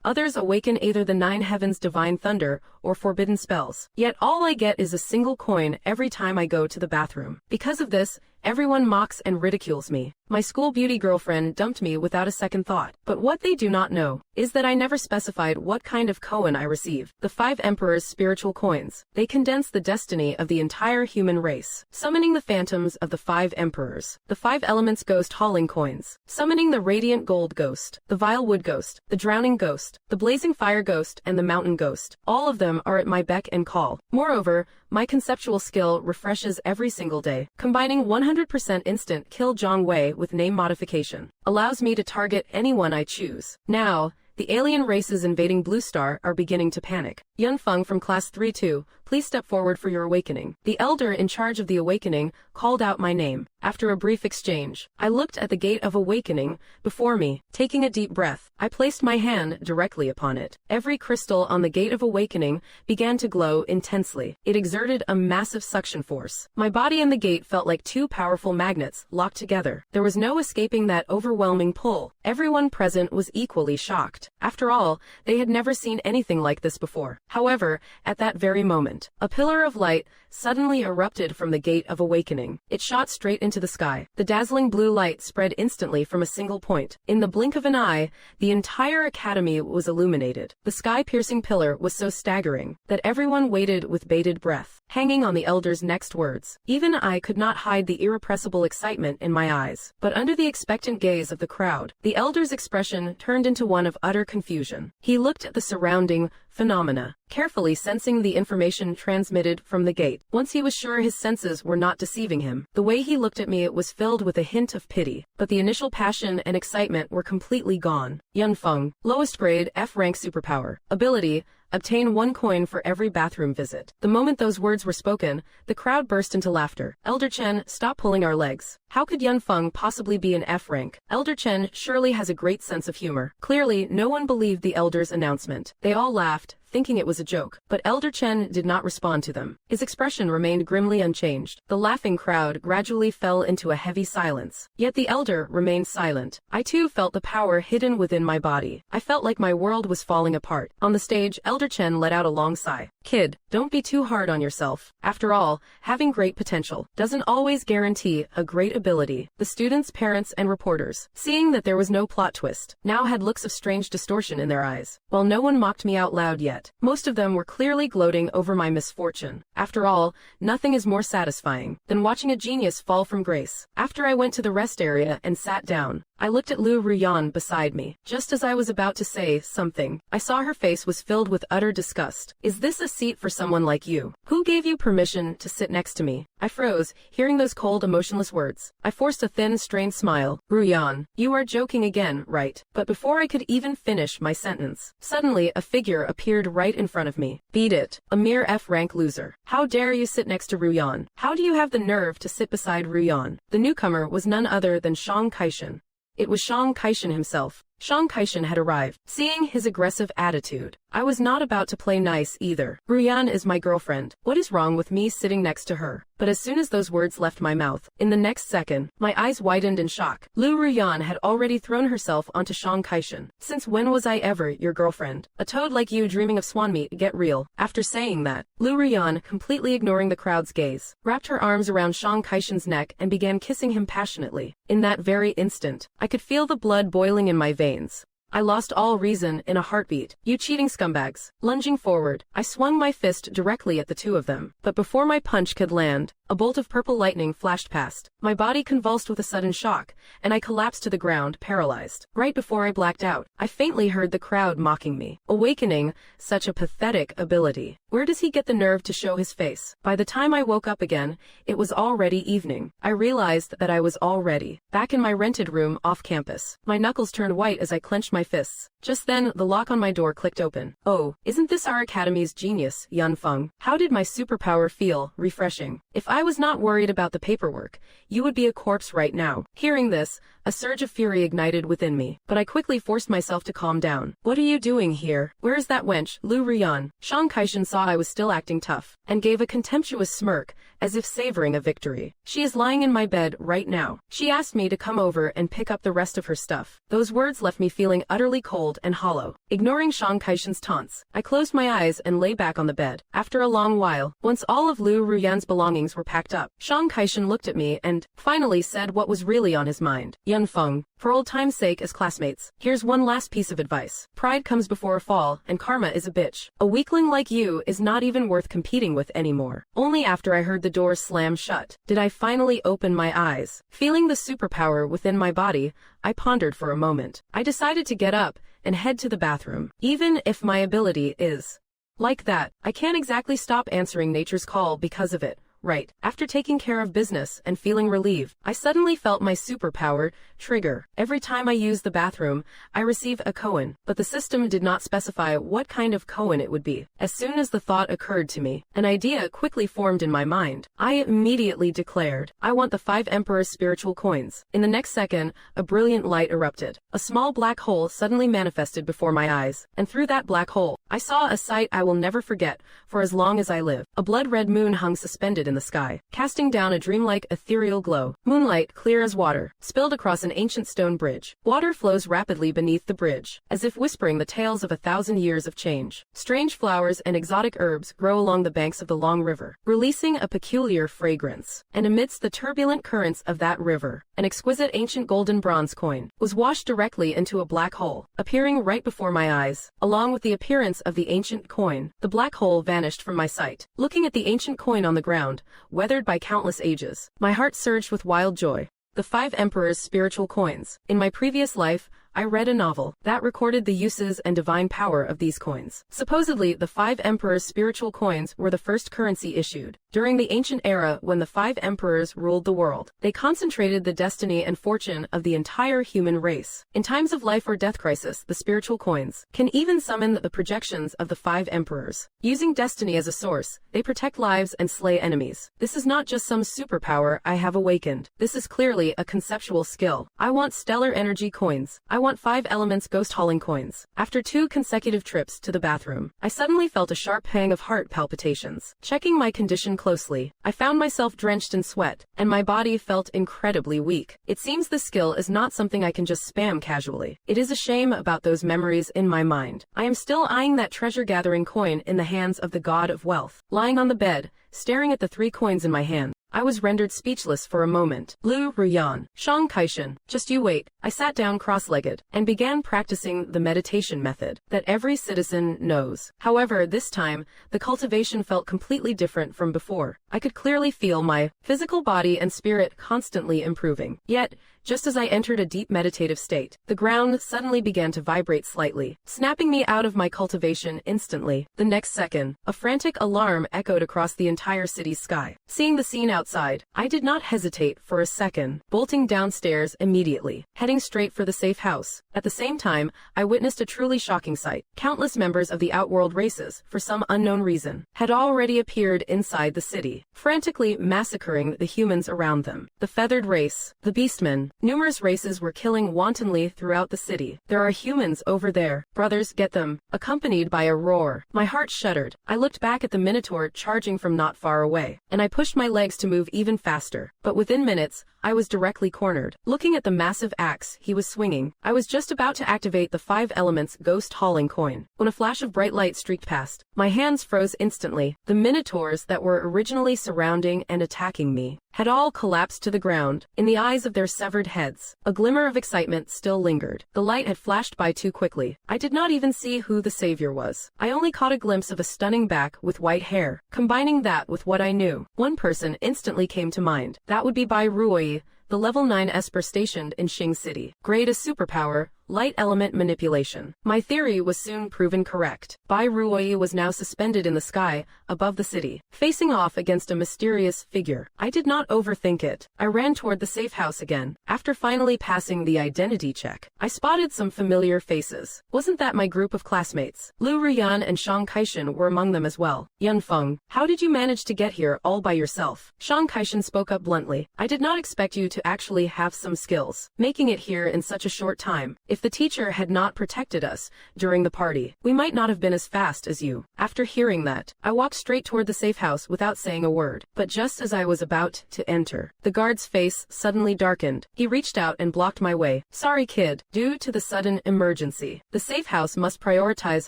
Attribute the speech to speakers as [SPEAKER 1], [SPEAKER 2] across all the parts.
[SPEAKER 1] Others awaken either the nine heavens' divine thunder or forbidden spells. Yet all I get is a single coin every time I go to the bathroom. Because of this, everyone mocks and ridicules me. My school beauty girlfriend dumped me without a second thought. But what they do not know is that I never specified what kind of koan I receive. The 5 emperors' spiritual coins. They condense the destiny of the entire human race. Summoning the phantoms of the 5 emperors. The 5 elements ghost hauling coins. Summoning the radiant gold ghost, the vile wood ghost, the drowning ghost, the blazing fire ghost, and the mountain ghost. All of them are at my beck and call. Moreover, my conceptual skill refreshes every single day. Combining 100% instant kill Donghua with name modification allows me to target anyone I choose. Now, the alien races invading Blue Star are beginning to panic. Yunfeng from Class 3-2, please step forward for your awakening. The elder in charge of the awakening called out my name. After a brief exchange, I looked at the gate of awakening before me. Taking a deep breath, I placed my hand directly upon it. Every crystal on the gate of awakening began to glow intensely. It exerted a massive suction force. My body and the gate felt like 2 powerful magnets locked together. There was no escaping that overwhelming pull. Everyone present was equally shocked. After all, they had never seen anything like this before. However, at that very moment, a pillar of light suddenly erupted from the gate of awakening. It shot straight into the sky. The dazzling blue light spread instantly from a single point. In the blink of an eye, the entire academy was illuminated. The sky-piercing pillar was so staggering that everyone waited with bated breath, hanging on the elder's next words. Even I could not hide the irrepressible excitement in my eyes. But under the expectant gaze of the crowd, the elder's expression turned into one of utter confusion. He looked at the surrounding phenomena, carefully sensing the information transmitted from the gate. Once he was sure his senses were not deceiving him, the way he looked at me was filled with a hint of pity. But the initial passion and excitement were completely gone. Yunfeng, lowest grade, F-rank superpower. Ability, obtain 1 coin for every bathroom visit. The moment those words were spoken, the crowd burst into laughter. Elder Chen, stop pulling our legs. How could Yunfeng possibly be an F rank? Elder Chen surely has a great sense of humor. Clearly, no one believed the elder's announcement. They all laughed, thinking it was a joke. But Elder Chen did not respond to them. His expression remained grimly unchanged. The laughing crowd gradually fell into a heavy silence. Yet the elder remained silent. I too felt the power hidden within my body. I felt like my world was falling apart. On the stage, Elder Chen let out a long sigh. Kid, don't be too hard on yourself. After all, having great potential doesn't always guarantee a great ability. The students, parents, and reporters, seeing that there was no plot twist, now had looks of strange distortion in their eyes. While no one mocked me out loud yet, most of them were clearly gloating over my misfortune. After all, nothing is more satisfying than watching a genius fall from grace. After I went to the rest area and sat down, I looked at Lu Ruyan beside me. Just as I was about to say something, I saw her face was filled with utter disgust. Is this a seat for someone like you? Who gave you permission to sit next to me? I froze, hearing those cold, emotionless words. I forced a thin, strained smile. Ruyan, you are joking again, right? But before I could even finish my sentence, suddenly a figure appeared right in front of me. Beat it. A mere F-rank loser. How dare you sit next to Ruyan? How do you have the nerve to sit beside Ruyan? The newcomer was none other than Shang Kaishan. It was Shang Kaishan himself. Shang Kaishan had arrived. Seeing his aggressive attitude, I was not about to play nice either. Ruyan is my girlfriend. What is wrong with me sitting next to her? But as soon as those words left my mouth, in the next second, my eyes widened in shock. Lu Ruyan had already thrown herself onto Shang Kaishan. Since when was I ever your girlfriend? A toad like you dreaming of swan meat, get real. After saying that, Lu Ruyan, completely ignoring the crowd's gaze, wrapped her arms around Shang Kaishan's neck and began kissing him passionately. In that very instant, I could feel the blood boiling in my veins. I lost all reason in a heartbeat. You cheating scumbags. Lunging forward, I swung my fist directly at the two of them. But before my punch could land, a bolt of purple lightning flashed past. My body convulsed with a sudden shock, and I collapsed to the ground, paralyzed. Right before I blacked out, I faintly heard the crowd mocking me. Awakening, such a pathetic ability. Where does he get the nerve to show his face? By the time I woke up again, it was already evening. I realized that I was already back in my rented room off campus. My knuckles turned white as I clenched my fists. Just then, the lock on my door clicked open. Oh, isn't this our academy's genius, Yunfeng? How did my superpower feel? Refreshing. If I was not worried about the paperwork, you would be a corpse right now. Hearing this, A surge of fury ignited within me, but I quickly forced myself to calm down. What are you doing here? Where's that wench, Lu Ruyan? Shang Kaishan saw I was still acting tough, and gave a contemptuous smirk, as if savoring a victory. She is lying in my bed right now. She asked me to come over and pick up the rest of her stuff. Those words left me feeling utterly cold and hollow. Ignoring Shang Kaishan's taunts, I closed my eyes and lay back on the bed. After a long while, once all of Lu Ruyan's belongings were packed up, Shang Kaishan looked at me and, finally said what was really on his mind. Yun Feng, for old time's sake as classmates, here's one last piece of advice. Pride comes before a fall, and karma is a bitch. A weakling like you is not even worth competing with anymore. Only after I heard the door slam shut did I finally open my eyes. Feeling the superpower within my body, I pondered for a moment. I decided to get up and head to the bathroom. Even if my ability is like that, I can't exactly stop answering nature's call because of it. Right. After taking care of business and feeling relieved, I suddenly felt my superpower trigger. Every time I use the bathroom, I receive a koan, but the system did not specify what kind of koan it would be. As soon as the thought occurred to me, an idea quickly formed in my mind. I immediately declared, I want the 5 Emperor's spiritual coins. In the next second, a brilliant light erupted. A small black hole suddenly manifested before my eyes, and through that black hole, I saw a sight I will never forget for as long as I live. A blood-red moon hung suspended in the sky, casting down a dreamlike ethereal glow. Moonlight, clear as water, spilled across an ancient stone bridge. Water flows rapidly beneath the bridge, as if whispering the tales of 1,000 years of change. Strange flowers and exotic herbs grow along the banks of the long river, releasing a peculiar fragrance. And amidst the turbulent currents of that river, an exquisite ancient golden bronze coin was washed directly into a black hole, appearing right before my eyes. Along with the appearance of the ancient coin, the black hole vanished from my sight. Looking at the ancient coin on the ground, weathered by countless ages, my heart surged with wild joy. The 5 Emperor's spiritual coins. In my previous life, I read a novel that recorded the uses and divine power of these coins. Supposedly, the 5 Emperor's spiritual coins were the first currency issued. During the ancient era when the 5 emperors ruled the world, they concentrated the destiny and fortune of the entire human race. In times of life or death crisis, the spiritual coins can even summon the projections of the 5 emperors. Using destiny as a source, they protect lives and slay enemies. This is not just some superpower I have awakened. This is clearly a conceptual skill. I want stellar energy coins. I want 5 elements ghost hauling coins. After 2 consecutive trips to the bathroom, I suddenly felt a sharp pang of heart palpitations. Checking my condition closely, I found myself drenched in sweat, and my body felt incredibly weak. It seems this skill is not something I can just spam casually. It is a shame about those memories in my mind. I am still eyeing that treasure-gathering coin in the hands of the god of wealth. Lying on the bed, staring at the 3 coins in my hand, I was rendered speechless for a moment. Lu Ruyan, Shang Kaishan, just you wait. I sat down cross-legged and began practicing the meditation method that every citizen knows. However, this time, the cultivation felt completely different from before. I could clearly feel my physical body and spirit constantly improving. Yet, just as I entered a deep meditative state, the ground suddenly began to vibrate slightly, snapping me out of my cultivation instantly. The next second, a frantic alarm echoed across the entire city's sky. Seeing the scene outside, I did not hesitate for a second, bolting downstairs immediately, heading straight for the safe house. At the same time, I witnessed a truly shocking sight. Countless members of the outworld races, for some unknown reason, had already appeared inside the city, frantically massacring the humans around them. The feathered race, the beastmen, numerous races were killing wantonly throughout the city. There are humans over there. Brothers, get them. Accompanied by a roar. My heart shuddered. I looked back at the Minotaur charging from not far away, and I pushed my legs to move even faster. But within minutes, I was directly cornered. Looking at the massive axe he was swinging, I was just about to activate the 5 elements ghost hauling coin, when a flash of bright light streaked past. My hands froze instantly. The Minotaurs that were originally surrounding and attacking me had all collapsed to the ground. In the eyes of their severed heads, a glimmer of excitement still lingered. The light had flashed by too quickly. I did not even see who the savior was. I only caught a glimpse of a stunning back with white hair. Combining that with what I knew, one person instantly came to mind. That would be Bai Ruoyi, the level 9 Esper stationed in Xing City. Great as superpower, light element manipulation. My theory was soon proven correct. Bai Ruoyi was now suspended in the sky, above the city, facing off against a mysterious figure. I did not overthink it. I ran toward the safe house again. After finally passing the identity check, I spotted some familiar faces. Wasn't that my group of classmates? Lu Ruyan and Shang Kaishan were among them as well. Yunfeng, how did you manage to get here all by yourself? Shang Kaishan spoke up bluntly. I did not expect you to actually have some skills, making it here in such a short time. If the teacher had not protected us during the party, we might not have been as fast as you. After hearing that, I walked straight toward the safe house without saying a word. But just as I was about to enter, the guard's face suddenly darkened. He reached out and blocked my way. Sorry kid, due to the sudden emergency, the safe house must prioritize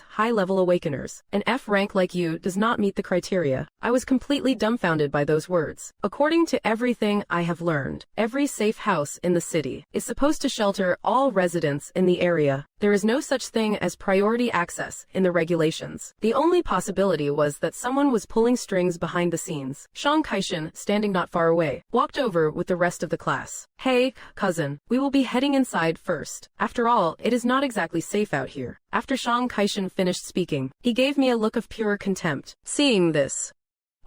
[SPEAKER 1] high-level awakeners. An F rank like you does not meet the criteria. I was completely dumbfounded by those words. According to everything I have learned, every safe house in the city is supposed to shelter all residents in the area. There is no such thing as priority access in the regulations. The only possibility was that someone was pulling strings behind the scenes. Shang Kaishan, standing not far away, walked over with the rest of the class. Hey, cousin, we will be heading inside first. After all, it is not exactly safe out here. After Shang Kaishan finished speaking, he gave me a look of pure contempt. Seeing this,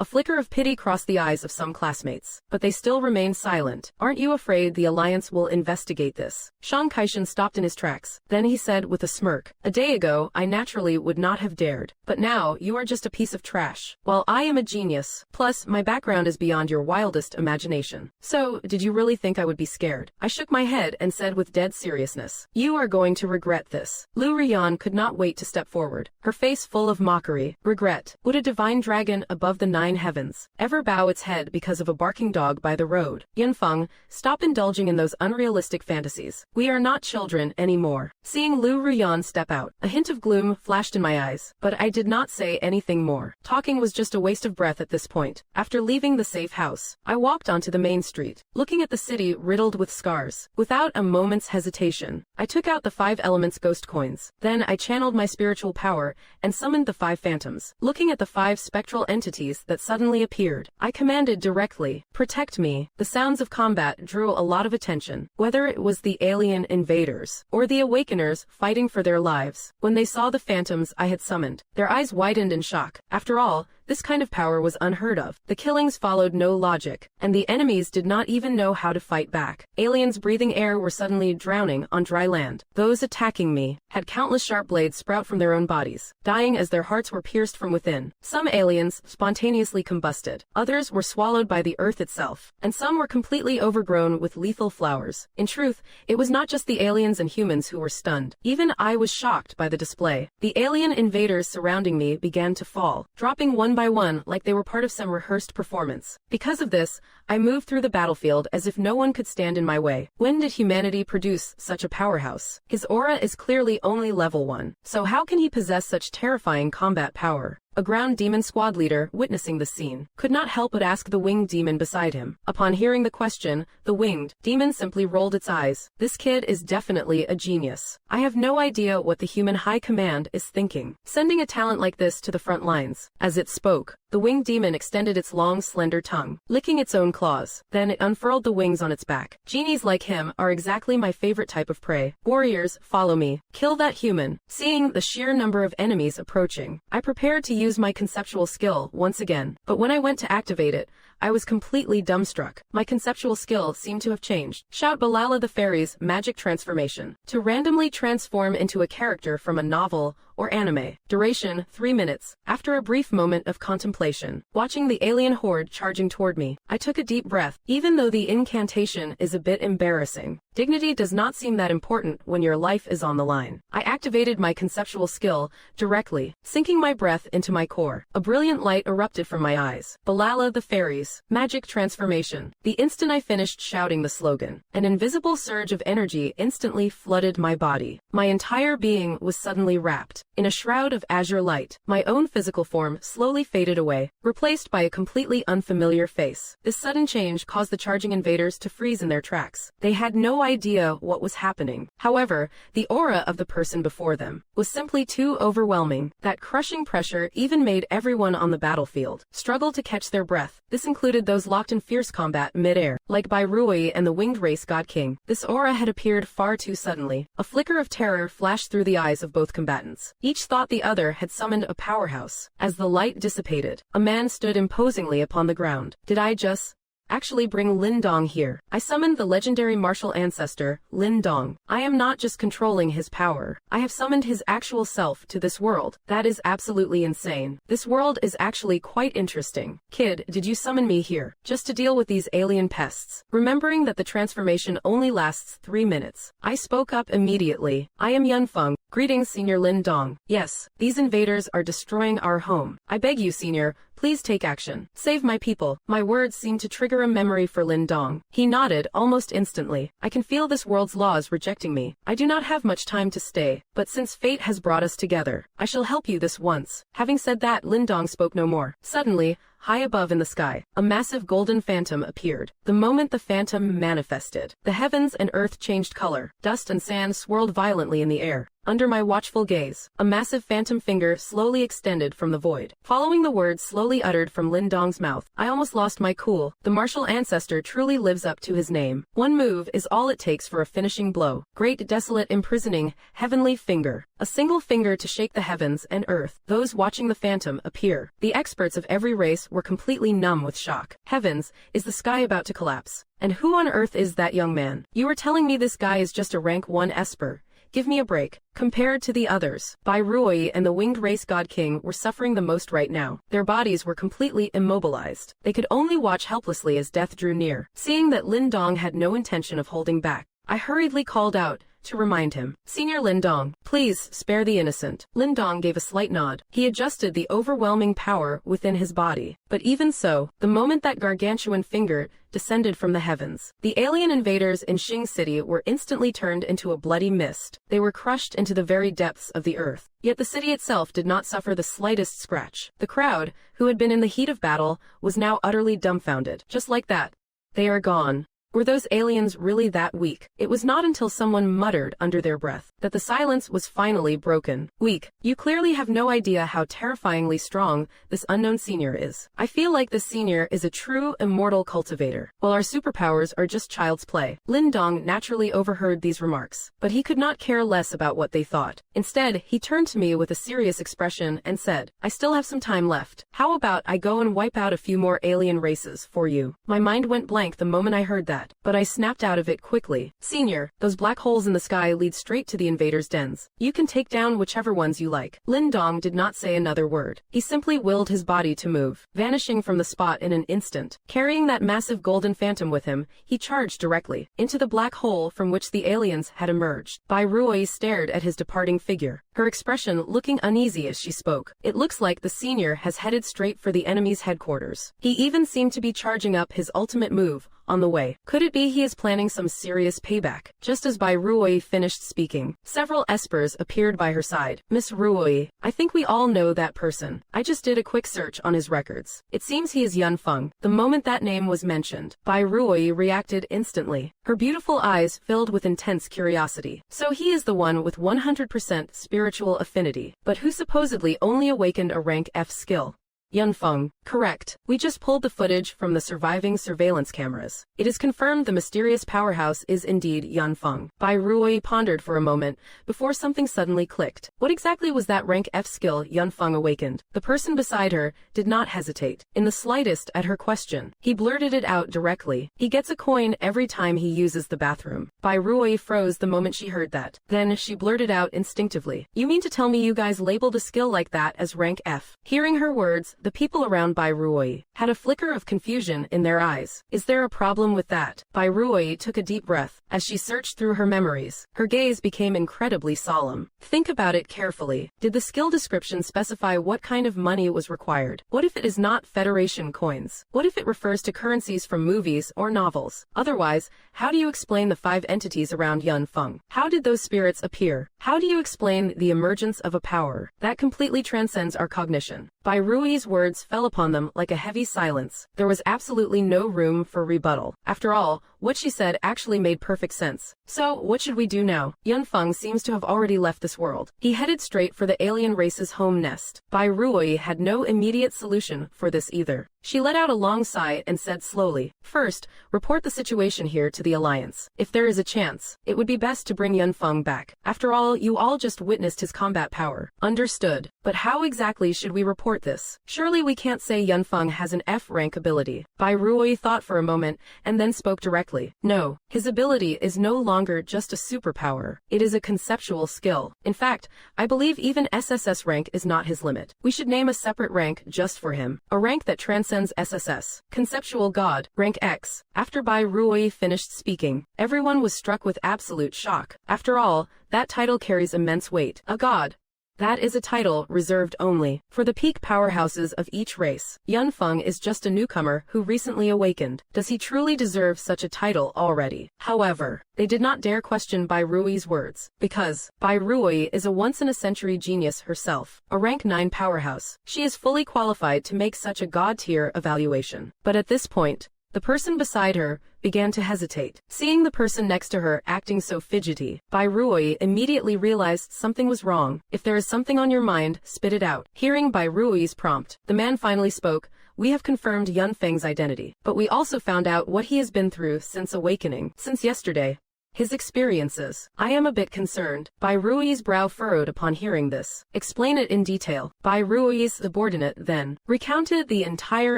[SPEAKER 1] a flicker of pity crossed the eyes of some classmates, but they still remained silent. Aren't you afraid the Alliance will investigate this? Shang Kaishan stopped in his tracks. Then he said with a smirk, a day ago, I naturally would not have dared. But now, you are just a piece of trash. While I am a genius, plus my background is beyond your wildest imagination. So, did you really think I would be scared? I shook my head and said with dead seriousness, you are going to regret this. Lu Riyan could not wait to step forward, her face full of mockery. Regret. Would a divine dragon above the 9 heavens ever bow its head because of a barking dog by the road? Yunfeng, stop indulging in those unrealistic fantasies. We are not children anymore. Seeing Lu Ruyan step out, a hint of gloom flashed in my eyes, but I did not say anything more. Talking was just a waste of breath at this point. After leaving the safe house, I walked onto the main street, looking at the city riddled with scars. Without a moment's hesitation, I took out the 5 elements ghost coins. Then I channeled my spiritual power and summoned the 5 phantoms. Looking at the 5 spectral entities that suddenly appeared, I commanded directly, protect me. The sounds of combat drew a lot of attention, whether it was the alien invaders or the awakeners fighting for their lives. When they saw the phantoms I had summoned, their eyes widened in shock. After all, this kind of power was unheard of. The killings followed no logic, and the enemies did not even know how to fight back. Aliens breathing air were suddenly drowning on dry land. Those attacking me had countless sharp blades sprout from their own bodies, dying as their hearts were pierced from within. Some aliens spontaneously combusted, others were swallowed by the earth itself, and some were completely overgrown with lethal flowers. In truth, it was not just the aliens and humans who were stunned. Even I was shocked by the display. The alien invaders surrounding me began to fall, dropping one by one like they were part of some rehearsed performance. Because of this, I moved through the battlefield as if no one could stand in my way. When did humanity produce such a powerhouse? His aura is clearly only level 1. So how can he possess such terrifying combat power? A ground demon squad leader, witnessing the scene, could not help but ask the winged demon beside him. Upon hearing the question, the winged demon simply rolled its eyes. This kid is definitely a genius. I have no idea what the human high command is thinking, sending a talent like this to the front lines. As it spoke, the winged demon extended its long, slender tongue, licking its own claws. Then it unfurled the wings on its back. Genies like him are exactly my favorite type of prey. Warriors, follow me. Kill that human. Seeing the sheer number of enemies approaching, I prepared to use my conceptual skill once again. But when I went to activate it, I was completely dumbstruck. My conceptual skill seemed to have changed. Shout Balala the Fairy's magic transformation. To randomly transform into a character from a novel or anime. Duration, 3 minutes. After a brief moment of contemplation, watching the alien horde charging toward me, I took a deep breath. Even though the incantation is a bit embarrassing, dignity does not seem that important when your life is on the line. I activated my conceptual skill directly, sinking my breath into my core. A brilliant light erupted from my eyes. Balala the Fairy's magic transformation. The instant I finished shouting the slogan, an invisible surge of energy instantly flooded my body. My entire being was suddenly wrapped in a shroud of azure light. My own physical form slowly faded away, replaced by a completely unfamiliar face. This sudden change caused the charging invaders to freeze in their tracks. They had no idea what was happening. However, the aura of the person before them was simply too overwhelming. That crushing pressure even made everyone on the battlefield struggle to catch their breath. This included included those locked in fierce combat mid-air, like Bai Rui and the winged race god king. This aura had appeared far too suddenly. A flicker of terror flashed through the eyes of both combatants. Each thought the other had summoned a powerhouse. As the light dissipated, a man stood imposingly upon the ground. Did I just actually bring Lin Dong here? I summoned the legendary martial ancestor, Lin Dong. I am not just controlling his power. I have summoned his actual self to this world. That is absolutely insane. This world is actually quite interesting. Kid, did you summon me here just to deal with these alien pests? Remembering that the transformation only lasts 3 minutes, I spoke up immediately. I am Yunfeng. Greetings, Senior Lin Dong. Yes, these invaders are destroying our home. I beg you, Senior, please take action. Save my people. My words seemed to trigger a memory for Lin Dong. He nodded almost instantly. I can feel this world's laws rejecting me. I do not have much time to stay, but since fate has brought us together, I shall help you this once. Having said that, Lin Dong spoke no more. Suddenly, high above in the sky, a massive golden phantom appeared. The moment the phantom manifested, the heavens and earth changed color. Dust and sand swirled violently in the air. Under my watchful gaze, a massive phantom finger slowly extended from the void. Following the words slowly uttered from Lin Dong's mouth, I almost lost my cool. The martial ancestor truly lives up to his name. One move is all it takes for a finishing blow. Great desolate imprisoning, heavenly finger. A single finger to shake the heavens and earth. Those watching the phantom appear. The experts of every race were completely numb with shock. Heavens, is the sky about to collapse? And who on earth is that young man? You are telling me this guy is just a rank 1 esper? Give me a break. Compared to the others, Bai Rui and the winged race god king were suffering the most right now. Their bodies were completely immobilized. They could only watch helplessly as death drew near. Seeing that Lin Dong had no intention of holding back, I hurriedly called out to remind him. Senior Lin Dong, please spare the innocent. Lin Dong gave a slight nod. He adjusted the overwhelming power within his body. But even so, the moment that gargantuan finger descended from the heavens, the alien invaders in Xing City were instantly turned into a bloody mist. They were crushed into the very depths of the earth. Yet the city itself did not suffer the slightest scratch. The crowd, who had been in the heat of battle, was now utterly dumbfounded. Just like that, they are gone. Were those aliens really that weak? It was not until someone muttered under their breath that the silence was finally broken. Weak. You clearly have no idea how terrifyingly strong this unknown senior is. I feel like this senior is a true immortal cultivator, while our superpowers are just child's play. Lin Dong naturally overheard these remarks, but he could not care less about what they thought. Instead, he turned to me with a serious expression and said, I still have some time left. How about I go and wipe out a few more alien races for you? My mind went blank the moment I heard that, but I snapped out of it quickly. Senior, those black holes in the sky lead straight to the invaders' dens. You can take down whichever ones you like. Lin Dong did not say another word. He simply willed his body to move, vanishing from the spot in an instant. Carrying that massive golden phantom with him, he charged directly into the black hole from which the aliens had emerged. Bai Rui stared at his departing figure, her expression looking uneasy as she spoke. It looks like the senior has headed straight for the enemy's headquarters. He even seemed to be charging up his ultimate move on the way. Could it be he is planning some serious payback? Just as Bai Rui finished speaking, several espers appeared by her side. Miss Rui, I think we all know that person. I just did a quick search on his records. It seems he is Yunfeng. The moment that name was mentioned, Bai Rui reacted instantly. Her beautiful eyes filled with intense curiosity. So he is the one with 100% spiritual affinity, but who supposedly only awakened a rank F skill. Yunfeng, correct. We just pulled the footage from the surviving surveillance cameras. It is confirmed the mysterious powerhouse is indeed Yunfeng. Bai Rui pondered for a moment before something suddenly clicked. What exactly was that rank F skill Yunfeng awakened? The person beside her did not hesitate in the slightest at her question. He blurted it out directly. He gets a coin every time he uses the bathroom. Bai Rui froze the moment she heard that. Then she blurted out instinctively. You mean to tell me you guys labeled a skill like that as rank F? Hearing her words, the people around Bai Rui had a flicker of confusion in their eyes. Is there a problem with that? Bai Rui took a deep breath as she searched through her memories. Her gaze became incredibly solemn. Think about it carefully. Did the skill description specify what kind of money was required? What if it is not Federation coins? What if it refers to currencies from movies or novels? Otherwise, how do you explain the 5 entities around Yunfeng? How did those spirits appear? How do you explain the emergence of a power that completely transcends our cognition? Bai Rui's words fell upon them like a heavy silence. There was absolutely no room for rebuttal. After all, What she said actually made perfect sense. So, what should we do now? Yunfeng seems to have already left this world. He headed straight for the alien race's home nest. Bai Ruoyi had no immediate solution for this either. She let out a long sigh and said slowly, "First, report the situation here to the Alliance. If there is a chance, it would be best to bring Yunfeng back. After all, you all just witnessed his combat power." "Understood. But how exactly should we report this? Surely we can't say Yunfeng has an F-rank ability." Bai Ruoyi thought for a moment and then spoke directly. "No, his ability is no longer just a superpower. It is a conceptual skill. In fact, I believe even SSS rank is not his limit. We should name a separate rank just for him. A rank that transcends SSS. Conceptual God, rank X." After Bai Ruoyi finished speaking, everyone was struck with absolute shock. After all, that title carries immense weight. A god. That is a title reserved only for the peak powerhouses of each race. Yunfeng is just a newcomer who recently awakened. Does he truly deserve such a title already? However, they did not dare question Bai Ruoyi's words, because Bai Ruoyi is a once-in-a-century genius herself, a rank 9 powerhouse. She is fully qualified to make such a god-tier evaluation. But at this point, the person beside her began to hesitate. Seeing the person next to her acting so fidgety, Bai Ruoyi immediately realized something was wrong. "If there is something on your mind, spit it out." Hearing Bai Ruoyi's prompt, the man finally spoke. "We have confirmed Yunfeng's identity, but we also found out what he has been through since awakening, since yesterday. His experiences. I am a bit concerned." Bai Ruoyi's brow furrowed upon hearing this. "Explain it in detail." Bai Ruoyi's subordinate then recounted the entire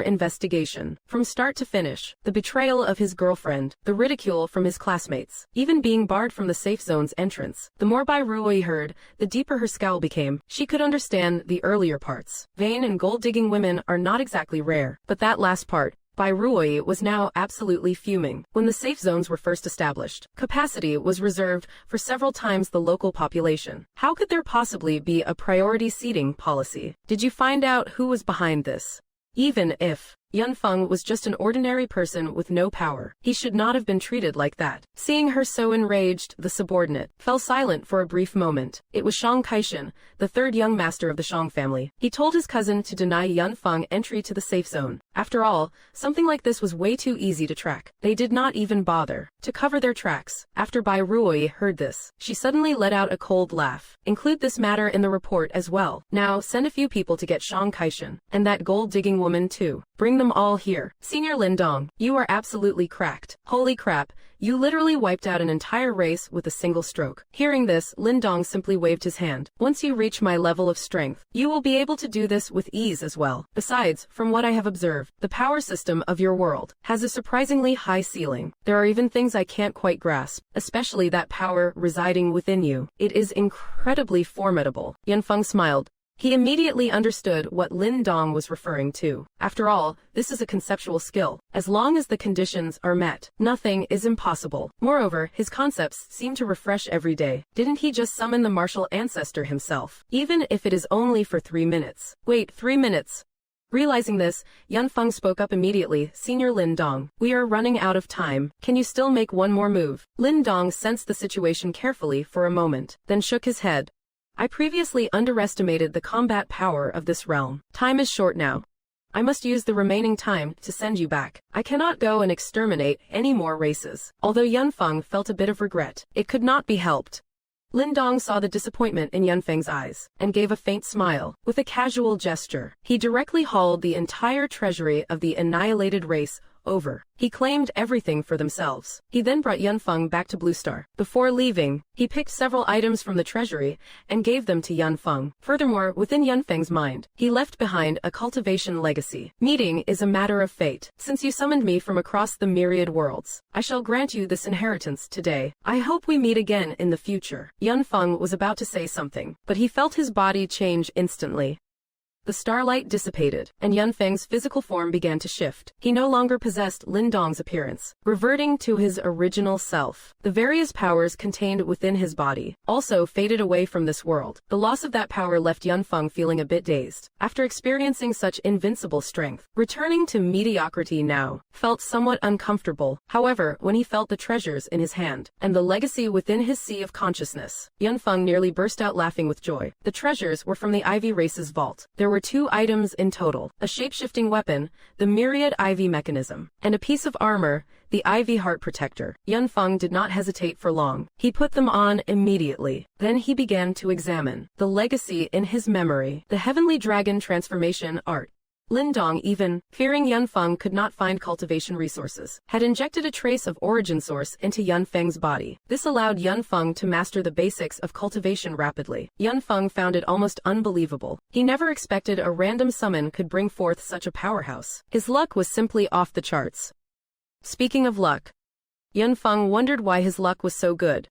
[SPEAKER 1] investigation, from start to finish, the betrayal of his girlfriend, the ridicule from his classmates, even being barred from the safe zone's entrance. The more Bai Ruoyi heard, the deeper her scowl became. She could understand the earlier parts. Vain and gold-digging women are not exactly rare, but that last part, Bai Ruoyi was now absolutely fuming. When the safe zones were first established, capacity was reserved for several times the local population. How could there possibly be a priority seating policy? Did you find out who was behind this? Even if Yunfeng was just an ordinary person with no power, he should not have been treated like that. Seeing her so enraged, the subordinate fell silent for a brief moment. It was Shang Kaishan, the third young master of the Shang family. He told his cousin to deny Yunfeng entry to the safe zone. After all, something like this was way too easy to track. They did not even bother to cover their tracks. After Bai Ruoyi heard this, she suddenly let out a cold laugh. "Include this matter in the report as well. Now send a few people to get Shang Kaishan, and that gold-digging woman too. Bring them all here." "Senior Lin Dong, you are absolutely cracked. Holy crap, you literally wiped out an entire race with a single stroke." Hearing this, Lin Dong simply waved his hand. "Once you reach my level of strength, you will be able to do this with ease as well. Besides, from what I have observed, the power system of your world has a surprisingly high ceiling. There are even things I can't quite grasp, especially that power residing within you. It is incredibly formidable." Yunfeng smiled. He immediately understood what Lin Dong was referring to. After all, this is a conceptual skill. As long as the conditions are met, nothing is impossible. Moreover, his concepts seem to refresh every day. Didn't he just summon the martial ancestor himself? Even if it is only for 3 minutes. Wait, 3 minutes? Realizing this, Yunfeng spoke up immediately. "Senior Lin Dong, we are running out of time. Can you still make one more move?" Lin Dong sensed the situation carefully for a moment, then shook his head. "I previously underestimated the combat power of this realm. Time is short now. I must use the remaining time to send you back. I cannot go and exterminate any more races." Although Yunfeng felt a bit of regret, it could not be helped. Lin Dong saw the disappointment in Yunfeng's eyes, and gave a faint smile. With a casual gesture, he directly hauled the entire treasury of the annihilated race over. He claimed everything for themselves. He then brought Yunfeng back to Blue Star. Before leaving, he picked several items from the treasury and gave them to Yunfeng. Furthermore, within Yunfeng's mind, he left behind a cultivation legacy. "Meeting is a matter of fate. Since you summoned me from across the myriad worlds, I shall grant you this inheritance today. I hope we meet again in the future." Yunfeng was about to say something, but he felt his body change instantly. The starlight dissipated, and Yunfeng's physical form began to shift. He no longer possessed Lin Dong's appearance, reverting to his original self. The various powers contained within his body also faded away from this world. The loss of that power left Yunfeng feeling a bit dazed. After experiencing such invincible strength, returning to mediocrity now felt somewhat uncomfortable. However, when he felt the treasures in his hand, and the legacy within his sea of consciousness, Yunfeng nearly burst out laughing with joy. The treasures were from the Ivy race's vault. There were 2 items in total: a shape-shifting weapon, the myriad IV mechanism, and a piece of armor, the IV heart protector. Yunfeng did not hesitate for long. He put them on immediately. Then he began to examine the legacy in his memory, the heavenly dragon transformation art. Lindong, even fearing Yunfeng could not find cultivation resources, had injected a trace of origin source into Yunfeng's body. This allowed Yunfeng to master the basics of cultivation rapidly. Yunfeng found it almost unbelievable. He never expected a random summon could bring forth such a powerhouse. His luck was simply off the charts. Speaking of luck, Yunfeng wondered why his luck was so good.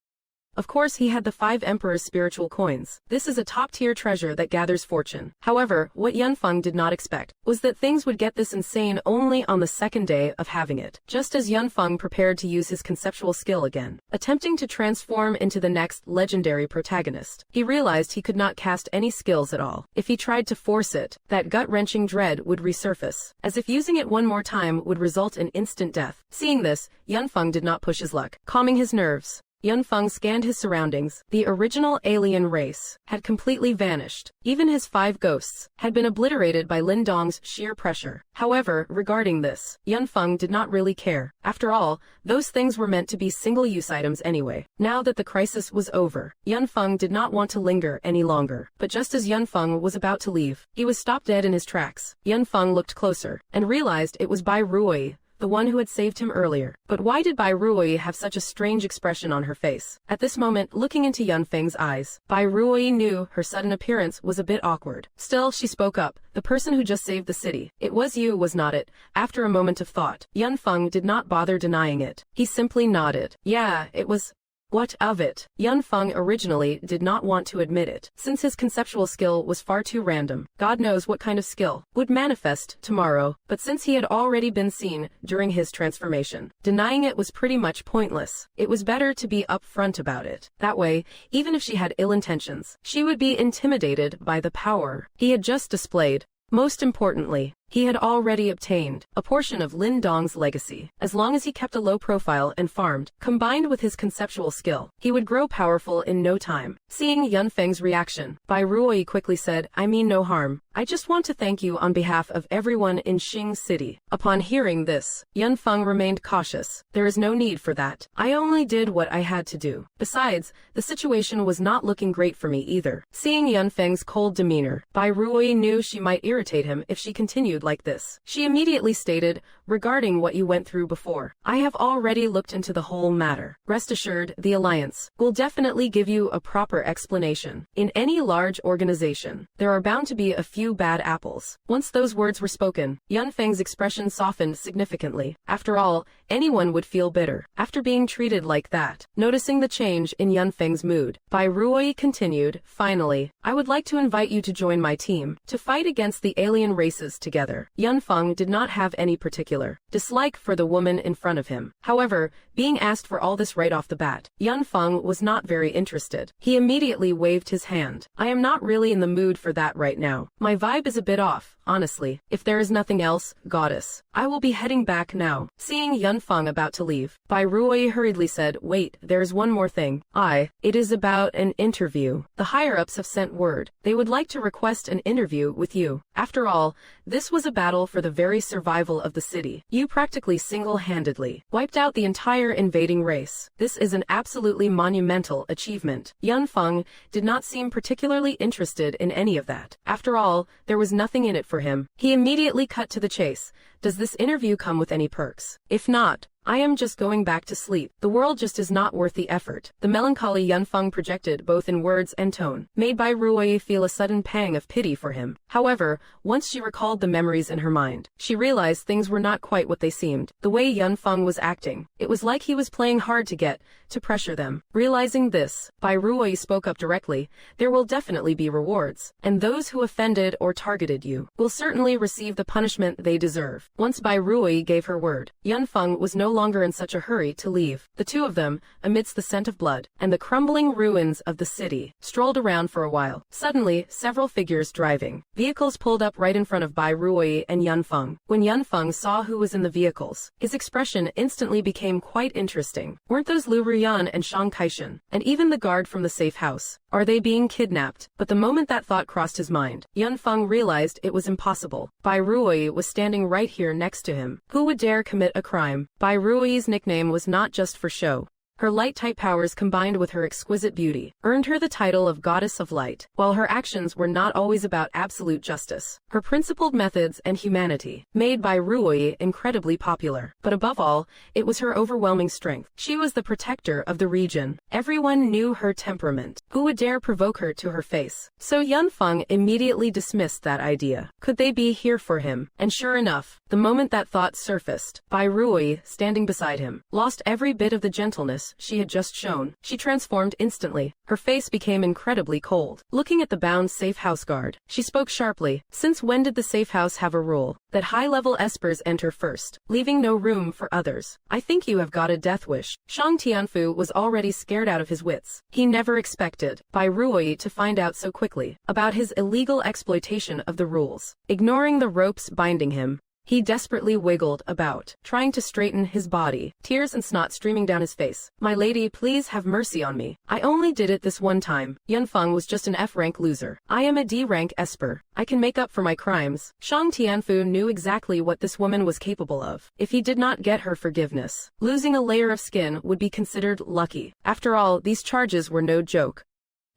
[SPEAKER 1] Of course, he had the 5 Emperor's spiritual coins. This is a top-tier treasure that gathers fortune. However, what Yunfeng did not expect was that things would get this insane only on the 2nd day of having it. Just as Yunfeng prepared to use his conceptual skill again, attempting to transform into the next legendary protagonist, he realized he could not cast any skills at all. If he tried to force it, that gut-wrenching dread would resurface, as if using it one more time would result in instant death. Seeing this, Yunfeng did not push his luck. Calming his nerves, Yunfeng scanned his surroundings. The original alien race had completely vanished. Even his 5 ghosts had been obliterated by Lindong's sheer pressure. However, regarding this, Yunfeng did not really care. After all, those things were meant to be single-use items anyway. Now that the crisis was over, Yunfeng did not want to linger any longer. But just as Yunfeng was about to leave, he was stopped dead in his tracks. Yunfeng looked closer and realized it was Bai Ruoyi, the one who had saved him earlier. But why did Bai Ruoyi have such a strange expression on her face? At this moment, looking into Yunfeng's eyes, Bai Ruoyi knew her sudden appearance was a bit awkward. Still, she spoke up. The person who just saved the city. It was you, was not it? After a moment of thought, Yunfeng did not bother denying it. He simply nodded. Yeah, it was. What of it? Yunfeng originally did not want to admit it, since his conceptual skill was far too random. God knows what kind of skill would manifest tomorrow, but since he had already been seen during his transformation, denying it was pretty much pointless. It was better to be upfront about it. That way, even if she had ill intentions, she would be intimidated by the power he had just displayed. Most importantly, he had already obtained a portion of Lindong's legacy. As long as he kept a low profile and farmed, combined with his conceptual skill, he would grow powerful in no time. Seeing Yunfeng's reaction, Bai Ruoyi quickly said, I mean no harm. I just want to thank you on behalf of everyone in Xing City. Upon hearing this, Yunfeng remained cautious. There is no need for that. I only did what I had to do. Besides, the situation was not looking great for me either. Seeing Yunfeng's cold demeanor, Bai Ruoyi knew she might irritate him if she continued like this. She immediately stated, regarding what you went through before, I have already looked into the whole matter. Rest assured, the Alliance will definitely give you a proper explanation. In any large organization, there are bound to be a few bad apples. Once those words were spoken, Yunfeng's expression softened significantly. After all, anyone would feel bitter after being treated like that. Noticing the change in Yunfeng's mood, Bai Ruoyi continued, finally, I would like to invite you to join my team to fight against the alien races together. Yunfeng did not have any particular dislike for the woman in front of him. However, being asked for all this right off the bat, Yunfeng was not very interested. He immediately waved his hand. I am not really in the mood for that right now. My vibe is a bit off, honestly. If there is nothing else, goddess, I will be heading back now. Seeing Yunfeng about to leave, Bai Ruoyi hurriedly said, wait, there's one more thing. It is about an interview. The higher-ups have sent word. They would like to request an interview with you. After all, this was a battle for the very survival of the city. You practically single-handedly wiped out the entire invading race. This is an absolutely monumental achievement. Yunfeng did not seem particularly interested in any of that. After all, there was nothing in it for him. He immediately cut to the chase. Does this interview come with any perks? If not, I am just going back to sleep. The world just is not worth the effort. The melancholy Yunfeng projected both in words and tone, made Bai Ruoyi feel a sudden pang of pity for him. However, once she recalled the memories in her mind, she realized things were not quite what they seemed. The way Yunfeng was acting, it was like he was playing hard to get to pressure them. Realizing this, Bai Ruoyi spoke up directly, there will definitely be rewards, and those who offended or targeted you will certainly receive the punishment they deserve. Once Bai Ruoyi gave her word, Yunfeng was no longer in such a hurry to leave. The two of them, amidst the scent of blood and the crumbling ruins of the city, strolled around for a while. Suddenly, several figures driving vehicles pulled up right in front of Bai Ruoyi and Yunfeng. When Yunfeng saw who was in the vehicles, his expression instantly became quite interesting. Weren't those Lu Ruyan and Shang Kaishan, and even the guard from the safe house. Are they being kidnapped? But the moment that thought crossed his mind, Yun Feng realized it was impossible. Bai Ruoyi was standing right here next to him. Who would dare commit a crime? Bai Ruoyi's nickname was not just for show. Her light-type powers combined with her exquisite beauty earned her the title of Goddess of Light. While her actions were not always about absolute justice, her principled methods and humanity made Bai Ruoyi incredibly popular. But above all, it was her overwhelming strength. She was the protector of the region. Everyone knew her temperament. Who would dare provoke her to her face? So Yun Feng immediately dismissed that idea. Could they be here for him? And sure enough, the moment that thought surfaced, Bai Ruoyi, standing beside him, lost every bit of the gentleness she had just shown. She transformed instantly. Her face became incredibly cold. Looking at the bound safe house guard, she spoke sharply. Since when did the safe house have a rule that high-level espers enter first, leaving no room for others? I think you have got a death wish. Shang Tianfu was already scared out of his wits. He never expected Bai Ruoyi to find out so quickly about his illegal exploitation of the rules. Ignoring the ropes binding him, he desperately wiggled about, trying to straighten his body, tears and snot streaming down his face. My lady, please have mercy on me. I only did it this one time. Yun Feng was just an F-rank loser. I am a D-rank esper. I can make up for my crimes. Shang Tianfu knew exactly what this woman was capable of. If he did not get her forgiveness, losing a layer of skin would be considered lucky. After all, these charges were no joke.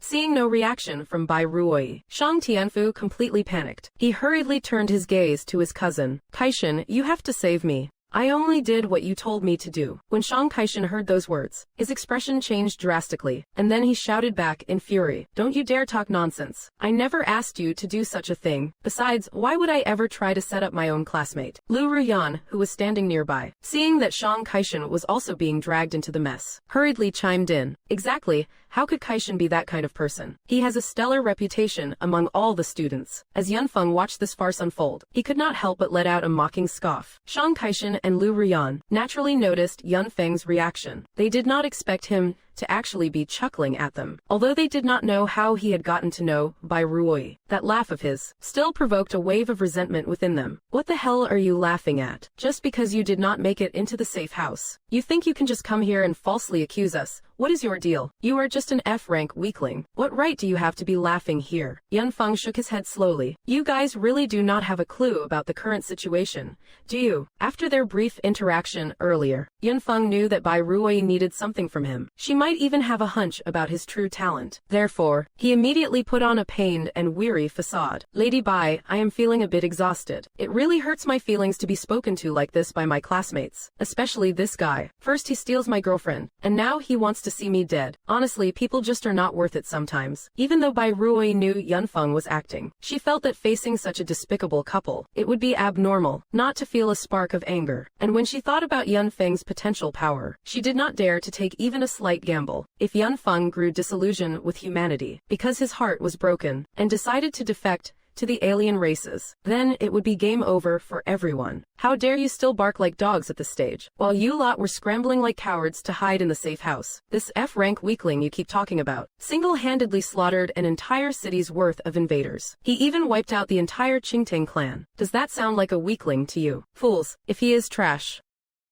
[SPEAKER 1] Seeing no reaction from Bai Ruoyi, Shang Tianfu completely panicked. He hurriedly turned his gaze to his cousin. Kaishan, you have to save me. I only did what you told me to do. When Shang Kaishan heard those words, his expression changed drastically, and then he shouted back in fury. Don't you dare talk nonsense. I never asked you to do such a thing. Besides, why would I ever try to set up my own classmate? Lu Ruyan, who was standing nearby, seeing that Shang Kaishan was also being dragged into the mess, hurriedly chimed in. Exactly, how could Kaishan be that kind of person? He has a stellar reputation among all the students. As Yun Feng watched this farce unfold, he could not help but let out a mocking scoff. Shang Kaishan and Lu Ruyan naturally noticed Yun Feng's reaction. They did not expect him to actually be chuckling at them. Although they did not know how he had gotten to know Bai Ruoyi, that laugh of his still provoked a wave of resentment within them. What the hell are you laughing at? Just because you did not make it into the safe house, you think you can just come here and falsely accuse us? What is your deal? You are just an F-rank weakling. What right do you have to be laughing here? Yun Feng shook his head slowly. You guys really do not have a clue about the current situation, do you? After their brief interaction earlier, Yun Feng knew that Bai Ruoyi needed something from him. She might even have a hunch about his true talent. Therefore, he immediately put on a pained and weary facade. Lady Bai, I am feeling a bit exhausted. It really hurts my feelings to be spoken to like this by my classmates, especially this guy. First he steals my girlfriend, and now he wants to see me dead. Honestly, people just are not worth it sometimes. Even though Bai Ruoyi knew Yun Feng was acting, she felt that facing such a despicable couple, it would be abnormal not to feel a spark of anger. And when she thought about Yun Feng's potential power, she did not dare to take even a slight gamble. If Yun Feng grew disillusioned with humanity because his heart was broken and decided to defect to the alien races, then it would be game over for everyone. How dare you still bark like dogs at this stage, while you lot were scrambling like cowards to hide in the safe house. This F-rank weakling you keep talking about single-handedly slaughtered an entire city's worth of invaders. He even wiped out the entire Qingtang clan. Does that sound like a weakling to you? Fools, if he is trash,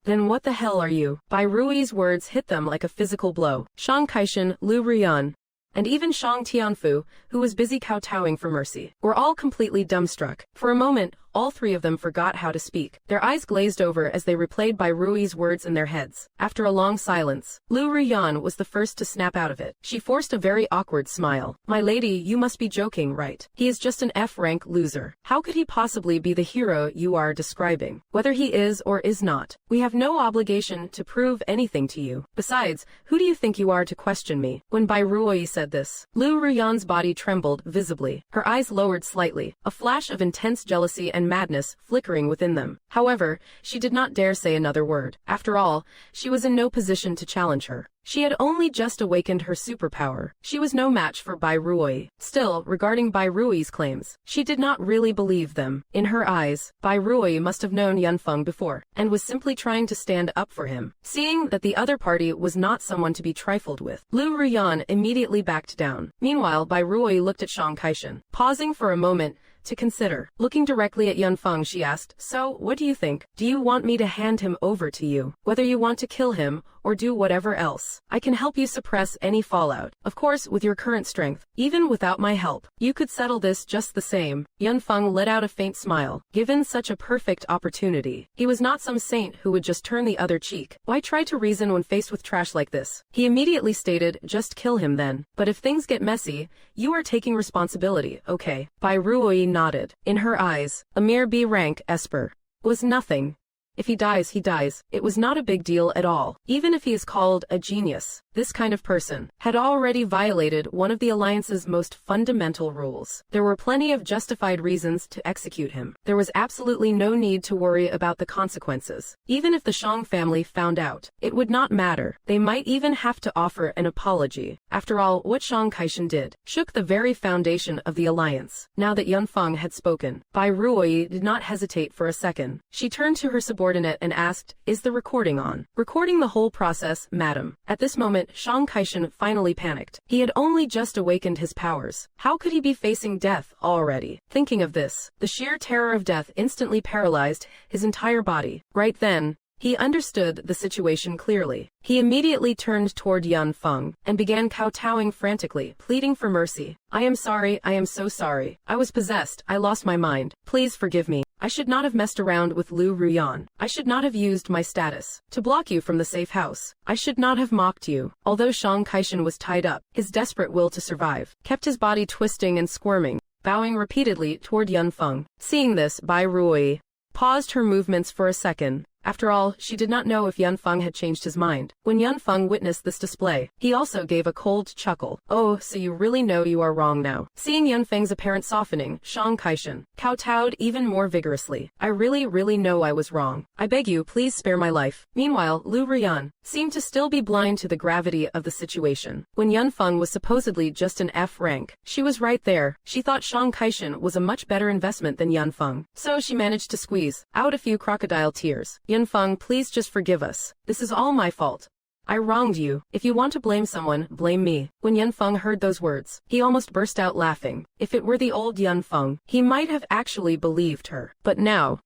[SPEAKER 1] then what the hell are you? Bai Ruoyi's words hit them like a physical blow. Shang Kaishan, Lu Ruyan, and even Shang Tianfu, who was busy kowtowing for mercy, were all completely dumbstruck. For a moment, all three of them forgot how to speak. Their eyes glazed over as they replayed Bai Ruoyi's words in their heads. After a long silence, Lu Ruyan was the first to snap out of it. She forced a very awkward smile. My lady, you must be joking, right? He is just an F-rank loser. How could he possibly be the hero you are describing? Whether he is or is not, we have no obligation to prove anything to you. Besides, who do you think you are to question me? When Bai Ruoyi said this, Lu Ruyan's body trembled visibly. Her eyes lowered slightly, a flash of intense jealousy and madness flickering within them. However, she did not dare say another word. After all, she was in no position to challenge her. She had only just awakened her superpower. She was no match for Bai Ruoyi. Still, regarding Bai Ruoyi's claims, she did not really believe them. In her eyes, Bai Ruoyi must have known Yun Feng before, and was simply trying to stand up for him. Seeing that the other party was not someone to be trifled with, Lu Ruyan immediately backed down. Meanwhile, Bai Ruoyi looked at Shang Kaishan, pausing for a moment to consider. Looking directly at Yunfeng, she asked, "So, what do you think? Do you want me to hand him over to you? Whether you want to kill him, or do whatever else, I can help you suppress any fallout. Of course, with your current strength, even without my help, you could settle this just the same." Yunfeng let out a faint smile. Given such a perfect opportunity, he was not some saint who would just turn the other cheek. Why try to reason when faced with trash like this? He immediately stated, "Just kill him then. But if things get messy, you are taking responsibility, okay?" Bai Ruoyi nodded. In her eyes, a mere B-rank esper was nothing. If he dies, he dies. It was not a big deal at all. Even if he is called a genius, this kind of person had already violated one of the Alliance's most fundamental rules. There were plenty of justified reasons to execute him. There was absolutely no need to worry about the consequences. Even if the Shang family found out, it would not matter. They might even have to offer an apology. After all, what Shang Kaishan did shook the very foundation of the Alliance. Now that Yunfeng had spoken, Bai Ruoyi did not hesitate for a second. She turned to her subordinate and asked, "Is the recording on?" "Recording the whole process, madam." At this moment, Shang Kaishan finally panicked. He had only just awakened his powers. How could he be facing death already? Thinking of this, the sheer terror of death instantly paralyzed his entire body. Right then, he understood the situation clearly. He immediately turned toward Yunfeng and began kowtowing frantically, pleading for mercy. "I am sorry, I am so sorry. I was possessed, I lost my mind. Please forgive me. I should not have messed around with Lu Ruyan. I should not have used my status to block you from the safe house. I should not have mocked you." Although Shang Kaishan was tied up, his desperate will to survive kept his body twisting and squirming, bowing repeatedly toward Yunfeng. Seeing this, Bai Ruoyi paused her movements for a second. After all, she did not know if Yunfeng had changed his mind. When Yunfeng witnessed this display, he also gave a cold chuckle. "Oh, so you really know you are wrong now." Seeing Yunfeng's apparent softening, Shang Kaishan kowtowed even more vigorously. "I really know I was wrong. I beg you, please spare my life." Meanwhile, Lu Ruyan seemed to still be blind to the gravity of the situation. When Yunfeng was supposedly just an F rank, she was right there. She thought Shang Kaishan was a much better investment than Yunfeng. So she managed to squeeze out a few crocodile tears. "Yunfeng, please just forgive us. This is all my fault. I wronged you. If you want to blame someone, blame me." When Yunfeng heard those words, he almost burst out laughing. If it were the old Yunfeng, he might have actually believed her. But now,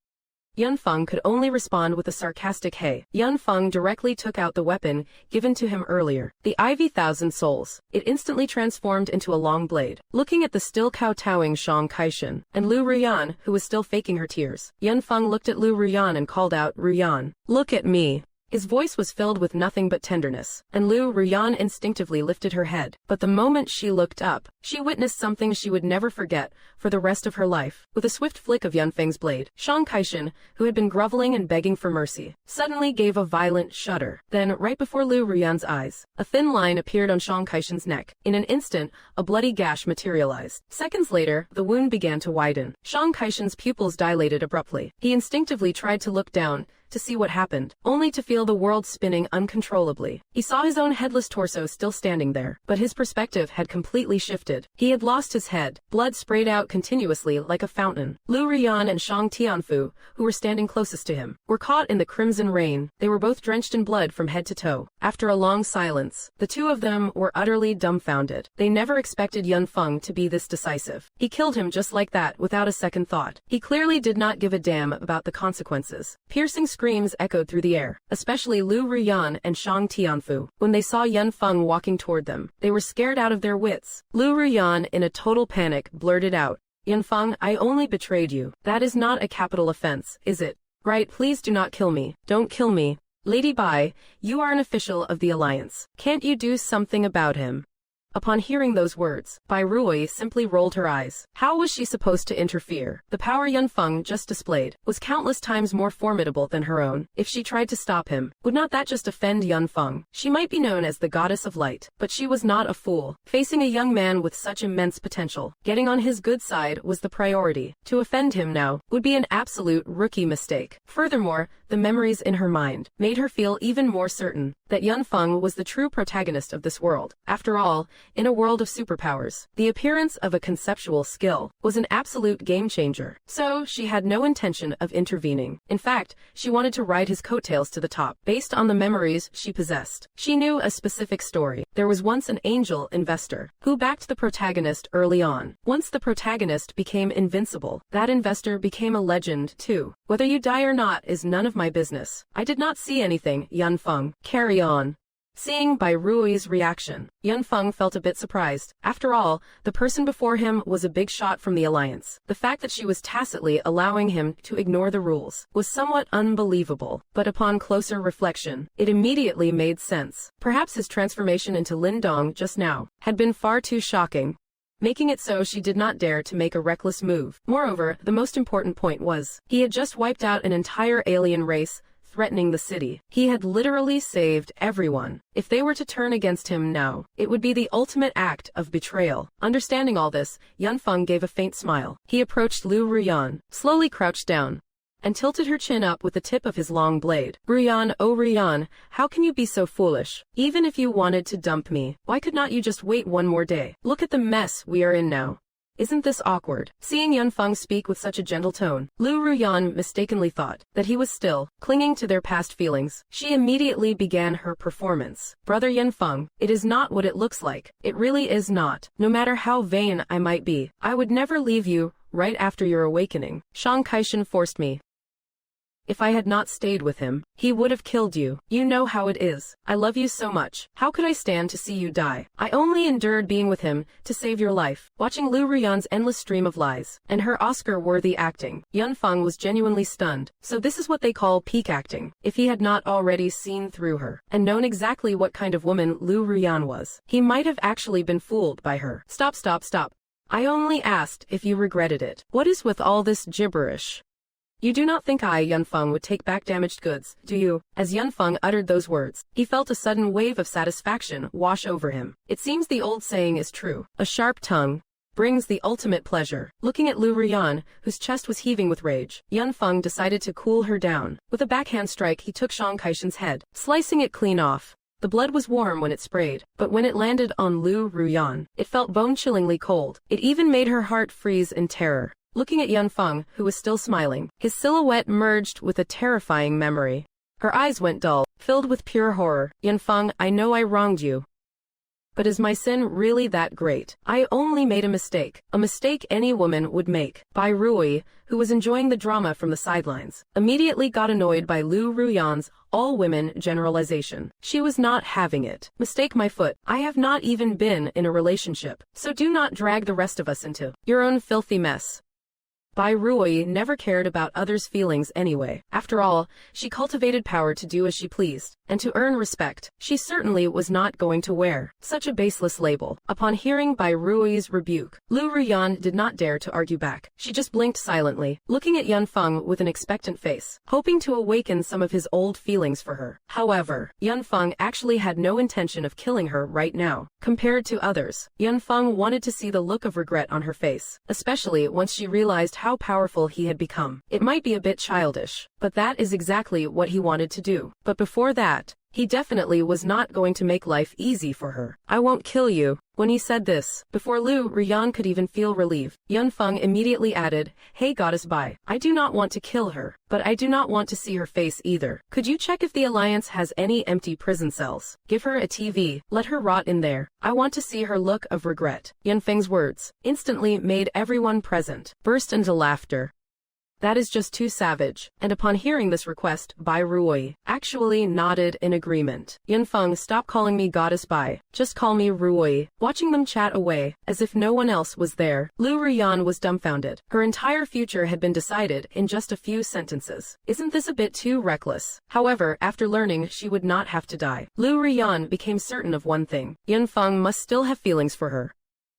[SPEAKER 1] Yunfeng could only respond with a sarcastic hey. Yunfeng directly took out the weapon given to him earlier, the Ivy Thousand Souls. It instantly transformed into a long blade. Looking at the still kowtowing Shang Kaishan and Lu Ruyan, who was still faking her tears, Yunfeng looked at Lu Ruyan and called out, "Ruyan, look at me." His voice was filled with nothing but tenderness, and Lu Ruyan instinctively lifted her head. But the moment she looked up, she witnessed something she would never forget for the rest of her life. With a swift flick of Yunfeng's blade, Shang Kaishan, who had been groveling and begging for mercy, suddenly gave a violent shudder. Then, right before Lu Ruyan's eyes, a thin line appeared on Shang Kaishan's neck. In an instant, a bloody gash materialized. Seconds later, the wound began to widen. Shang Kaishan's pupils dilated abruptly. He instinctively tried to look down to see what happened, only to feel the world spinning uncontrollably. He saw his own headless torso still standing there, but his perspective had completely shifted. He had lost his head. Blood sprayed out continuously like a fountain. Lu Ruyan and Shang Tianfu, who were standing closest to him, were caught in the crimson rain. They were both drenched in blood from head to toe. After a long silence, the two of them were utterly dumbfounded. They never expected Yunfeng to be this decisive. He killed him just like that, without a second thought. He clearly did not give a damn about the consequences. Piercing screams echoed through the air, especially Lu Ruyan and Shang Tianfu. When they saw Yunfeng walking toward them, they were scared out of their wits. Lu Ruyan, in a total panic, blurted out, "Yunfeng, I only betrayed you. That is not a capital offense, is it? Right, please do not kill me. Don't kill me. Lady Bai, you are an official of the Alliance. Can't you do something about him?" Upon hearing those words, Bai Ruoyi simply rolled her eyes. How was she supposed to interfere? The power Yunfeng just displayed was countless times more formidable than her own. If she tried to stop him, would not that just offend Yunfeng? She might be known as the goddess of light, but she was not a fool. Facing a young man with such immense potential, getting on his good side was the priority. To offend him now would be an absolute rookie mistake. Furthermore, the memories in her mind made her feel even more certain that Yunfeng was the true protagonist of this world. After all, in a world of superpowers, the appearance of a conceptual skill was an absolute game changer. So, she had no intention of intervening. In fact, she wanted to ride his coattails to the top, based on the memories she possessed. She knew a specific story. There was once an angel investor who backed the protagonist early on. Once the protagonist became invincible, that investor became a legend too. Whether you die or not is none of my business. I did not see anything, Yunfeng. Carry on. Seeing Bai Rui's reaction, Yunfeng felt a bit surprised. After all, the person before him was a big shot from the alliance. The fact that she was tacitly allowing him to ignore the rules was somewhat unbelievable, but upon closer reflection, it immediately made sense. Perhaps his transformation into Lin Dong just now had been far too shocking, making it so she did not dare to make a reckless move. Moreover, the most important point was, he had just wiped out an entire alien race, threatening the city. He had literally saved everyone. If they were to turn against him now, it would be the ultimate act of betrayal. Understanding all this, Yunfeng gave a faint smile. He approached Lu Ruyan, slowly crouched down, and tilted her chin up with the tip of his long blade. Ruyan, oh Ruyan, how can you be so foolish? Even if you wanted to dump me, why could not you just wait one more day? Look at the mess we are in now. Isn't this awkward? Seeing Yunfeng speak with such a gentle tone, Lu Ruyan mistakenly thought that he was still clinging to their past feelings. She immediately began her performance. Brother Yunfeng, it is not what it looks like. It really is not. No matter how vain I might be, I would never leave you right after your awakening. Shang Kaishan forced me. If I had not stayed with him, he would have killed you. You know how it is. I love you so much. How could I stand to see you die? I only endured being with him to save your life. Watching Lu Ruyan's endless stream of lies and her Oscar-worthy acting, Yunfeng was genuinely stunned. So this is what they call peak acting. If he had not already seen through her and known exactly what kind of woman Lu Ruyan was, he might have actually been fooled by her. Stop, stop, stop. I only asked if you regretted it. What is with all this gibberish? You do not think I, Yunfeng, would take back damaged goods, do you? As Yunfeng uttered those words, he felt a sudden wave of satisfaction wash over him. It seems the old saying is true. A sharp tongue brings the ultimate pleasure. Looking at Lu Ruyan, whose chest was heaving with rage, Yunfeng decided to cool her down. With a backhand strike, he took Shang Kaishan's head, slicing it clean off. The blood was warm when it sprayed, but when it landed on Lu Ruyan, it felt bone-chillingly cold. It even made her heart freeze in terror. Looking at Yunfeng, who was still smiling, his silhouette merged with a terrifying memory. Her eyes went dull, filled with pure horror. Yunfeng, I know I wronged you. But is my sin really that great? I only made a mistake any woman would make. Bai Rui, who was enjoying the drama from the sidelines, immediately got annoyed by Lu Ruyan's all-women generalization. She was not having it. Mistake my foot. I have not even been in a relationship, so do not drag the rest of us into your own filthy mess. Bai Rui never cared about others' feelings anyway. After all, she cultivated power to do as she pleased, and to earn respect. She certainly was not going to wear such a baseless label. Upon hearing Bai Rui's rebuke, Lu Ruyan did not dare to argue back. She just blinked silently, looking at Yunfeng with an expectant face, hoping to awaken some of his old feelings for her. However, Yunfeng actually had no intention of killing her right now. Compared to others, Yunfeng wanted to see the look of regret on her face, especially once she realized how powerful he had become. It might be a bit childish, but that is exactly what he wanted to do. But before that, he definitely was not going to make life easy for her. I won't kill you. When he said this, before Lu Ruyan could even feel relief, Yunfeng immediately added, Hey Goddess Bai, I do not want to kill her, but I do not want to see her face either. Could you check if the Alliance has any empty prison cells? Give her a TV, let her rot in there. I want to see her look of regret. Yunfeng's words instantly made everyone present burst into laughter. That is just too savage. And upon hearing this request, Bai Rui actually nodded in agreement. Yunfeng, stop calling me Goddess Bai. Just call me Rui. Watching them chat away, as if no one else was there, Lu Ruyan was dumbfounded. Her entire future had been decided in just a few sentences. Isn't this a bit too reckless? However, after learning she would not have to die, Lu Ruyan became certain of one thing. Yunfeng must still have feelings for her.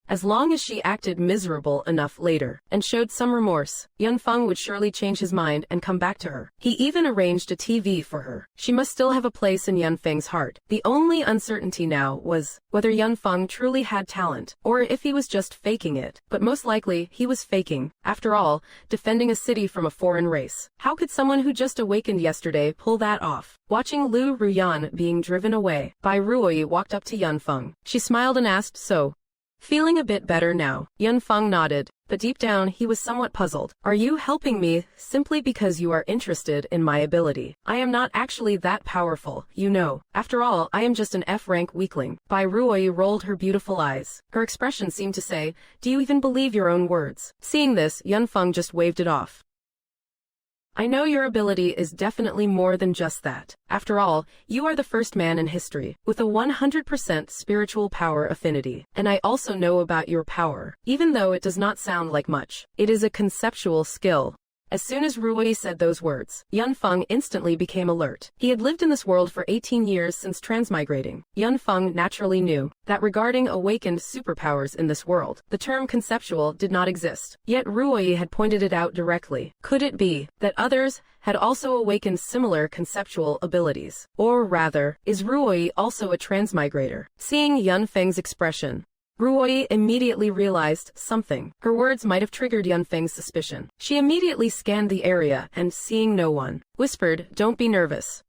[SPEAKER 1] as long as she acted miserable enough later and showed some remorse, Yunfeng would surely change his mind and come back to her. He even arranged a TV for her. She must still have a place in Yunfeng's heart. The only uncertainty now was whether Yunfeng truly had talent, or if he was just faking it. But most likely, he was faking. After all, defending a city from a foreign race. How could someone who just awakened yesterday pull that off? Watching Lu Ruyan being driven away, Bai Ruoyi walked up to Yunfeng. She smiled and asked, "So, feeling a bit better now?" Yunfeng nodded, but deep down he was somewhat puzzled. "Are you helping me simply because you are interested in my ability? I am not actually that powerful, you know. After all, I am just an F-rank weakling." Bai Ruoyi rolled her beautiful eyes. Her expression seemed to say, "Do you even believe your own words?" Seeing this, Yunfeng just waved it off. "I know your ability is definitely more than just that. After all, you are the first man in history with a 100% spiritual power affinity. And I also know about your power, even though it does not sound like much. It is a conceptual skill." As soon as Ruoyi said those words, Yunfeng instantly became alert. He had lived in this world for 18 years since transmigrating. Yunfeng naturally knew that regarding awakened superpowers in this world, the term conceptual did not exist. Yet Ruoyi had pointed it out directly. Could it be that others had also awakened similar conceptual abilities? Or rather, is Ruoyi also a transmigrator? Seeing Yunfeng's expression, Ruoyi immediately realized something. Her words might have triggered Yunfeng's suspicion. She immediately scanned the area and, seeing no one, whispered, "Don't be nervous.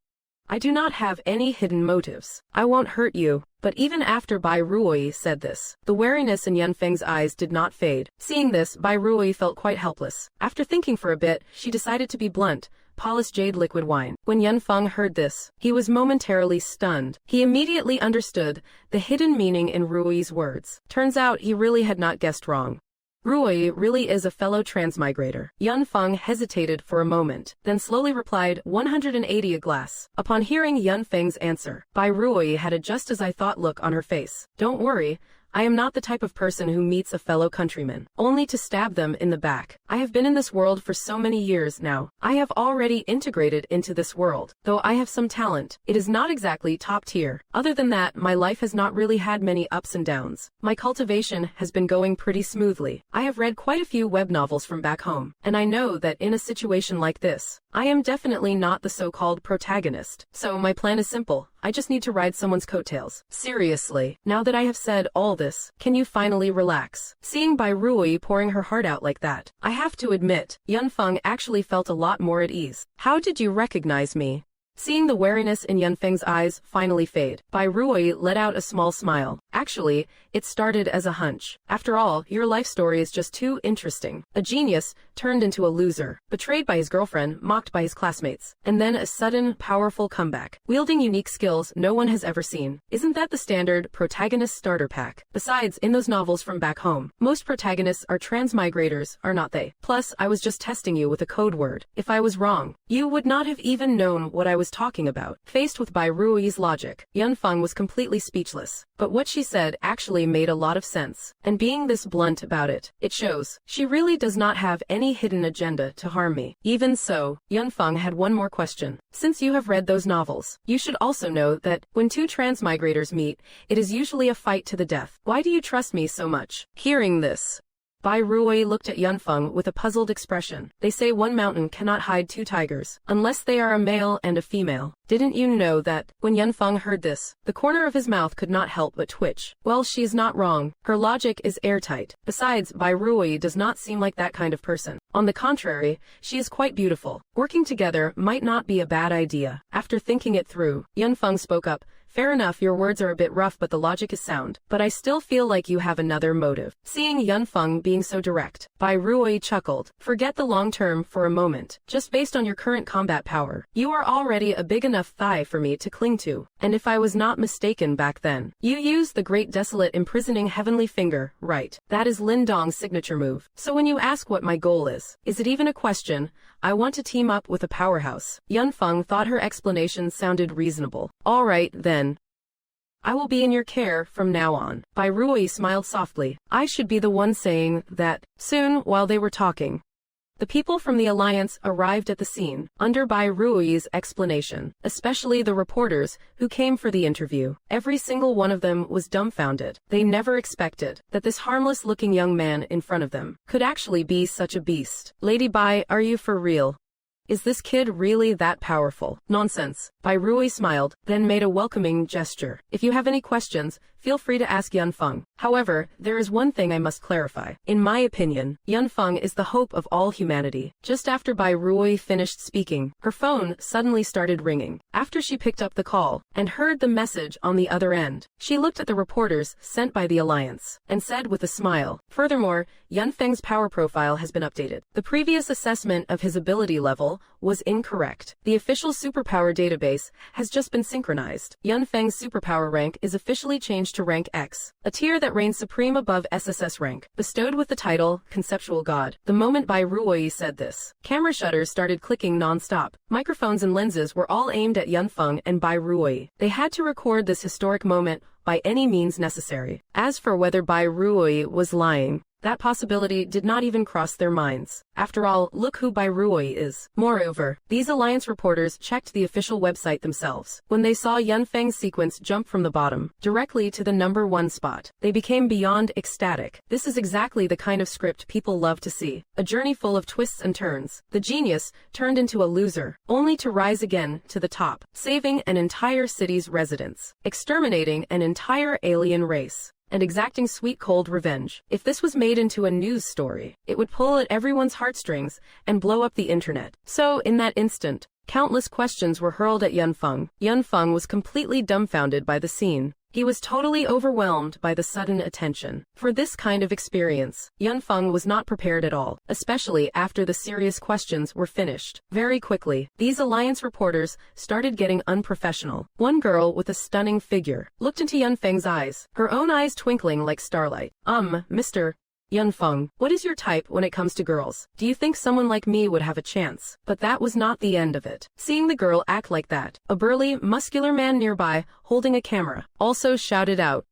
[SPEAKER 1] I do not have any hidden motives. I won't hurt you." But even after Bai Ruoyi said this, the wariness in Yunfeng's eyes did not fade. Seeing this, Bai Ruoyi felt quite helpless. After thinking for a bit, she decided to be blunt. "Polish jade liquid wine." When Yunfeng heard this, he was momentarily stunned. He immediately understood the hidden meaning in Ruoyi's words. Turns out he really had not guessed wrong. Ruoyi really is a fellow transmigrator. Yunfeng hesitated for a moment, then slowly replied, 180 a glass. Upon hearing Yunfeng's answer, Bai Ruoyi had a just as I thought look on her face. "Don't worry. I am not the type of person who meets a fellow countryman only to stab them in the back. I have been in this world for so many years now. I have already integrated into this world. Though I have some talent, it is not exactly top tier. Other than that, my life has not really had many ups and downs. My cultivation has been going pretty smoothly. I have read quite a few web novels from back home, and I know that in a situation like this, I am definitely not the so-called protagonist. So my plan is simple. I just need to ride someone's coattails. Seriously, now that I have said all this, can you finally relax?" Seeing Bai Ruoyi pouring her heart out like that, I have to admit, Yunfeng actually felt a lot more at ease. "How did you recognize me?" Seeing the wariness in Yunfeng's eyes finally fade, Bai Ruoyi let out a small smile. "Actually, it started as a hunch. After all, your life story is just too interesting. A genius turned into a loser, betrayed by his girlfriend, mocked by his classmates, and then a sudden, powerful comeback, wielding unique skills no one has ever seen. Isn't that the standard protagonist starter pack? Besides, in those novels from back home, most protagonists are transmigrators, are not they? Plus, I was just testing you with a code word. If I was wrong, you would not have even known what I was talking about." Faced with Bai Ruoyi's logic, Yunfeng was completely speechless. But what she said actually made a lot of sense. And being this blunt about it, it shows she really does not have any hidden agenda to harm me. Even so, Yunfeng had one more question. "Since you have read those novels, you should also know that when two transmigrators meet, it is usually a fight to the death. Why do you trust me so much?" Hearing this, Bai Ruoyi looked at Yunfeng with a puzzled expression. "They say one mountain cannot hide two tigers, unless they are a male and a female. Didn't you know that?" When Yunfeng heard this, the corner of his mouth could not help but twitch. Well, she is not wrong. Her logic is airtight. Besides, Bai Ruoyi does not seem like that kind of person. On the contrary, she is quite beautiful. Working together might not be a bad idea. After thinking it through, Yunfeng spoke up. "Fair enough, your words are a bit rough, but the logic is sound. But I still feel like you have another motive." Seeing Yunfeng being so direct, Bai Ruoyi chuckled. "Forget the long term for a moment. Just based on your current combat power, you are already a big enough thigh for me to cling to. And if I was not mistaken back then, you used the great desolate imprisoning heavenly finger, right? That is Lin Dong's signature move. So when you ask what my goal is it even a question? I want to team up with a powerhouse." Yunfeng thought her explanation sounded reasonable. "All right, then. I will be in your care from now on." Bai Ruoyi smiled softly. I should be the one saying that. Soon, while they were talking, The people from the Alliance arrived at the scene, under Bai Rui's explanation, especially the reporters who came for the interview. Every single one of them was dumbfounded. They never expected that this harmless-looking young man in front of them could actually be such a beast. Lady Bai, are you for real? Is this kid really that powerful? Nonsense. Bai Rui smiled, then made a welcoming gesture. If you have any questions, feel free to ask Yunfeng. However, there is one thing I must clarify. In my opinion, Yunfeng is the hope of all humanity. Just after Bai Rui finished speaking, her phone suddenly started ringing. After she picked up the call and heard the message on the other end, she looked at the reporters sent by the Alliance and said with a smile, "Furthermore, Yunfeng's power profile has been updated. The previous assessment of his ability level was incorrect. The official superpower database has just been synchronized. Yunfeng's superpower rank is officially changed to rank X, a tier that reigns supreme above SSS rank, bestowed with the title Conceptual God." The moment Bai Ruoi said this, camera shutters started clicking non-stop. Microphones and lenses were all aimed at Yunfeng and Bai Ruoi. They had to record this historic moment by any means necessary. As for whether Bai Ruoi was lying, that possibility did not even cross their minds. After all, look who Bai Ruoi is. Moreover, these Alliance reporters checked the official website themselves. When they saw Yunfeng's sequence jump from the bottom directly to the #1 spot, they became beyond ecstatic. This is exactly the kind of script people love to see. A journey full of twists and turns. The genius turned into a loser, only to rise again to the top, saving an entire city's residents, exterminating an entire alien race, and exacting sweet cold revenge. If this was made into a news story, it would pull at everyone's heartstrings and blow up the internet. So, in that instant, countless questions were hurled at Yunfeng. Yunfeng was completely dumbfounded by the scene. He was totally overwhelmed by the sudden attention. For this kind of experience, Yunfeng was not prepared at all, especially after the serious questions were finished. Very quickly, these Alliance reporters started getting unprofessional. One girl with a stunning figure looked into Yunfeng's eyes, her own eyes twinkling like starlight. Mr. Yunfeng, what is your type when it comes to girls? Do you think someone like me would have a chance? But that was not the end of it. Seeing the girl act like that, a burly, muscular man nearby, holding a camera, also shouted out,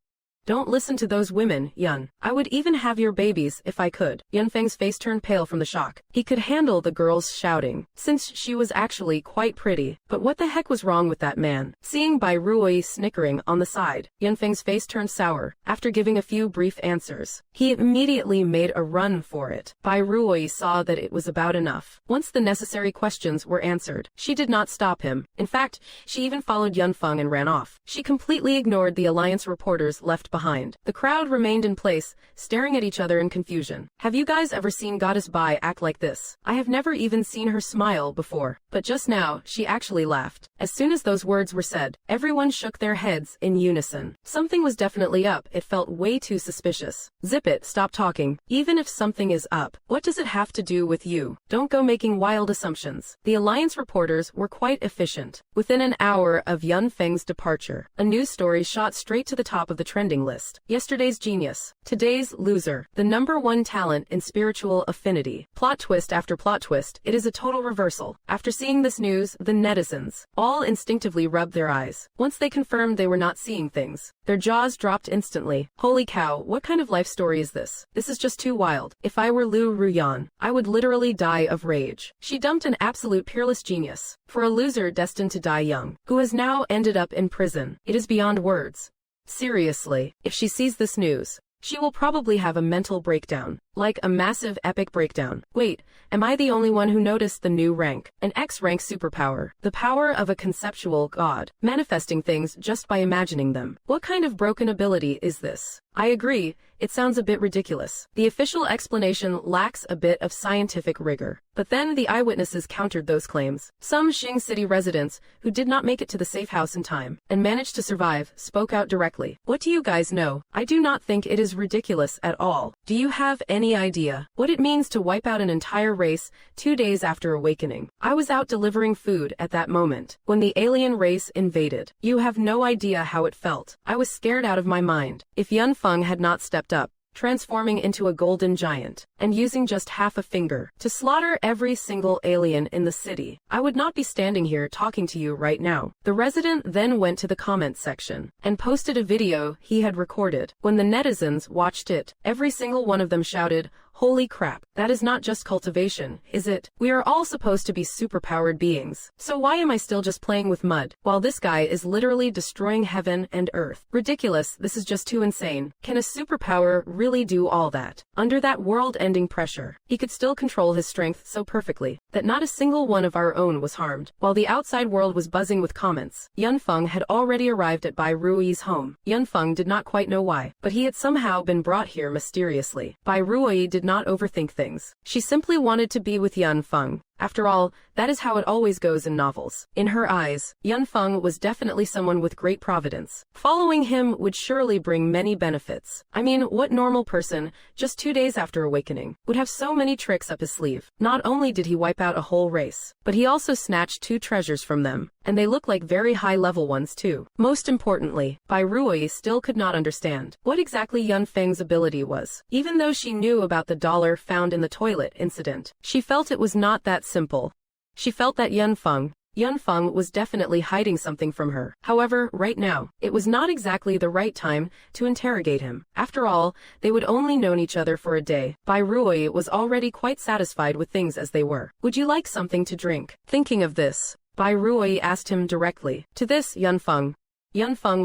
[SPEAKER 1] "Don't listen to those women, Yun. I would even have your babies if I could." Yunfeng's face turned pale from the shock. He could handle the girl's shouting, since she was actually quite pretty. But what the heck was wrong with that man? Seeing Bai Ruoi snickering on the side, Yunfeng's face turned sour. After giving a few brief answers, he immediately made a run for it. Bai Ruoi saw that it was about enough. Once the necessary questions were answered, she did not stop him. In fact, she even followed Yunfeng and ran off. She completely ignored the Alliance reporters left behind. The crowd remained in place, staring at each other in confusion. Have you guys ever seen Goddess Bai act like this? I have never even seen her smile before. But just now, she actually laughed. As soon as those words were said, everyone shook their heads in unison. Something was definitely up. It felt way too suspicious. Zip it, stop talking. Even if something is up, what does it have to do with you? Don't go making wild assumptions. The Alliance reporters were quite efficient. Within an hour of Yunfeng's departure, a news story shot straight to the top of the trending list. Yesterday's genius, today's loser, the #1 talent in spiritual affinity. Plot twist after plot twist, it is a total reversal. After seeing this news, the netizens all instinctively rubbed their eyes. Once they confirmed they were not seeing things, their jaws dropped instantly. Holy cow, what kind of life story is this? This is just too wild. If I were Lu Ruyan, I would literally die of rage. She dumped an absolute peerless genius for a loser destined to die young, who has now ended up in prison. It is beyond words. Seriously, if she sees this news, she will probably have a mental breakdown, like a massive epic breakdown. Wait, am I the only one who noticed the new rank? An X-rank superpower, the power of a conceptual god, manifesting things just by imagining them. What kind of broken ability is this? I agree, it sounds a bit ridiculous. The official explanation lacks a bit of scientific rigor. But then the eyewitnesses countered those claims. Some Xing City residents, who did not make it to the safe house in time and managed to survive, spoke out directly. What do you guys know? I do not think it is ridiculous at all. Do you have any idea what it means to wipe out an entire race 2 days after awakening? I was out delivering food at that moment, when the alien race invaded. You have no idea how it felt. I was scared out of my mind. If Yunfeng had not stepped up, transforming into a golden giant, and using just half a finger to slaughter every single alien in the city, I would not be standing here talking to you right now. The resident then went to the comment section and posted a video he had recorded. When the netizens watched it, every single one of them shouted, Holy crap, that is not just cultivation, is it? We are all supposed to be superpowered beings. So why am I still just playing with mud, while this guy is literally destroying heaven and earth? Ridiculous, this is just too insane. Can a superpower really do all that? Under that world-ending pressure, he could still control his strength so perfectly that not a single one of our own was harmed. While the outside world was buzzing with comments, Yunfeng had already arrived at Bai Rui's home. Yunfeng did not quite know why, but he had somehow been brought here mysteriously. Bai Rui did not overthink things. She simply wanted to be with Yunfeng. After all, that is how it always goes in novels. In her eyes, Yunfeng was definitely someone with great providence. Following him would surely bring many benefits. I mean, what normal person, just 2 days after awakening, would have so many tricks up his sleeve? Not only did he wipe out a whole race, but he also snatched 2 treasures from them, and they look like very high-level ones too. Most importantly, Bai Rui still could not understand what exactly Yunfeng's ability was. Even though she knew about the dollar found in the toilet incident, she felt it was not that simple. She felt that Yunfeng was definitely hiding something from her. However, right now, it was not exactly the right time to interrogate him. After all, they would only known each other for a day. Bai Rui was already quite satisfied with things as they were. Would you like something to drink? Thinking of this, Bai Rui asked him directly. To this, Yunfeng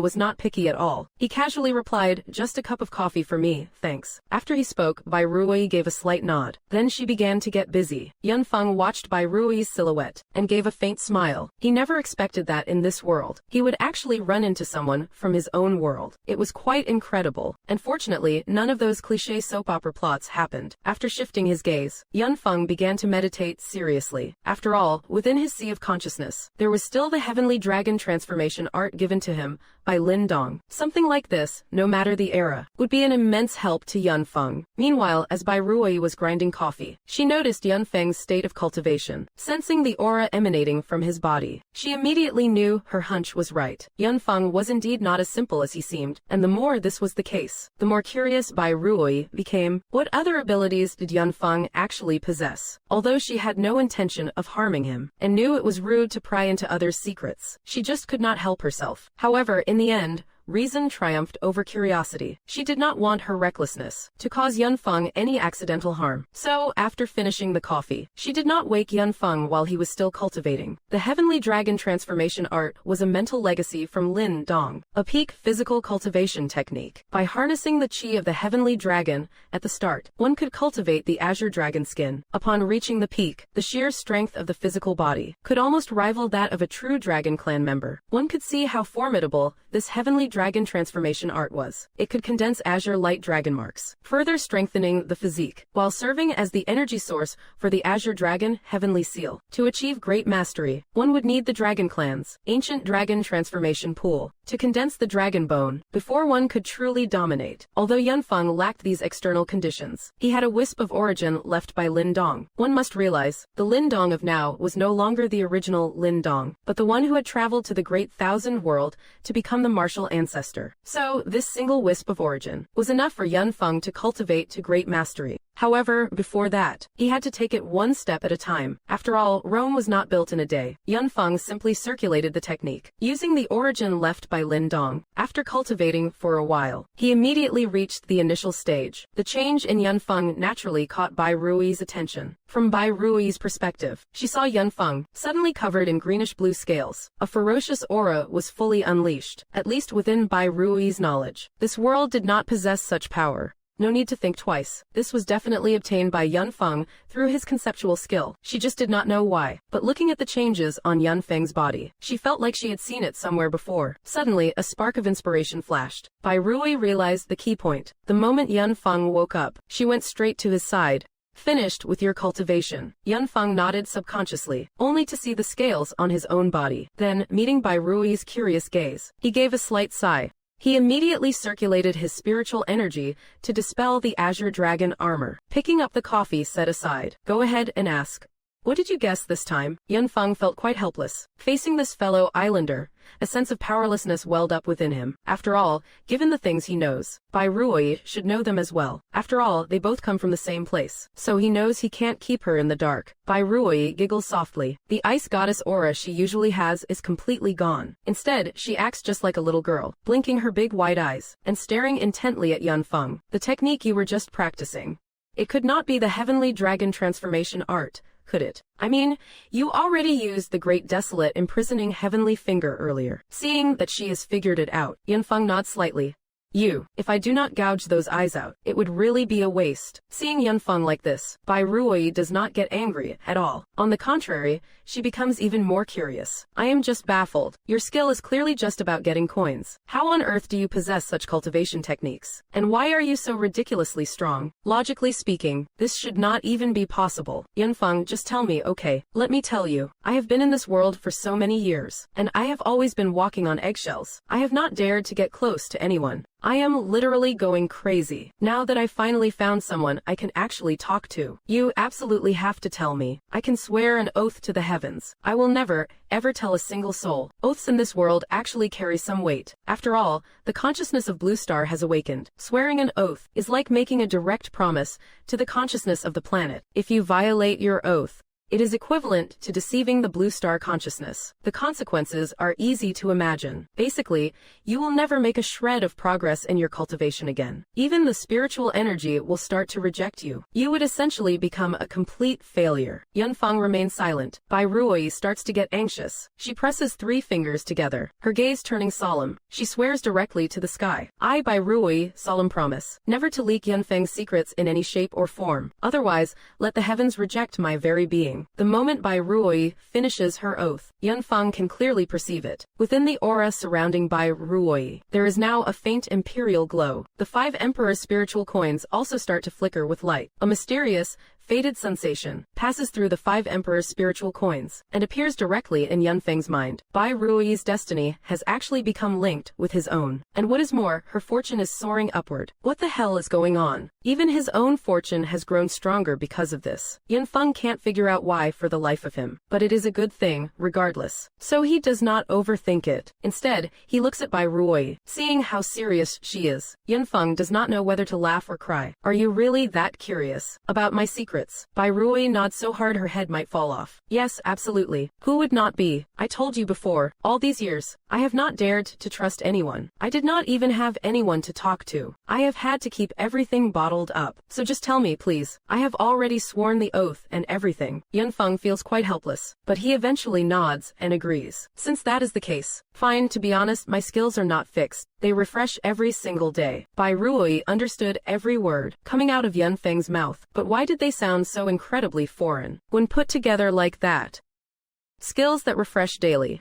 [SPEAKER 1] was not picky at all. He casually replied, "Just a cup of coffee for me, thanks." After he spoke, Bai Rui gave a slight nod. Then she began to get busy. Yunfeng watched Bai Rui's silhouette and gave a faint smile. He never expected that in this world he would actually run into someone from his own world. It was quite incredible, and fortunately, none of those cliché soap opera plots happened. After shifting his gaze, Yunfeng began to meditate seriously. After all, within his sea of consciousness, there was still the heavenly dragon transformation art given to him by Lin Dong. Something like this, no matter the era, would be an immense help to Yunfeng. Meanwhile, as Bai Rui was grinding coffee, she noticed Yunfeng's state of cultivation. Sensing the aura emanating from his body, she immediately knew her hunch was right. Yunfeng was indeed not as simple as he seemed, and the more this was the case, the more curious Bai Rui became. What other abilities did Yunfeng actually possess? Although she had no intention of harming him, and knew it was rude to pry into others' secrets, she just could not help herself. However, in the end, reason triumphed over curiosity. She did not want her recklessness to cause Yunfeng any accidental harm. So, after finishing the coffee, she did not wake Yunfeng while he was still cultivating. The heavenly dragon transformation art was a mental legacy from Lin Dong, a peak physical cultivation technique. By harnessing the chi of the heavenly dragon at the start, one could cultivate the azure dragon skin. Upon reaching the peak, the sheer strength of the physical body could almost rival that of a true dragon clan member. One could see how formidable this heavenly dragon transformation art was. It could condense azure light dragon marks, further strengthening the physique, while serving as the energy source for the azure dragon heavenly seal. To achieve great mastery, one would need the dragon clan's ancient dragon transformation pool to condense the dragon bone before one could truly dominate. Although Yunfeng lacked these external conditions, he had a wisp of origin left by Lin Dong. One must realize, the Lin Dong of now was no longer the original Lin Dong, but the one who had traveled to the great thousand world to become the martial ancestor. So, this single wisp of origin was enough for Yunfeng to cultivate to great mastery. However, before that, he had to take it one step at a time. After all, Rome was not built in a day. Yunfeng simply circulated the technique, using the origin left by Lin Dong. After cultivating for a while, he immediately reached the initial stage. The change in Yunfeng naturally caught Bai Rui's attention. From Bai Rui's perspective, she saw Yunfeng suddenly covered in greenish-blue scales. A ferocious aura was fully unleashed, at least within Bai Rui's knowledge. This world did not possess such power. No need to think twice. This was definitely obtained by Yunfeng through his conceptual skill. She just did not know why. But looking at the changes on Yunfeng's body, she felt like she had seen it somewhere before. Suddenly, a spark of inspiration flashed. Bai Rui realized the key point. The moment Yunfeng woke up, she went straight to his side. "Finished with your cultivation." Yunfeng nodded subconsciously, only to see the scales on his own body. Then, meeting Bai Rui's curious gaze, he gave a slight sigh. He immediately circulated his spiritual energy to dispel the azure dragon armor. Picking up the coffee set aside, "Go ahead and ask." "What did you guess this time?" Yunfeng felt quite helpless. Facing this fellow islander, a sense of powerlessness welled up within him. After all, given the things he knows, Bai Rui should know them as well. After all, they both come from the same place. So he knows he can't keep her in the dark. Bai Rui giggles softly. The ice goddess aura she usually has is completely gone. Instead, she acts just like a little girl, blinking her big wide eyes and staring intently at Yunfeng. "The technique you were just practicing." It could not be the heavenly dragon transformation art, could it? I mean, you already used the great desolate imprisoning heavenly finger earlier. Seeing that she has figured it out, Yunfeng nods slightly. If I do not gouge those eyes out, it would really be a waste. Seeing Yunfeng like this, Bai Ruoyi does not get angry at all. On the contrary, she becomes even more curious. I am just baffled. Your skill is clearly just about getting coins. How on earth do you possess such cultivation techniques? And why are you so ridiculously strong? Logically speaking, this should not even be possible. Yunfeng, just tell me, okay? Let me tell you, I have been in this world for so many years, and I have always been walking on eggshells. I have not dared to get close to anyone. I am literally going crazy. Now that I finally found someone I can actually talk to, you absolutely have to tell me. I can swear an oath to the heavens. I will never, ever tell a single soul. Oaths in this world actually carry some weight. After all, the consciousness of Blue Star has awakened. Swearing an oath is like making a direct promise to the consciousness of the planet. If you violate your oath, it is equivalent to deceiving the Blue Star consciousness. The consequences are easy to imagine. Basically, you will never make a shred of progress in your cultivation again. Even the spiritual energy will start to reject you. You would essentially become a complete failure. Yunfeng remains silent. Bai Ruoyi starts to get anxious. She presses 3 fingers together, her gaze turning solemn. She swears directly to the sky. I, Bai Ruoyi, solemn promise, never to leak Yunfeng's secrets in any shape or form. Otherwise, let the heavens reject my very being. The moment Bai Ruoyi finishes her oath, Yunfeng can clearly perceive it. Within the aura surrounding Bai Ruoyi, there is now a faint imperial glow. The 5 Emperor's spiritual coins also start to flicker with light. A mysterious, faded sensation passes through the 5 Emperor's spiritual coins and appears directly in Yunfeng's mind. Bai Ruoyi's destiny has actually become linked with his own. And what is more, her fortune is soaring upward. What the hell is going on? Even his own fortune has grown stronger because of this. Yunfeng can't figure out why for the life of him, but it is a good thing, regardless. So he does not overthink it. Instead, he looks at Bai Ruoyi. Seeing how serious she is, Yunfeng does not know whether to laugh or cry. Are you really that curious about my secret? Bai Ruoyi nods so hard her head might fall off. Yes, absolutely. Who would not be? I told you before, all these years, I have not dared to trust anyone. I did not even have anyone to talk to. I have had to keep everything bottled up. So just tell me, please. I have already sworn the oath and everything. Yunfeng feels quite helpless, but he eventually nods and agrees. Since that is the case, fine, to be honest, my skills are not fixed. They refresh every single day. Bai Ruoyi understood every word coming out of Yunfeng's mouth, but why did they sound so incredibly foreign when put together like that? Skills that refresh daily.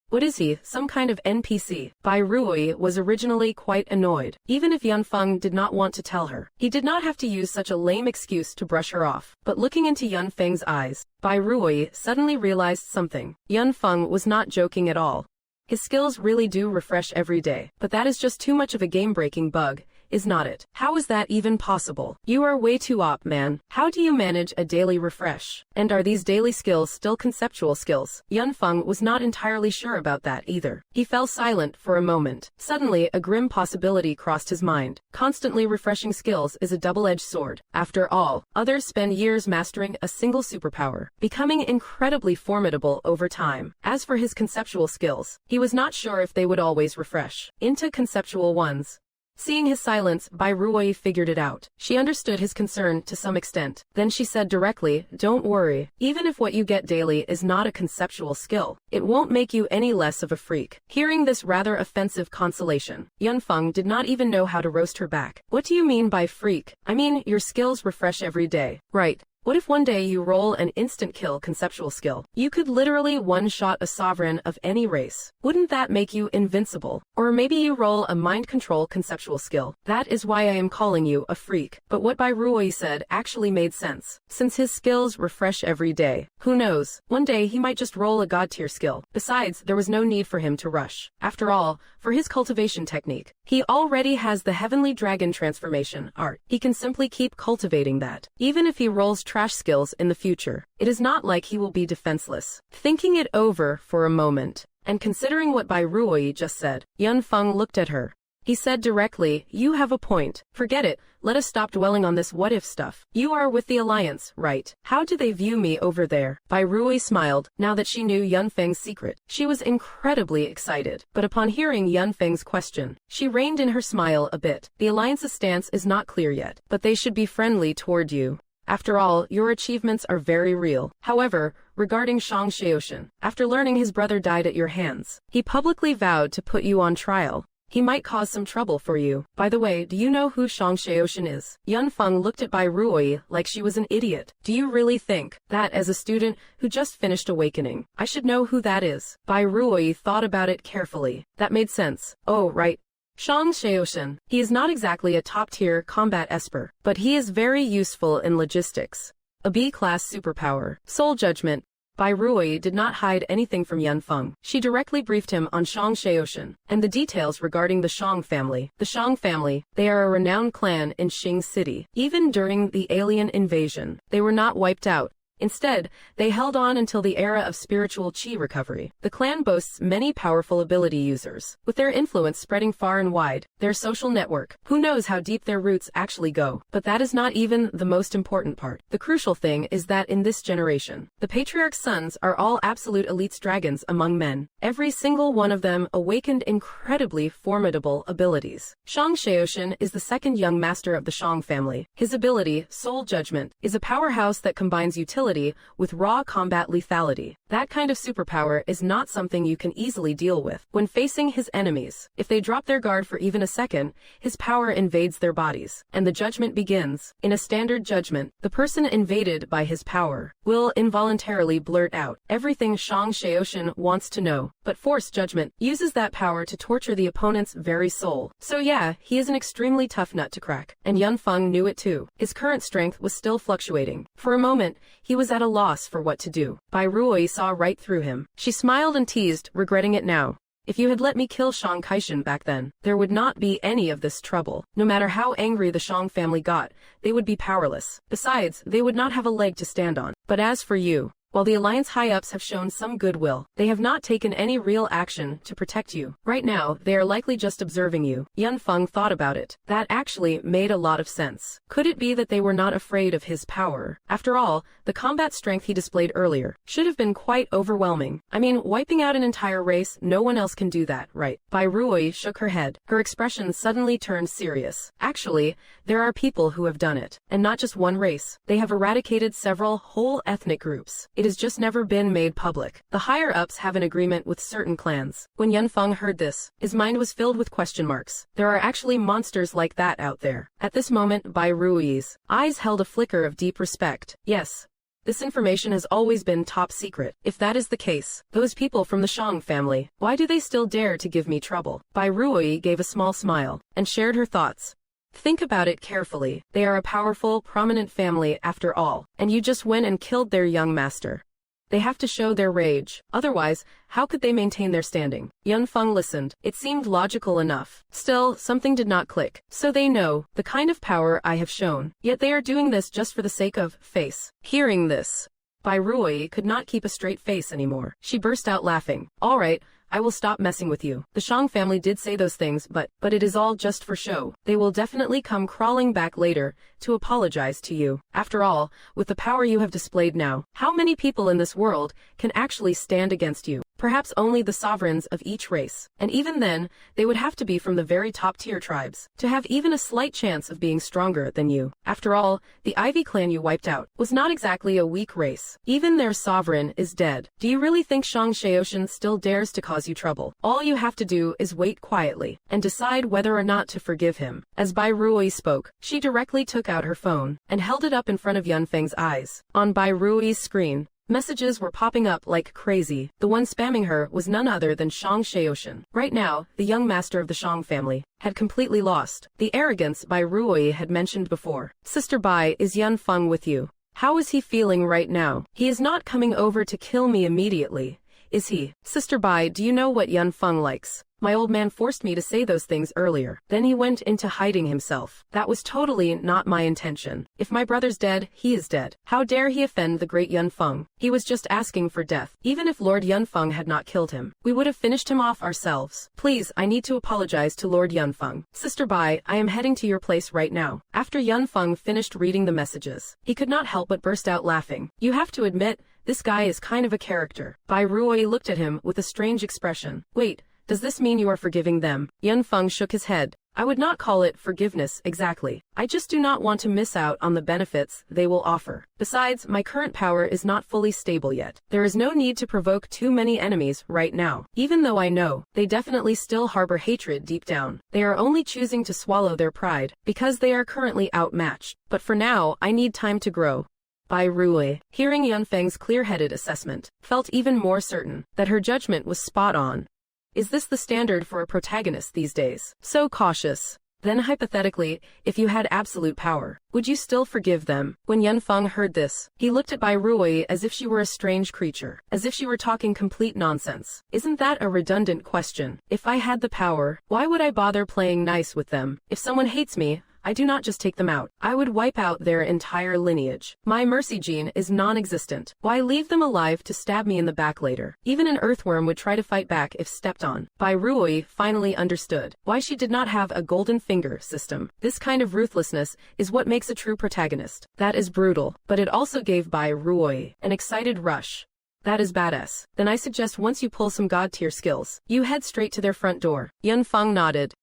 [SPEAKER 1] What is he, some kind of NPC? Bai Ruoyi was originally quite annoyed. Even if Yunfeng did not want to tell her, he did not have to use such a lame excuse to brush her off. But looking into Yunfeng's eyes, Bai Ruoyi suddenly realized something. Yunfeng was not joking at all. His skills really do refresh every day, but that is just too much of a game-breaking bug, is not it? How is that even possible? You are way too op, man. How do you manage a daily refresh? And are these daily skills still conceptual skills? Yunfeng was not entirely sure about that either. He fell silent for a moment. Suddenly, a grim possibility crossed his mind. Constantly refreshing skills is a double-edged sword. After all, others spend years mastering a single superpower, becoming incredibly formidable over time. As for his conceptual skills, he was not sure if they would always refresh into conceptual ones. Seeing his silence, Bai Ruoyi figured it out. She understood his concern to some extent. Then she said directly, don't worry. Even if what you get daily is not a conceptual skill, it won't make you any less of a freak. Hearing this rather offensive consolation, Yunfeng did not even know how to roast her back. What do you mean by freak? I mean, your skills refresh every day. Right. What if one day you roll an instant kill conceptual skill? You could literally one-shot a sovereign of any race. Wouldn't that make you invincible? Or maybe you roll a mind control conceptual skill. That is why I am calling you a freak. But what Bai Ruoyi said actually made sense. Since his skills refresh every day, who knows? One day he might just roll a god-tier skill. Besides, there was no need for him to rush. After all, for his cultivation technique, he already has the heavenly dragon transformation art. He can simply keep cultivating that. Even if he rolls trash skills in the future, it is not like he will be defenseless. Thinking it over for a moment, and considering what Bai Ruoyi just said, Yunfeng looked at her. he said directly. You have a point. Forget it. Let us stop dwelling on this what-if stuff. You are with the Alliance, right? How do they view me over there? Bai Rui smiled, now that she knew Yunfeng's secret. She was incredibly excited, but upon hearing Yunfeng's question, she reined in her smile a bit. The Alliance's stance is not clear yet, but they should be friendly toward you. After all, your achievements are very real. However, regarding Shang Xiaoshan, after learning his brother died at your hands, he publicly vowed to put you on trial. He might cause some trouble for you. By the way, do you know who Shang Xiaoshan is? Yunfeng looked at Bai Rui like she was an idiot. Do you really think that, as a student who just finished awakening, I should know who that is? Bai Rui thought about it carefully. That made sense. Oh, right. Shang Xiaoshan. He is not exactly a top-tier combat esper, but he is very useful in logistics. A B-class superpower. Soul judgment. Bai Rui did not hide anything from Yunfeng. She directly briefed him on Shang Xiaoshan and the details regarding the Shang family. The Shang family, they are a renowned clan in Xing City. Even during the alien invasion, they were not wiped out. Instead, they held on until the era of spiritual qi recovery. The clan boasts many powerful ability users, with their influence spreading far and wide. Their social network, who knows how deep their roots actually go. But that is not even the most important part. The crucial thing is that in this generation, the patriarch's sons are all absolute elites dragons among men. Every single one of them awakened incredibly formidable abilities. Shang Xiaoshan is the second young master of the Shang family. His ability, Soul Judgment, is a powerhouse that combines utility with raw combat lethality. That kind of superpower is not something you can easily deal with. When facing his enemies, if they drop their guard for even a second, his power invades their bodies, and the judgment begins. In a standard judgment, the person invaded by his power will involuntarily blurt out everything Shang Xiaoshan wants to know, but forced judgment uses that power to torture the opponent's very soul. So yeah, he is an extremely tough nut to crack, and Yunfeng knew it too. His current strength was still fluctuating. For a moment, he was at a loss for what to do. Bai Rui saw right through him. She smiled and teased, regretting it now. If you had let me kill Shang Kaishan back then, there would not be any of this trouble. No matter how angry the Shang family got, they would be powerless. Besides, they would not have a leg to stand on. But as for you, while the Alliance high-ups have shown some goodwill, they have not taken any real action to protect you. Right now, they are likely just observing you. Yunfeng thought about it. That actually made a lot of sense. Could it be that they were not afraid of his power? After all, the combat strength he displayed earlier should have been quite overwhelming. I mean, wiping out an entire race, no one else can do that, right? Bai Rui shook her head. Her expression suddenly turned serious. Actually, there are people who have done it. And not just one race. They have eradicated several whole ethnic groups. It has just never been made public. The higher-ups have an agreement with certain clans. When Yunfeng heard this, his mind was filled with question marks. There are actually monsters like that out there. At this moment, Bai Rui's eyes held a flicker of deep respect. Yes. This information has always been top secret. If that is the case, those people from the Shang family, why do they still dare to give me trouble? Bai Rui gave a small smile and shared her thoughts. Think about it carefully. They are a powerful, prominent family after all, and you just went and killed their young master. They have to show their rage. Otherwise, how could they maintain their standing? Yunfeng listened. It seemed logical enough. Still, something did not click. So they know the kind of power I have shown. Yet they are doing this just for the sake of face. Hearing this, Bai Rui could not keep a straight face anymore. She burst out laughing. All right, I will stop messing with you. The Shang family did say those things, but it is all just for show. They will definitely come crawling back later to apologize to you. After all, with the power you have displayed now, how many people in this world can actually stand against you? Perhaps only the sovereigns of each race. And even then, they would have to be from the very top-tier tribes to have even a slight chance of being stronger than you. After all, the Ivy clan you wiped out was not exactly a weak race. Even their sovereign is dead. Do you really think Shang Xiaoshan still dares to cause you trouble? All you have to do is wait quietly and decide whether or not to forgive him. As Bai Rui spoke, she directly took out her phone and held it up in front of Yunfeng's eyes. On Bai Rui's screen, messages were popping up like crazy. The one spamming her was none other than Shang Xiaoshan. Right now, the young master of the Shang family had completely lost the arrogance Bai Rui had mentioned before. Sister Bai, is Yunfeng with you? How is he feeling right now? He is not coming over to kill me immediately, is he? Sister Bai, do you know what Yunfeng likes? My old man forced me to say those things earlier. Then he went into hiding himself. That was totally not my intention. If my brother's dead, he is dead. How dare he offend the great Yunfeng? He was just asking for death. Even if Lord Yunfeng had not killed him, we would have finished him off ourselves. Please, I need to apologize to Lord Yunfeng. Sister Bai, I am heading to your place right now. After Yunfeng finished reading the messages, he could not help but burst out laughing. You have to admit, this guy is kind of a character. Bai Ruoyi looked at him with a strange expression. Wait, does this mean you are forgiving them? Yunfeng shook his head. I would not call it forgiveness exactly. I just do not want to miss out on the benefits they will offer. Besides, my current power is not fully stable yet. There is no need to provoke too many enemies right now. Even though I know, they definitely still harbor hatred deep down. They are only choosing to swallow their pride, because they are currently outmatched. But for now, I need time to grow. Bai Ruoyi, hearing Yunfeng's clear-headed assessment, felt even more certain that her judgment was spot on. Is this the standard for a protagonist these days? So cautious. Then hypothetically, if you had absolute power, would you still forgive them? When Yunfeng heard this, he looked at Bai Ruoyi as if she were a strange creature, as if she were talking complete nonsense. Isn't that a redundant question? If I had the power, why would I bother playing nice with them? If someone hates me, I do not just take them out. I would wipe out their entire lineage. My mercy gene is non-existent. Why leave them alive to stab me in the back later? Even an earthworm would try to fight back if stepped on. Bai Ruoyi finally understood why she did not have a golden finger system. This kind of ruthlessness is what makes a true protagonist. That is brutal, but it also gave Bai Ruoyi an excited rush. That is badass. Then I suggest once you pull some god-tier skills, you head straight to their front door. Yunfeng nodded.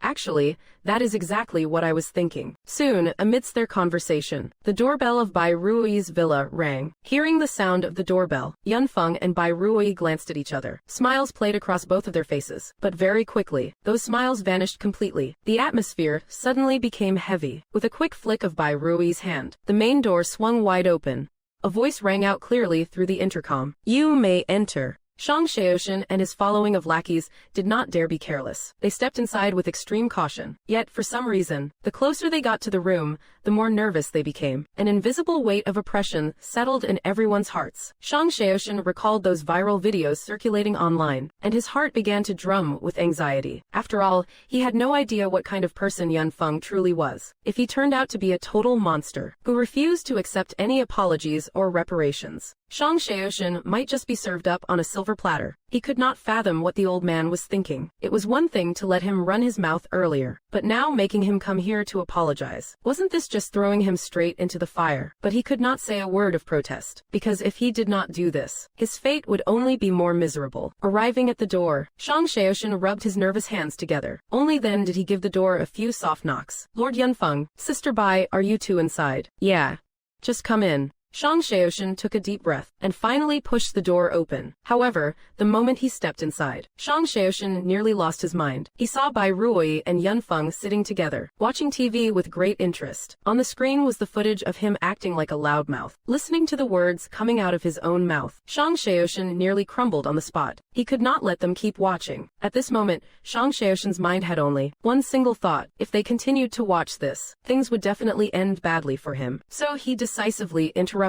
[SPEAKER 1] Actually, that is exactly what I was thinking. Soon, amidst their conversation, the doorbell of Bai Ruoyi's villa rang. Hearing the sound of the doorbell, Yunfeng and Bai Ruoyi glanced at each other. Smiles played across both of their faces, but very quickly, those smiles vanished completely. The atmosphere suddenly became heavy. With a quick flick of Bai Ruoyi's hand, the main door swung wide open. A voice rang out clearly through the intercom. You may enter. Shang Shaoshan and his following of lackeys did not dare be careless. They stepped inside with extreme caution. Yet, for some reason, the closer they got to the room, the more nervous they became. An invisible weight of oppression settled in everyone's hearts. Shang Shaoshan recalled those viral videos circulating online, and his heart began to drum with anxiety. After all, he had no idea what kind of person Yunfeng truly was. If he turned out to be a total monster, who refused to accept any apologies or reparations, Shang Shaoshan might just be served up on a silver platter. He could not fathom what the old man was thinking. It was one thing to let him run his mouth earlier, but now making him come here to apologize. Wasn't this just throwing him straight into the fire? But he could not say a word of protest, because if he did not do this, his fate would only be more miserable. Arriving at the door, Shang Shaoshan rubbed his nervous hands together. Only then did he give the door a few soft knocks. Lord Yunfeng, Sister Bai, are you two inside? Yeah. Just come in. Shang Shaoshan took a deep breath and finally pushed the door open. However, the moment he stepped inside, Shang Shaoshan nearly lost his mind. He saw Bai Ruoyi and Yunfeng sitting together, watching TV with great interest. On the screen was the footage of him acting like a loudmouth, listening to the words coming out of his own mouth. Shang Shaoshan nearly crumbled on the spot. He could not let them keep watching. At this moment, Shang Shaoshan's mind had only one single thought. If they continued to watch this, things would definitely end badly for him. So he decisively interrupted.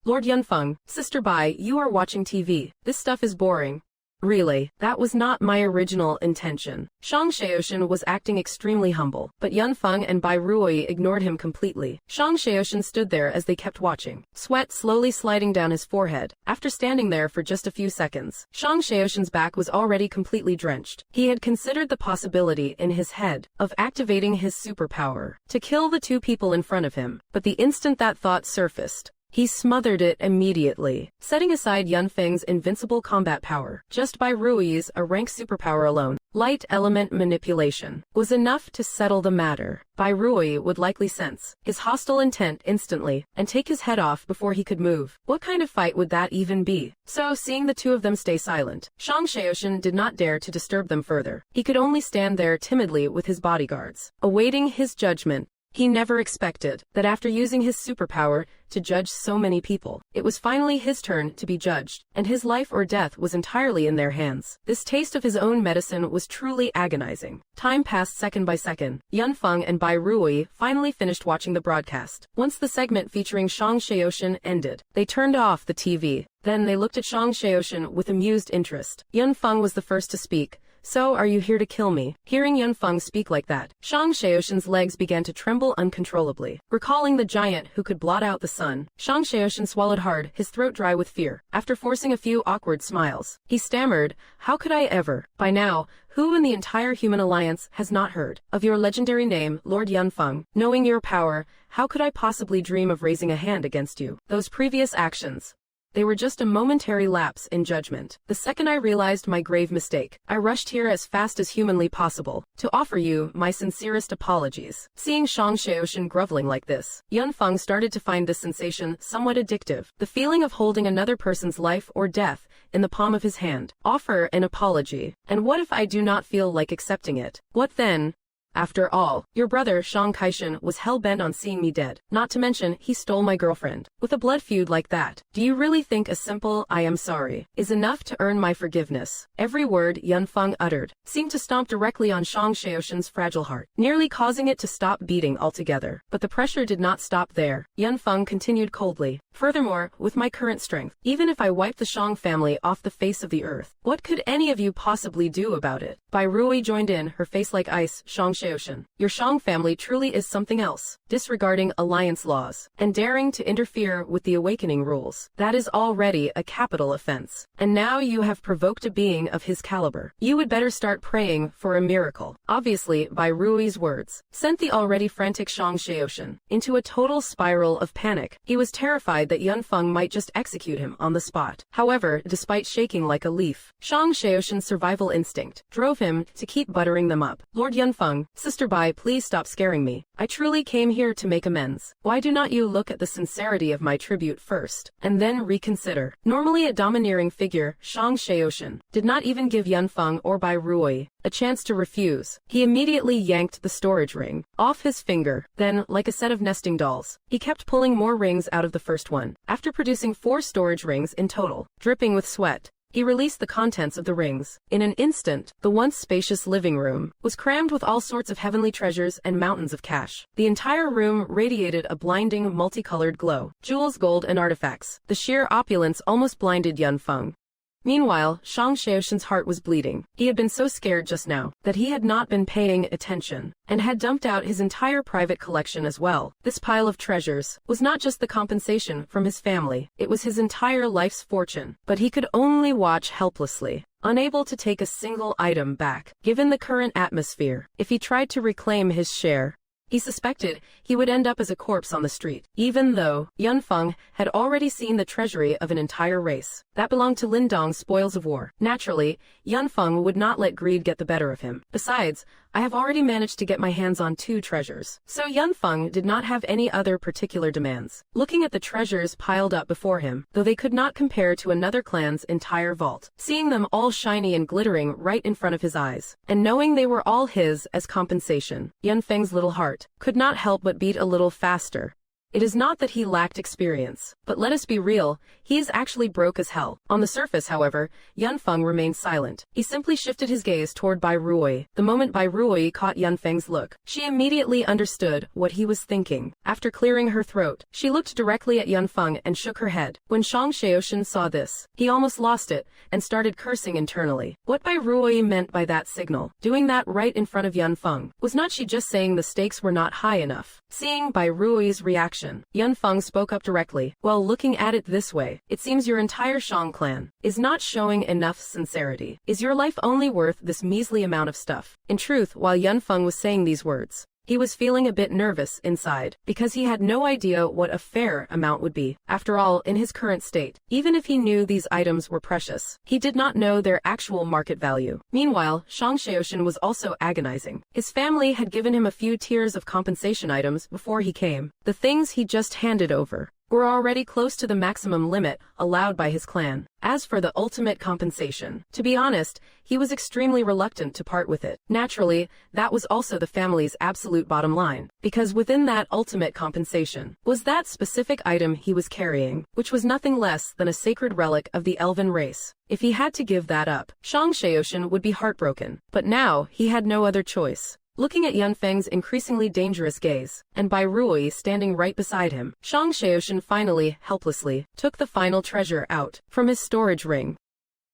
[SPEAKER 1] Lord Yunfeng, Sister Bai, you are watching TV. This stuff is boring. Really, that was not my original intention. Shang Shaoshan was acting extremely humble, but Yunfeng and Bai Ruoyi ignored him completely. Shang Shaoshan stood there as they kept watching, sweat slowly sliding down his forehead. After standing there for just a few seconds, Shang Shaoshan's back was already completely drenched. He had considered the possibility in his head of activating his superpower to kill the two people in front of him, but the instant that thought surfaced, he smothered it immediately. Setting aside Yunfeng's invincible combat power, just Bai Ruoyi's a rank superpower alone, light element manipulation, was enough to settle the matter. Bai Ruoyi would likely sense his hostile intent instantly and take his head off before he could move. What kind of fight would that even be? So, seeing the two of them stay silent, Shang Shaoshan did not dare to disturb them further. He could only stand there timidly with his bodyguards, awaiting his judgment. He never expected that after using his superpower to judge so many people, it was finally his turn to be judged, and his life or death was entirely in their hands. This taste of his own medicine was truly agonizing. Time passed second by second. Yunfeng and Bai Ruoyi finally finished watching the broadcast. Once the segment featuring Shang Shaoshan ended, they turned off the TV. Then they looked at Shang Shaoshan with amused interest. Yunfeng was the first to speak, "So are you here to kill me?" Hearing Yunfeng speak like that, Shang Shaoshan's legs began to tremble uncontrollably. Recalling the giant who could blot out the sun, Shang Shaoshan swallowed hard, his throat dry with fear. After forcing a few awkward smiles, he stammered, "How could I ever?" By now, who in the entire human alliance has not heard of your legendary name, Lord Yunfeng? Knowing your power, how could I possibly dream of raising a hand against you? Those previous actions, they were just a momentary lapse in judgment. The second I realized my grave mistake, I rushed here as fast as humanly possible to offer you my sincerest apologies. Seeing Shang Shaoshan groveling like this, Yunfeng started to find this sensation somewhat addictive. The feeling of holding another person's life or death in the palm of his hand. Offer an apology. And what if I do not feel like accepting it? What then? After all, your brother Shang Kaishan was hell-bent on seeing me dead. Not to mention, he stole my girlfriend. With a blood feud like that, do you really think a simple "I am sorry" is enough to earn my forgiveness? Every word Yunfeng uttered seemed to stomp directly on Shang Shaoshan's fragile heart, nearly causing it to stop beating altogether. But the pressure did not stop there. Yunfeng continued coldly, "Furthermore, with my current strength, even if I wiped the Shang family off the face of the earth, what could any of you possibly do about it?" Bai Rui joined in, her face like ice. "Shang Shaoshan, your Shang family truly is something else, disregarding alliance laws, and daring to interfere with the awakening rules. That is already a capital offense. And now you have provoked a being of his caliber. You would better start praying for a miracle." Obviously, Bai Rui's words sent the already frantic Shang Shaoshan into a total spiral of panic. He was terrified that Yunfeng might just execute him on the spot. However, despite shaking like a leaf, Shang Shaoshan's survival instinct drove him to keep buttering them up. "Lord Yunfeng, Sister Bai, please stop scaring me. I truly came here to make amends. Why do not you look at the sincerity of my tribute first, and then reconsider?" Normally a domineering figure, Shang Shaoshan did not even give Yunfeng or Bai Rui a chance to refuse. He immediately yanked the storage ring off his finger. Then, like a set of nesting dolls, he kept pulling more rings out of the first one. After producing 4 storage rings in total, dripping with sweat, he released the contents of the rings. In an instant, the once spacious living room was crammed with all sorts of heavenly treasures and mountains of cash. The entire room radiated a blinding, multicolored glow. Jewels, gold, and artifacts. The sheer opulence almost blinded Yunfeng. Meanwhile, Shang Shaoshan's heart was bleeding. He had been so scared just now that he had not been paying attention, and had dumped out his entire private collection as well. This pile of treasures was not just the compensation from his family, it was his entire life's fortune. But he could only watch helplessly, unable to take a single item back. Given the current atmosphere, if he tried to reclaim his share, he suspected he would end up as a corpse on the street, even though Yunfeng had already seen the treasury of an entire race that belonged to Lindong's spoils of war. Naturally, Yunfeng would not let greed get the better of him. Besides, I have already managed to get my hands on 2 treasures. So Yunfeng did not have any other particular demands. Looking at the treasures piled up before him, though they could not compare to another clan's entire vault, seeing them all shiny and glittering right in front of his eyes, and knowing they were all his as compensation, Yunfeng's little heart could not help but beat a little faster. It is not that he lacked experience, but let us be real, he is actually broke as hell. On the surface, however, Yunfeng remained silent. He simply shifted his gaze toward Bai Rui. The moment Bai Rui caught Yunfeng's look, she immediately understood what he was thinking. After clearing her throat, she looked directly at Yunfeng and shook her head. When Shang Shaoshan saw this, he almost lost it, and started cursing internally. What Bai Rui meant by that signal, doing that right in front of Yunfeng, was not she just saying the stakes were not high enough? Seeing Bai Rui's reaction, Yunfeng spoke up directly. "Well, looking at it this way, it seems your entire Shang clan is not showing enough sincerity. Is your life only worth this measly amount of stuff?" In truth, while Yunfeng was saying these words, he was feeling a bit nervous inside, because he had no idea what a fair amount would be. After all, in his current state, even if he knew these items were precious, he did not know their actual market value. Meanwhile, Shang Shaoshan was also agonizing. His family had given him a few tiers of compensation items before he came. The things he just handed over were already close to the maximum limit allowed by his clan. As for the ultimate compensation, to be honest, he was extremely reluctant to part with it. Naturally, that was also the family's absolute bottom line, because within that ultimate compensation was that specific item he was carrying, which was nothing less than a sacred relic of the elven race. If he had to give that up, Shang Shaoshan would be heartbroken. But now, he had no other choice. Looking at Yunfeng's increasingly dangerous gaze, and Bai Rui standing right beside him, Shang Shaoshan finally, helplessly, took the final treasure out from his storage ring.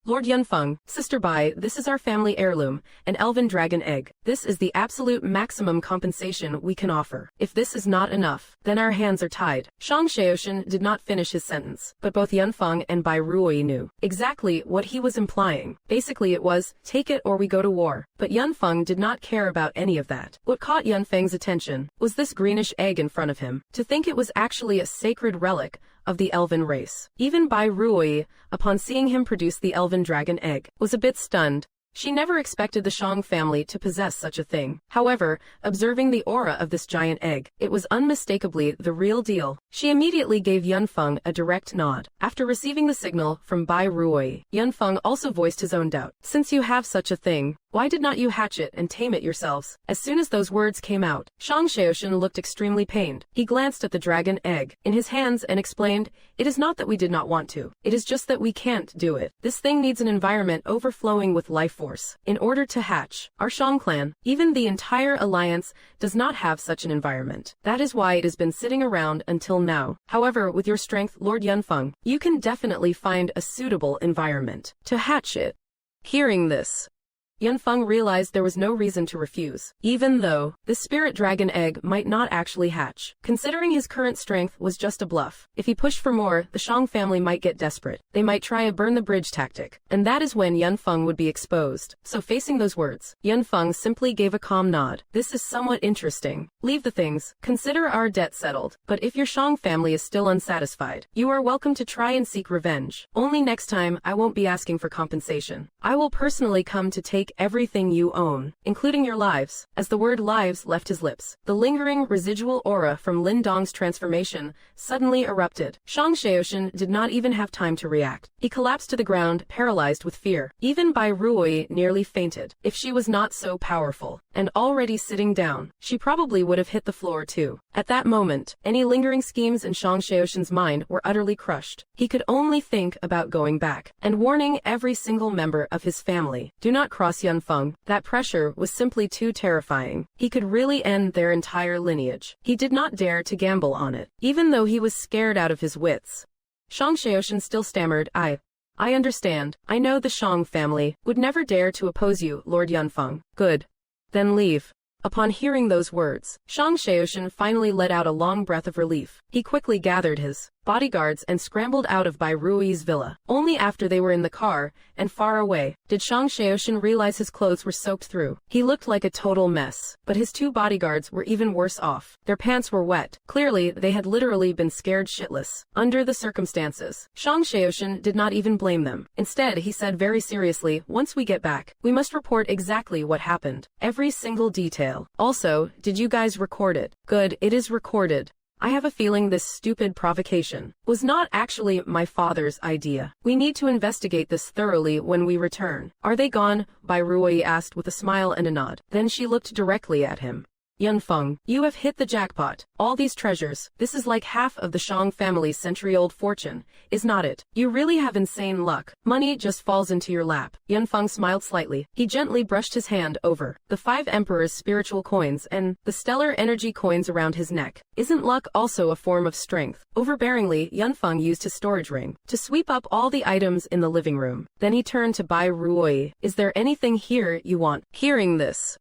[SPEAKER 1] Lord Yunfeng, Sister Bai, this is our family heirloom, an elven dragon egg. This is the absolute maximum compensation we can offer. If this is not enough, then our hands are tied. Shang Xiaoshan did not finish his sentence, but both Yunfeng and Bai Ruoyi knew exactly what he was implying. Basically it was, take it or we go to war. But Yunfeng did not care about any of that. What caught Yunfeng's attention was this greenish egg in front of him. To think it was actually a sacred relic of the elven race. Even Bai Ruoyi, upon seeing him produce the elven dragon egg, was a bit stunned. She never expected the Shang family to possess such a thing. However, observing the aura of this giant egg, it was unmistakably the real deal. She immediately gave Yunfeng a direct nod. After receiving the signal from Bai Ruoyi, Yunfeng also voiced his own doubt. Since you have such a thing, why did not you hatch it and tame it yourselves? As soon as those words came out, Shang Xiaoshan looked extremely pained. He glanced at the dragon egg in his hands and explained, it is not that we did not want to. It is just that we can't do it. This thing needs an environment overflowing with life force. In order to hatch, our Shang clan, even the entire alliance, does not have such an environment. That is why it has been sitting around until now. However, with your strength, Lord Yunfeng, you can definitely find a suitable environment to hatch it. Hearing this, Yunfeng realized there was no reason to refuse, even though the spirit dragon egg might not actually hatch. Considering his current strength was just a bluff, if he pushed for more, the Shang family might get desperate. They might try a burn the bridge tactic, and that is when Yunfeng would be exposed. So facing those words, Yunfeng simply gave a calm nod. This is somewhat interesting. Leave the things. Consider our debt settled. But if your Shang family is still unsatisfied, you are welcome to try and seek revenge. Only next time I won't be asking for compensation. I will personally come to take everything you own, including your lives. As the word lives left his lips, the lingering residual aura from Lin Dong's transformation suddenly erupted. Shang Xiaoshan did not even have time to react. He collapsed to the ground, paralyzed with fear. Even Bai Ruoyi nearly fainted. If she was not so powerful, and already sitting down, she probably would have hit the floor too. At that moment, any lingering schemes in Shang Xiaoshan's mind were utterly crushed. He could only think about going back, and warning every single member of his family, do not cross Yunfeng. That pressure was simply too terrifying. He could really end their entire lineage. He did not dare to gamble on it, even though he was scared out of his wits. Shang Xiaoshan still stammered, I understand. I know the Shang family would never dare to oppose you, Lord Yunfeng. Good. Then leave. Upon hearing those words, Shang Xiaoshan finally let out a long breath of relief. He quickly gathered his bodyguards and scrambled out of Bai Ruoyi's villa. Only after they were in the car and far away did Shang Xiaoshan realize his clothes were soaked through. He looked like a total mess, but his two bodyguards were even worse off. Their pants were wet. Clearly, they had literally been scared shitless. Under the circumstances, Shang Xiaoshan did not even blame them. Instead, he said very seriously, once we get back, we must report exactly what happened. Every single detail. Also, did you guys record it? Good, it is recorded. I have a feeling this stupid provocation was not actually my father's idea. We need to investigate this thoroughly when we return. Are they gone? Bai Ruoyi asked with a smile and a nod. Then she looked directly at him. Yunfeng, you have hit the jackpot. All these treasures, this is like half of the Shang family's century-old fortune, is not it? You really have insane luck. Money just falls into your lap. Yunfeng smiled slightly. He gently brushed his hand over the 5 emperors' spiritual coins and the stellar energy coins around his neck. Isn't luck also a form of strength? Overbearingly, Yunfeng used his storage ring to sweep up all the items in the living room. Then he turned to Bai Ruoyi. Is there anything here you want? Hearing this,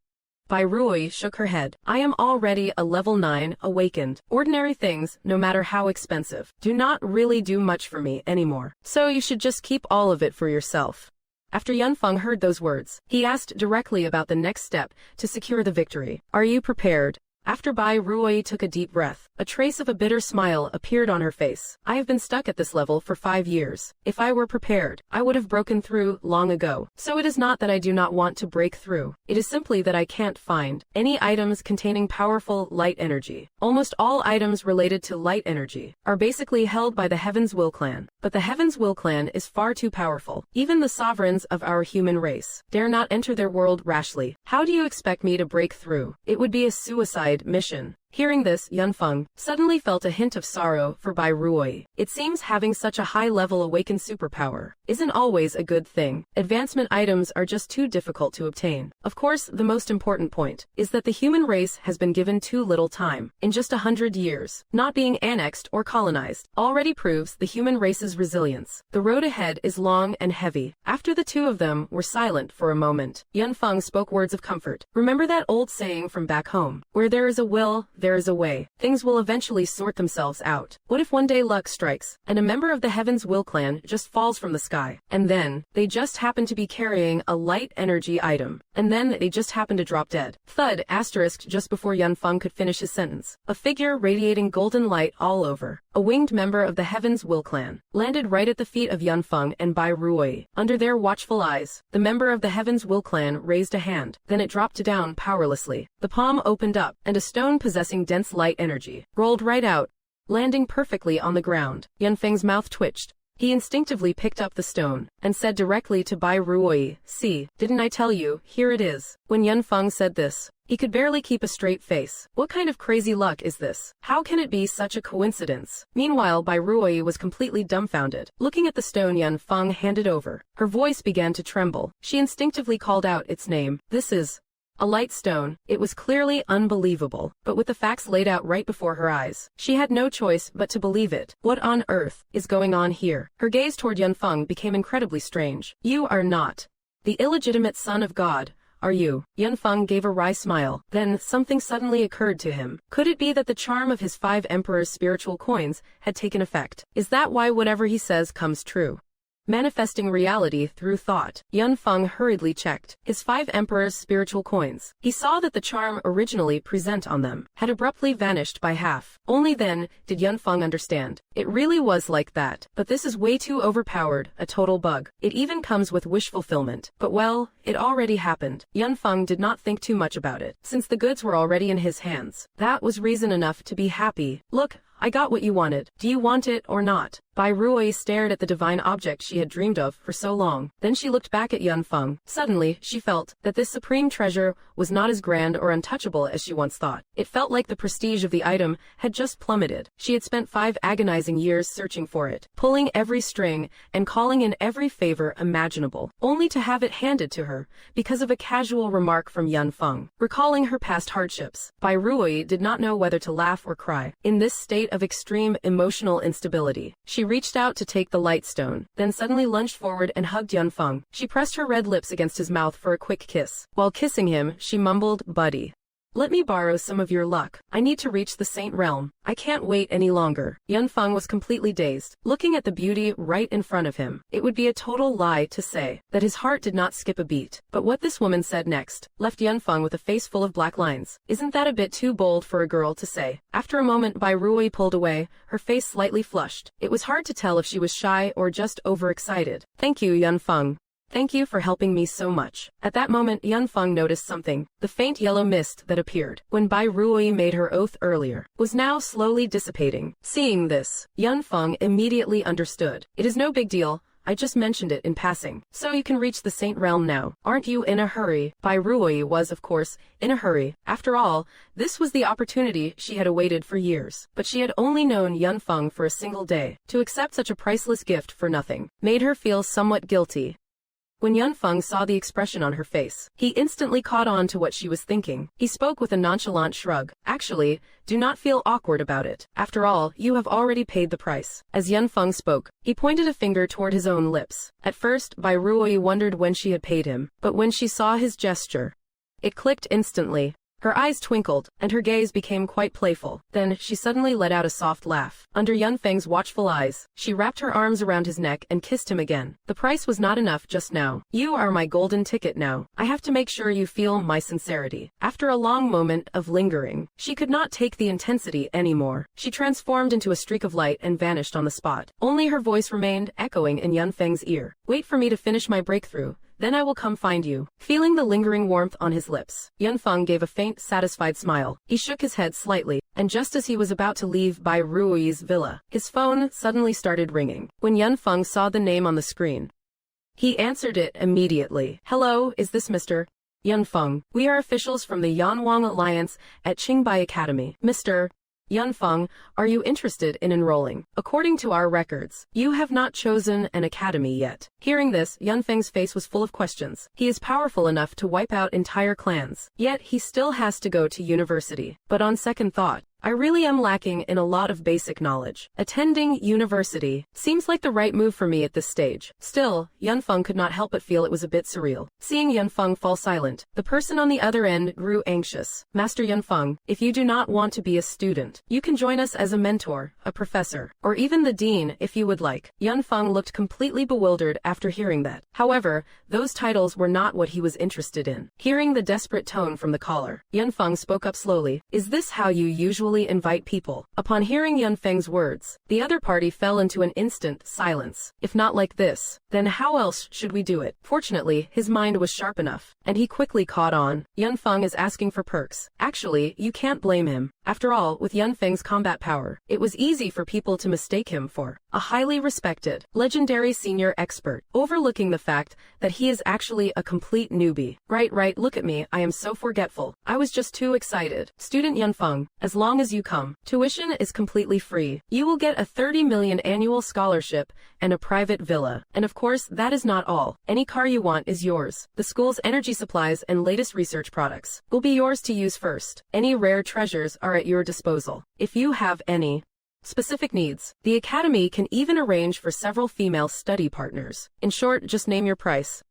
[SPEAKER 1] Bai Ruoyi shook her head. I am already a level 9 awakened. Ordinary things, no matter how expensive, do not really do much for me anymore. So you should just keep all of it for yourself. After Yunfeng heard those words, he asked directly about the next step to secure the victory. Are you prepared? After Bai Ruoyi took a deep breath, a trace of a bitter smile appeared on her face. I have been stuck at this level for 5 years. If I were prepared, I would have broken through long ago. So it is not that I do not want to break through. It is simply that I can't find any items containing powerful light energy. Almost all items related to light energy are basically held by the Heaven's Will clan. But the Heaven's Will clan is far too powerful. Even the sovereigns of our human race dare not enter their world rashly. How do you expect me to break through? It would be a suicide mission. Hearing this, Yunfeng suddenly felt a hint of sorrow for Bai Ruoyi. It seems having such a high-level awakened superpower isn't always a good thing. Advancement items are just too difficult to obtain. Of course, the most important point is that the human race has been given too little time. In just 100 years, not being annexed or colonized already proves the human race's resilience. The road ahead is long and heavy. After the two of them were silent for a moment, Yunfeng spoke words of comfort. Remember that old saying from back home, where there is a will, there is a way. Things will eventually sort themselves out. What if one day luck strikes, and a member of the Heaven's Will clan just falls from the sky, and then they just happen to be carrying a light energy item, and then they just happen to drop dead? Thud, asterisk, just before Yunfeng could finish his sentence, a figure radiating golden light all over, a winged member of the Heaven's Will clan, landed right at the feet of Yunfeng and Bai Ruoyi. Under their watchful eyes, the member of the Heaven's Will clan raised a hand, then it dropped down powerlessly. The palm opened up, and a stone possessing dense light energy rolled right out, landing perfectly on the ground. Yunfeng's mouth twitched. He instinctively picked up the stone and said directly to Bai Ruoyi, "See, didn't I tell you? Here it is." When Yunfeng said this, he could barely keep a straight face. What kind of crazy luck is this? How can it be such a coincidence? Meanwhile, Bai Ruoyi was completely dumbfounded. Looking at the stone Yunfeng handed over, her voice began to tremble. She instinctively called out its name. "This is a light stone." It was clearly unbelievable, but with the facts laid out right before her eyes, she had no choice but to believe it. What on earth is going on here? Her gaze toward Yunfeng became incredibly strange. "You are not the illegitimate son of God, are you?" Yunfeng gave a wry smile. Then something suddenly occurred to him. Could it be that the charm of his 5 emperors' spiritual coins had taken effect? Is that why whatever he says comes true? Manifesting reality through thought. Yunfeng hurriedly checked his 5 emperors' spiritual coins. He saw that the charm originally present on them had abruptly vanished by half. Only then did Yunfeng understand. It really was like that. But this is way too overpowered, a total bug. It even comes with wish fulfillment. But well, it already happened. Yunfeng did not think too much about it, since the goods were already in his hands. That was reason enough to be happy. "Look, I got what you wanted. Do you want it or not?" Bai Ruoyi stared at the divine object she had dreamed of for so long. Then she looked back at Yunfeng. Suddenly, she felt that this supreme treasure was not as grand or untouchable as she once thought. It felt like the prestige of the item had just plummeted. She had spent 5 agonizing years searching for it, pulling every string and calling in every favor imaginable, only to have it handed to her because of a casual remark from Yunfeng. Recalling her past hardships, Bai Ruoyi did not know whether to laugh or cry. In this state of extreme emotional instability, she reached out to take the light stone, then suddenly lunged forward and hugged Yunfeng. She pressed her red lips against his mouth for a quick kiss. While kissing him, she mumbled, "Buddy, let me borrow some of your luck. I need to reach the Saint Realm. I can't wait any longer." Yunfeng was completely dazed, looking at the beauty right in front of him. It would be a total lie to say that his heart did not skip a beat. But what this woman said next left Yunfeng with a face full of black lines. Isn't that a bit too bold for a girl to say? After a moment, Bai Ruoyi pulled away, her face slightly flushed. It was hard to tell if she was shy or just overexcited. "Thank you, Yunfeng. Thank you for helping me so much." At that moment, Yunfeng noticed something. The faint yellow mist that appeared when Bai Ruoyi made her oath earlier was now slowly dissipating. Seeing this, Yunfeng immediately understood. "It is no big deal. I just mentioned it in passing. So you can reach the Saint Realm now. Aren't you in a hurry?" Bai Ruoyi was, of course, in a hurry. After all, this was the opportunity she had awaited for years. But she had only known Yunfeng for a single day. To accept such a priceless gift for nothing made her feel somewhat guilty. When Yunfeng saw the expression on her face, he instantly caught on to what she was thinking. He spoke with a nonchalant shrug. "Actually, do not feel awkward about it. After all, you have already paid the price." As Yunfeng spoke, he pointed a finger toward his own lips. At first, Bai Ruoyi wondered when she had paid him, but when she saw his gesture, it clicked instantly. Her eyes twinkled, and her gaze became quite playful. Then, she suddenly let out a soft laugh. Under Yunfeng's watchful eyes, she wrapped her arms around his neck and kissed him again. "The price was not enough just now. You are my golden ticket now. I have to make sure you feel my sincerity." After a long moment of lingering, she could not take the intensity anymore. She transformed into a streak of light and vanished on the spot. Only her voice remained echoing in Yunfeng's ear. "Wait for me to finish my breakthrough. Then I will come find you." Feeling the lingering warmth on his lips, Yunfeng gave a faint, satisfied smile. He shook his head slightly, and just as he was about to leave Bai Ruoyi's villa, his phone suddenly started ringing. When Yunfeng saw the name on the screen, he answered it immediately. "Hello, is this Mr. Yunfeng, we are officials from the Yanwang Alliance at Qingbai Academy. Mr. Yunfeng, are you interested in enrolling? According to our records, you have not chosen an academy yet. Hearing this, Yunfeng's face was full of questions. He is powerful enough to wipe out entire clans, yet he still has to go to university. But on second thought, I really am lacking in a lot of basic knowledge. Attending university seems like the right move for me at this stage. Still, Yunfeng could not help but feel it was a bit surreal. Seeing Yunfeng fall silent, the person on the other end grew anxious. Master Yunfeng, if you do not want to be a student, you can join us as a mentor, a professor, or even the dean if you would like. Yunfeng looked completely bewildered after hearing that. However, those titles were not what he was interested in. Hearing the desperate tone from the caller, Yunfeng spoke up slowly. Is this how you usually invite people? Upon hearing Yunfeng's words, the other party fell into an instant silence. If not like this, then how else should we do it? Fortunately, his mind was sharp enough, and he quickly caught on. Yunfeng is asking for perks. Actually, you can't blame him. After all, with Yunfeng's combat power, it was easy for people to mistake him for a highly respected, legendary senior expert, overlooking the fact that he is actually a complete newbie. Right, look at me, I am so forgetful. I was just too excited. Student Yunfeng, as long as you come, tuition is completely free. You will get a 30 million annual scholarship and a private villa. And of course, that is not all. Any car you want is yours. The school's energy supplies and latest research products will be yours to use first. Any rare treasures are at your disposal. If you have any specific needs, the academy can even arrange for several female study partners. In short, just name your price.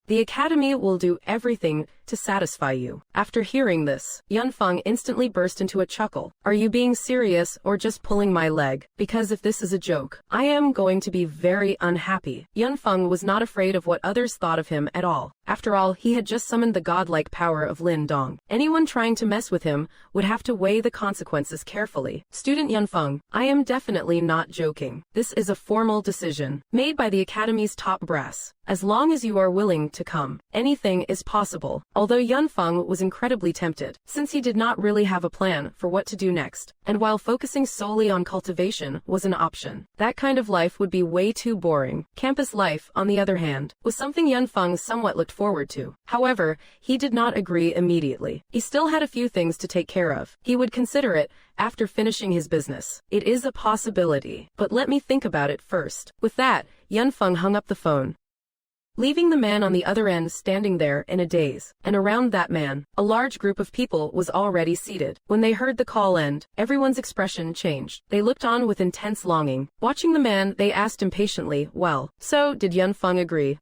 [SPEAKER 1] The academy will do everything to satisfy you. After hearing this, Yunfeng instantly burst into a chuckle. Are you being serious or just pulling my leg? Because if this is a joke, I am going to be very unhappy. Yunfeng was not afraid of what others thought of him at all. After all, he had just summoned the godlike power of Lin Dong. Anyone trying to mess with him would have to weigh the consequences carefully. Student Yunfeng, I am definitely not joking. This is a formal decision, made by the academy's top brass. As long as you are willing to come, anything is possible. Although Yunfeng was incredibly tempted, since he did not really have a plan for what to do next, and while focusing solely on cultivation was an option, that kind of life would be way too boring. Campus life, on the other hand, was something Yunfeng somewhat looked forward to. However, he did not agree immediately. He still had a few things to take care of. He would consider it after finishing his business. It is a possibility, but let me think about it first. With that, Yunfeng hung up the phone, leaving the man on the other end standing there in a daze. And around that man, a large group of people was already seated. When they heard the call end, everyone's expression changed. They looked on with intense longing. Watching the man, they asked impatiently, well, so did Yunfeng agree?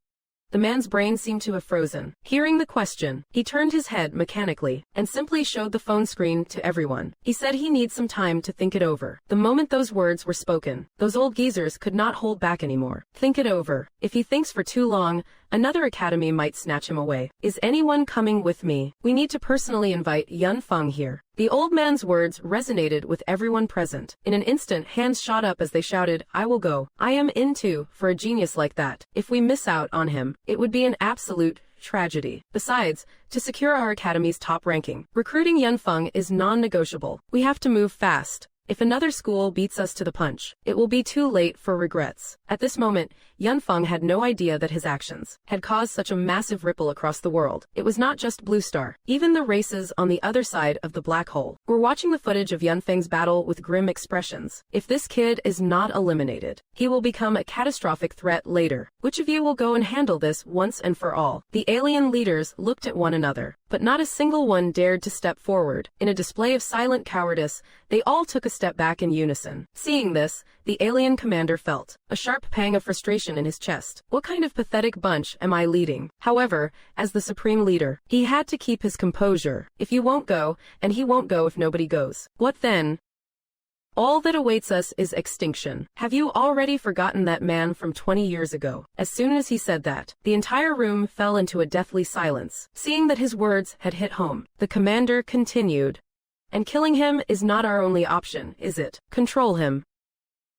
[SPEAKER 1] The man's brain seemed to have frozen. Hearing the question, he turned his head mechanically and simply showed the phone screen to everyone. He said he needs some time to think it over. The moment those words were spoken, those old geezers could not hold back anymore. Think it over. If he thinks for too long, another academy might snatch him away. Is anyone coming with me? We need to personally invite Yunfeng here. The old man's words resonated with everyone present. In an instant, hands shot up as they shouted, I will go. I am in too, for a genius like that. If we miss out on him, it would be an absolute tragedy. Besides, to secure our academy's top ranking, recruiting Yunfeng is non-negotiable. We have to move fast. If another school beats us to the punch, it will be too late for regrets. At this moment, Yunfeng had no idea that his actions had caused such a massive ripple across the world. It was not just Blue Star. Even the races on the other side of the black hole were watching the footage of Yunfeng's battle with grim expressions. If this kid is not eliminated, he will become a catastrophic threat later. Which of you will go and handle this once and for all? The alien leaders looked at one another, but not a single one dared to step forward. In a display of silent cowardice, they all took a step back in unison. Seeing this, the alien commander felt a sharp pang of frustration in his chest. What kind of pathetic bunch am I leading? However, as the supreme leader, he had to keep his composure. If you won't go, and he won't go if nobody goes. What then? All that awaits us is extinction. Have you already forgotten that man from 20 years ago? As soon as he said that, the entire room fell into a deathly silence. Seeing that his words had hit home, the commander continued. And killing him is not our only option, is it? Control him.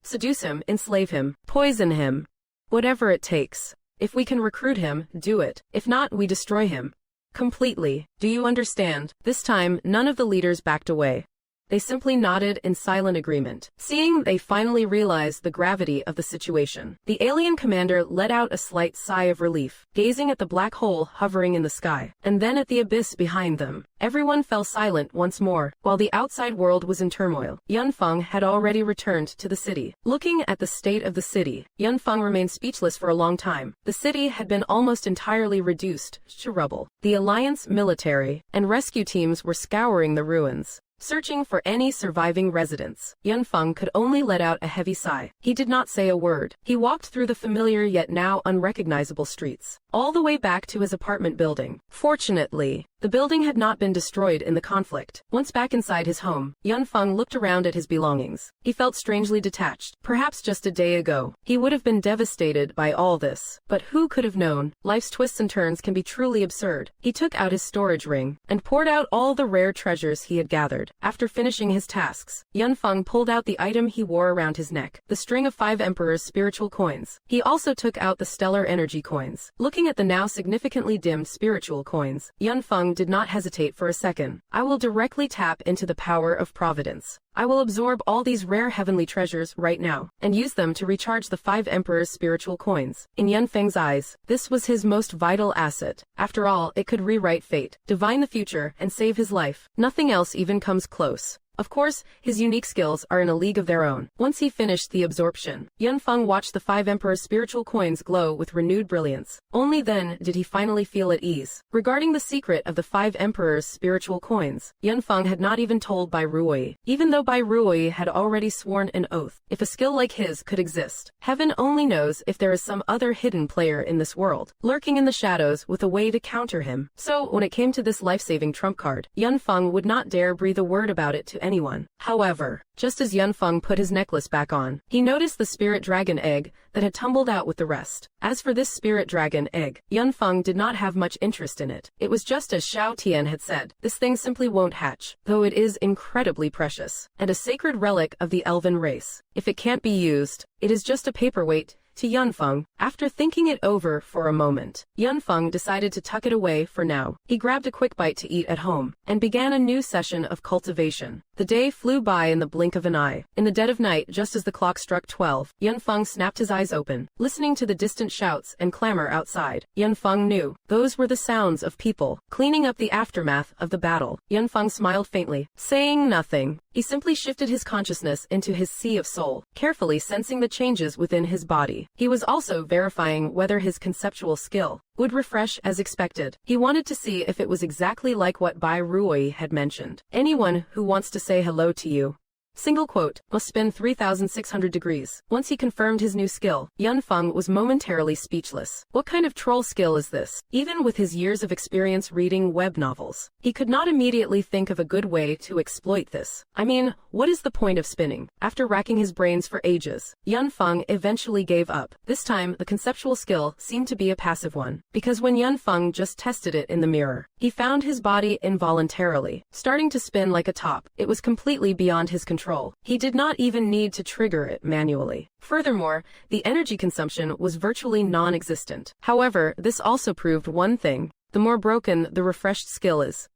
[SPEAKER 1] Seduce him, enslave him, poison him. Whatever it takes. If we can recruit him, do it. If not, we destroy him. Completely. Do you understand? This time, none of the leaders backed away. They simply nodded in silent agreement. Seeing they finally realized the gravity of the situation, the alien commander let out a slight sigh of relief, gazing at the black hole hovering in the sky, and then at the abyss behind them. Everyone fell silent once more. While the outside world was in turmoil, Yunfeng had already returned to the city. Looking at the state of the city, Yunfeng remained speechless for a long time. The city had been almost entirely reduced to rubble. The Alliance military and rescue teams were scouring the ruins, searching for any surviving residents. Yunfeng could only let out a heavy sigh. He did not say a word. He walked through the familiar yet now unrecognizable streets, all the way back to his apartment building. Fortunately, the building had not been destroyed in the conflict. Once back inside his home, Yunfeng looked around at his belongings. He felt strangely detached. Perhaps just a day ago, he would have been devastated by all this. But who could have known? Life's twists and turns can be truly absurd. He took out his storage ring and poured out all the rare treasures he had gathered. After finishing his tasks, Yunfeng pulled out the item he wore around his neck, the string of 5 Emperor's spiritual coins. He also took out the stellar energy coins. Looking at the now significantly dimmed spiritual coins, Yunfeng did not hesitate for a second. I will directly tap into the power of providence. I will absorb all these rare heavenly treasures right now, and use them to recharge the 5 Emperor's spiritual coins. In Yunfeng's eyes, this was his most vital asset. After all, it could rewrite fate, divine the future, and save his life. Nothing else even comes close. Of course, his unique skills are in a league of their own. Once he finished the absorption, Yunfeng watched the 5 Emperor's spiritual coins glow with renewed brilliance. Only then did he finally feel at ease. Regarding the secret of the 5 Emperor's spiritual coins, Yunfeng had not even told Bai Ruoyi, even though Bai Ruoyi had already sworn an oath. If a skill like his could exist, heaven only knows if there is some other hidden player in this world, lurking in the shadows with a way to counter him. So, when it came to this life-saving trump card, Yunfeng would not dare breathe a word about it to anyone. However, just as Yunfeng put his necklace back on, he noticed the spirit dragon egg that had tumbled out with the rest. As for this spirit dragon egg, Yunfeng did not have much interest in it. It was just as Xiao Tian had said, this thing simply won't hatch, though it is incredibly precious, and a sacred relic of the elven race. If it can't be used, it is just a paperweight to Yunfeng. After thinking it over for a moment, Yunfeng decided to tuck it away for now. He grabbed a quick bite to eat at home, and began a new session of cultivation. The day flew by in the blink of an eye. In the dead of night, just as the clock struck 12, Yunfeng snapped his eyes open, listening to the distant shouts and clamor outside. Yunfeng knew those were the sounds of people cleaning up the aftermath of the battle. Yunfeng smiled faintly, saying nothing. He simply shifted his consciousness into his sea of soul, carefully sensing the changes within his body. He was also verifying whether his conceptual skill would refresh as expected. He wanted to see if it was exactly like what Bai Ruoyi had mentioned. Anyone who wants to say hello to you, single quote, must spin 3,600 degrees. Once he confirmed his new skill, Yunfeng was momentarily speechless. What kind of troll skill is this? Even with his years of experience reading web novels, he could not immediately think of a good way to exploit this. I mean, what is the point of spinning? After racking his brains for ages, Yunfeng eventually gave up. This time, the conceptual skill seemed to be a passive one, because when Yunfeng just tested it in the mirror, he found his body involuntarily starting to spin like a top. It was completely beyond his control. He did not even need to trigger it manually. Furthermore, the energy consumption was virtually non-existent. However, this also proved one thing: the more broken the refreshed skill is,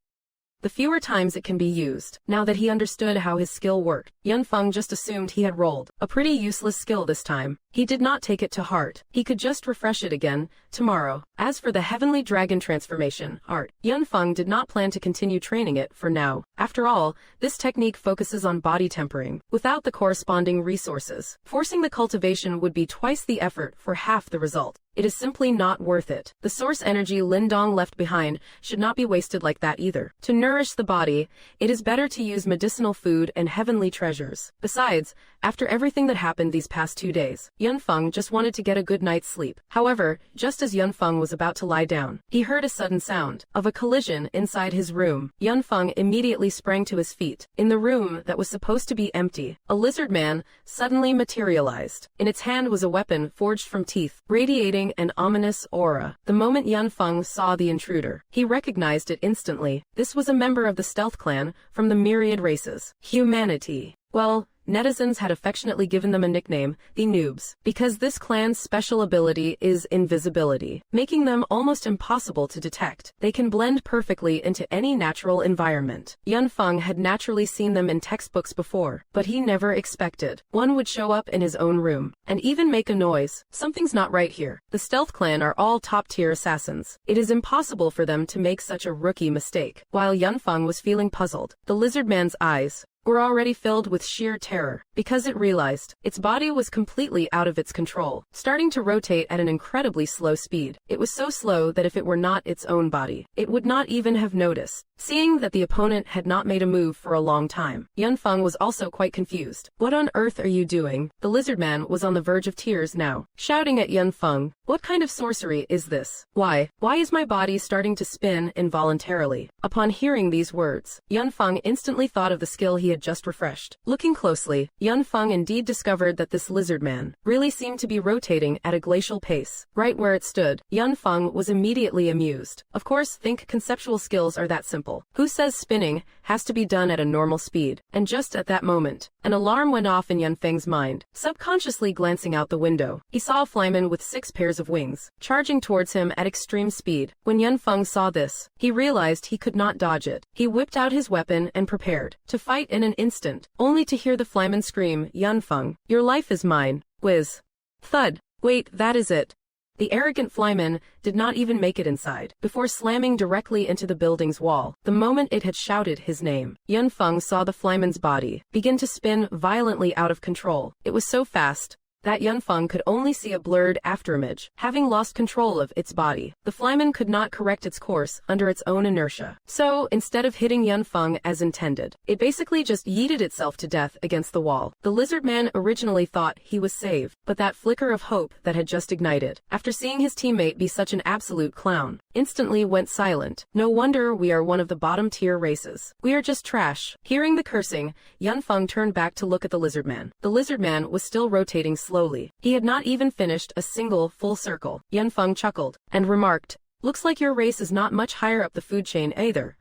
[SPEAKER 1] the fewer times it can be used. Now that he understood how his skill worked, Yunfeng just assumed he had rolled a pretty useless skill this time. He did not take it to heart. He could just refresh it again tomorrow. As for the heavenly dragon transformation art, Yunfeng did not plan to continue training it for now. After all, this technique focuses on body tempering, without the corresponding resources. Forcing the cultivation would be twice the effort for half the result. It is simply not worth it. The source energy Lindong left behind should not be wasted like that either. To nourish the body, it is better to use medicinal food and heavenly treasures. Besides, after everything that happened these past 2 days, Yunfeng just wanted to get a good night's sleep. However, just as Yunfeng was about to lie down, he heard a sudden sound of a collision inside his room. Yunfeng immediately sprang to his feet. In the room that was supposed to be empty, a lizard man suddenly materialized. In its hand was a weapon forged from teeth, radiating an ominous aura. The moment Yunfeng saw the intruder, he recognized it instantly. This was a member of the Stealth Clan from the myriad races. Humanity. Well, netizens had affectionately given them a nickname, the noobs, because this clan's special ability is invisibility, making them almost impossible to detect. They can blend perfectly into any natural environment. Yunfeng had naturally seen them in textbooks before, but he never expected one would show up in his own room and even make a noise. Something's not right here. The Stealth Clan are all top-tier assassins. It is impossible for them to make such a rookie mistake. While Yunfeng was feeling puzzled, the lizard man's eyes were already filled with sheer terror, because it realized its body was completely out of its control, starting to rotate at an incredibly slow speed. It was so slow that if it were not its own body, it would not even have noticed. Seeing that the opponent had not made a move for a long time, Yunfeng was also quite confused. What on earth are you doing? The lizard man was on the verge of tears now, shouting at Yunfeng, "What kind of sorcery is this? Why is my body starting to spin involuntarily?" Upon hearing these words, Yunfeng instantly thought of the skill he had just refreshed. Looking closely, Yunfeng indeed discovered that this lizard man really seemed to be rotating at a glacial pace. Right where it stood, Yunfeng was immediately amused. Of course, think conceptual skills are that simple. Who says spinning has to be done at a normal speed? And just at that moment, an alarm went off in Yunfeng's mind. Subconsciously glancing out the window, he saw a flyman with 6 pairs of wings, charging towards him at extreme speed. When Yunfeng saw this, he realized he could not dodge it. He whipped out his weapon and prepared to fight in an instant, only to hear the flyman scream, "Yunfeng, your life is mine." Whiz. Thud. Wait, that is it. The arrogant flyman did not even make it inside, before slamming directly into the building's wall. The moment it had shouted his name, Yunfeng saw the flyman's body begin to spin violently out of control. It was so fast that Yunfeng could only see a blurred afterimage. Having lost control of its body, the flyman could not correct its course under its own inertia. So, instead of hitting Yunfeng as intended, it basically just yeeted itself to death against the wall. The lizard man originally thought he was saved, but that flicker of hope that had just ignited, after seeing his teammate be such an absolute clown, instantly went silent. No wonder we are one of the bottom-tier races. We are just trash. Hearing the cursing, Yunfeng turned back to look at the lizard man. The lizard man was still rotating slowly. He had not even finished a single full circle. Yunfeng chuckled and remarked, "Looks like your race is not much higher up the food chain either."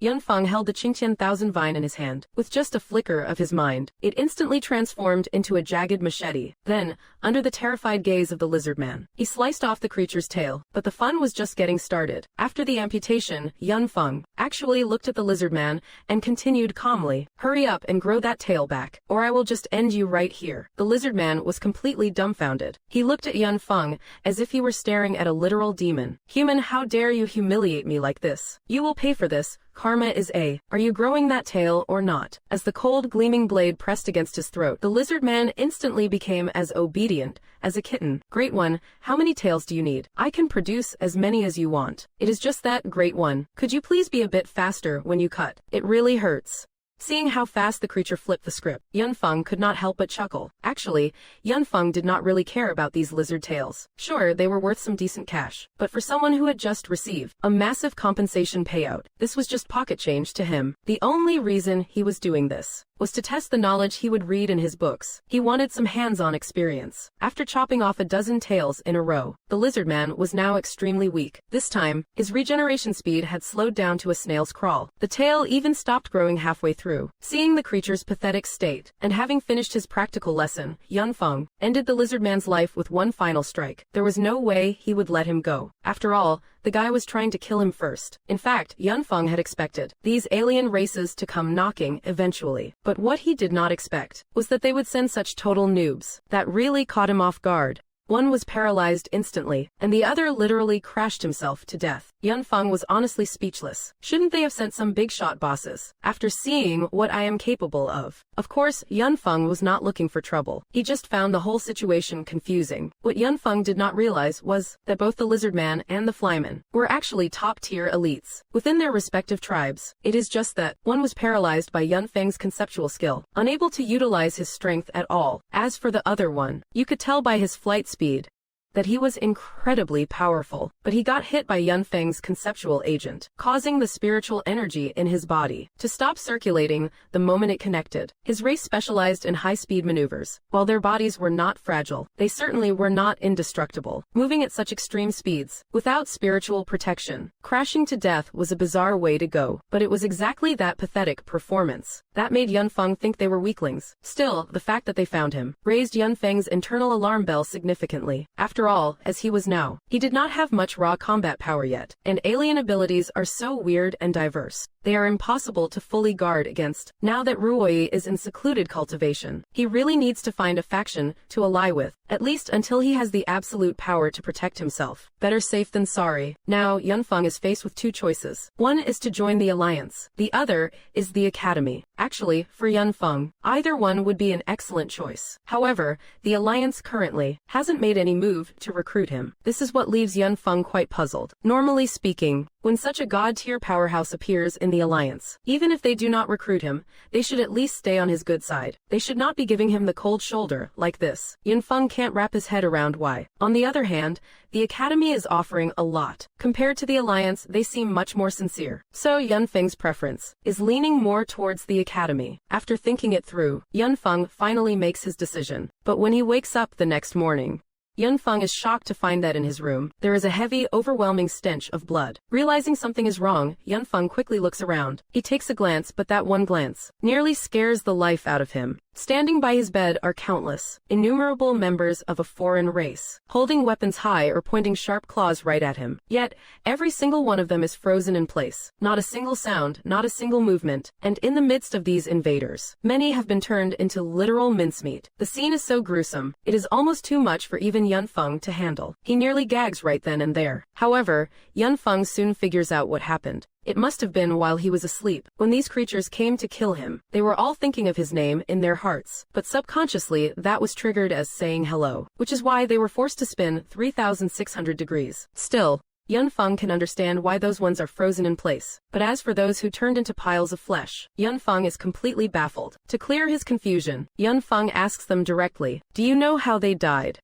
[SPEAKER 1] Yunfeng held the Qingqian Thousand Vine in his hand. With just a flicker of his mind, it instantly transformed into a jagged machete. Then, under the terrified gaze of the lizard man, he sliced off the creature's tail. But the fun was just getting started. After the amputation, Yunfeng actually looked at the lizard man and continued calmly, "Hurry up and grow that tail back, or I will just end you right here." The lizard man was completely dumbfounded. He looked at Yunfeng as if he were staring at a literal demon. "Human, how dare you humiliate me like this? You will pay for this. Karma is a. Are you growing that tail or not?" As the cold gleaming blade pressed against his throat, the lizard man instantly became as obedient as a kitten. "Great one, how many tails do you need? I can produce as many as you want. It is just that, great one. Could you please be a bit faster when you cut? It really hurts." Seeing how fast the creature flipped the script, Yunfeng could not help but chuckle. Actually, Yunfeng did not really care about these lizard tails. Sure, they were worth some decent cash, but for someone who had just received a massive compensation payout, this was just pocket change to him. The only reason he was doing this was to test the knowledge he would read in his books. He wanted some hands-on experience. After chopping off a dozen tails in a row, the lizard man was now extremely weak. This time, his regeneration speed had slowed down to a snail's crawl. The tail even stopped growing halfway through. Seeing the creature's pathetic state, and having finished his practical lesson, Yunfeng ended the lizard man's life with one final strike. There was no way he would let him go. After all, the guy was trying to kill him first. In fact, Yunfeng had expected these alien races to come knocking eventually. But what he did not expect was that they would send such total noobs. That really caught him off guard. One was paralyzed instantly, and the other literally crashed himself to death. Yunfeng was honestly speechless. Shouldn't they have sent some big shot bosses? After seeing what I am capable of. Of course, Yunfeng was not looking for trouble. He just found the whole situation confusing. What Yunfeng did not realize was that both the lizard man and the flyman were actually top-tier elites within their respective tribes. It is just that one was paralyzed by Yunfeng's conceptual skill, unable to utilize his strength at all. As for the other one, you could tell by his flight speed that he was incredibly powerful, but he got hit by Yunfeng's conceptual agent, causing the spiritual energy in his body to stop circulating the moment it connected. His race specialized in high-speed maneuvers. While their bodies were not fragile, they certainly were not indestructible, moving at such extreme speeds. Without spiritual protection, crashing to death was a bizarre way to go, but it was exactly that pathetic performance that made Yunfeng think they were weaklings. Still, the fact that they found him raised Yunfeng's internal alarm bell significantly. After all, as he was now, he did not have much raw combat power yet, and alien abilities are so weird and diverse. They are impossible to fully guard against. Now that Ruoyi is in secluded cultivation, he really needs to find a faction to ally with, at least until he has the absolute power to protect himself. Better safe than sorry. Now, Yunfeng is faced with two choices. One is to join the alliance. The other is the academy. Actually, for Yunfeng, either one would be an excellent choice. However, the alliance currently hasn't made any move to recruit him. This is what leaves Yunfeng quite puzzled. Normally speaking, when such a god-tier powerhouse appears in the alliance, even if they do not recruit him, they should at least stay on his good side. They should not be giving him the cold shoulder like this. Yunfeng can't wrap his head around why. On the other hand, the academy is offering a lot. Compared to the alliance, they seem much more sincere. So Yunfeng's preference is leaning more towards the academy. After thinking it through, Yunfeng finally makes his decision. But when he wakes up the next morning, Yunfeng is shocked to find that in his room, there is a heavy, overwhelming stench of blood. Realizing something is wrong, Yunfeng quickly looks around. He takes a glance, but that one glance nearly scares the life out of him. Standing by his bed are countless, innumerable members of a foreign race, holding weapons high or pointing sharp claws right at him. Yet, every single one of them is frozen in place. Not a single sound, not a single movement. And in the midst of these invaders, many have been turned into literal mincemeat. The scene is so gruesome, it is almost too much for even Yunfeng to handle. He nearly gags right then and there. However, Yunfeng soon figures out what happened. It must have been while he was asleep. When these creatures came to kill him, they were all thinking of his name in their hearts. But subconsciously, that was triggered as saying hello, which is why they were forced to spin 3,600 degrees. Still, Yunfeng can understand why those ones are frozen in place. But as for those who turned into piles of flesh, Yunfeng is completely baffled. To clear his confusion, Yunfeng asks them directly, "Do you know how they died?"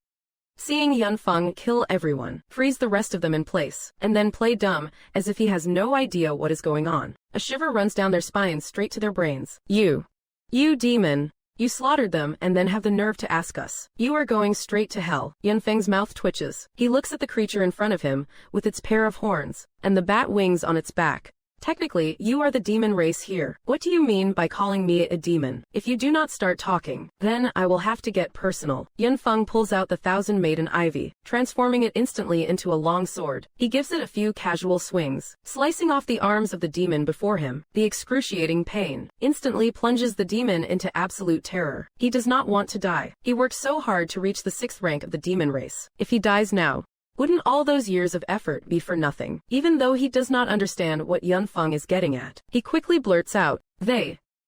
[SPEAKER 1] Seeing Yunfeng kill everyone, freeze the rest of them in place, and then play dumb, as if he has no idea what is going on, a shiver runs down their spines straight to their brains. You demon. You slaughtered them and then have the nerve to ask us. You are going straight to hell. Yunfeng's mouth twitches. He looks at the creature in front of him, with its pair of horns, and the bat wings on its back. Technically, you are the demon race here. What do you mean by calling me a demon? If you do not start talking, then I will have to get personal. Yunfeng pulls out the Thousand Maiden Ivy, transforming it instantly into a long sword. He gives it a few casual swings, slicing off the arms of the demon before him. The excruciating pain instantly plunges the demon into absolute terror. He does not want to die. He worked so hard to reach the 6th rank of the demon race. If he dies now, wouldn't all those years of effort be for nothing? Even though he does not understand what Yunfeng is getting at, he quickly blurts out,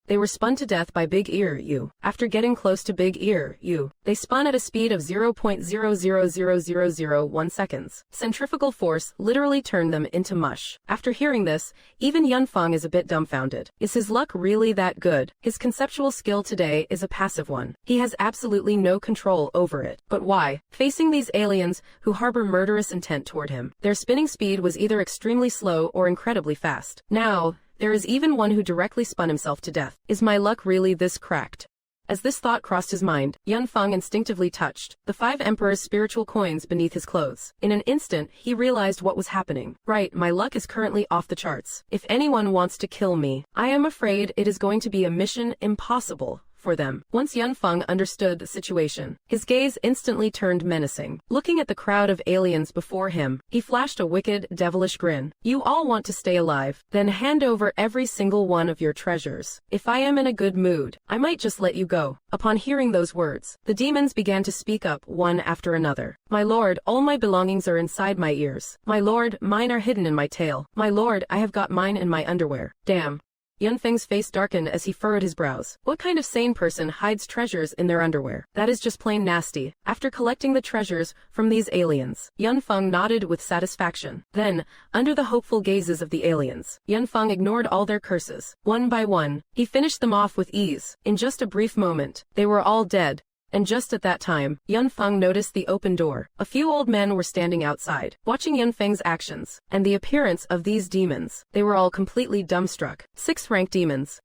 [SPEAKER 1] They were spun to death by Big Ear Yu. After getting close to Big Ear Yu, they spun at a speed of 0.000001 seconds. Centrifugal force literally turned them into mush. After hearing this, even Yunfeng is a bit dumbfounded. Is his luck really that good? His conceptual skill today is a passive one. He has absolutely no control over it. But why? Facing these aliens who harbor murderous intent toward him, their spinning speed was either extremely slow or incredibly fast. Now, there is even one who directly spun himself to death. Is my luck really this cracked? As this thought crossed his mind, Yunfeng instinctively touched the 5 Emperor's spiritual coins beneath his clothes. In an instant, he realized what was happening. Right, my luck is currently off the charts. If anyone wants to kill me, I am afraid it is going to be a mission impossible for them. Once Yunfeng understood the situation, his gaze instantly turned menacing. Looking at the crowd of aliens before him, he flashed a wicked, devilish grin. You all want to stay alive? Then hand over every single one of your treasures. If I am in a good mood, I might just let you go. Upon hearing those words, the demons began to speak up one after another. My lord, all my belongings are inside my ears. My lord, mine are hidden in my tail. My lord, I have got mine in my underwear. Damn. Yunfeng's face darkened as he furrowed his brows. What kind of sane person hides treasures in their underwear? That is just plain nasty. After collecting the treasures from these aliens, Yunfeng nodded with satisfaction. Then, under the hopeful gazes of the aliens, Yunfeng ignored all their curses. One by one, he finished them off with ease. In just a brief moment, they were all dead. And just at that time, Yun Feng noticed the open door. A few old men were standing outside, watching Yun Feng's actions, and the appearance of these demons. They were all completely dumbstruck. 6th rank demons.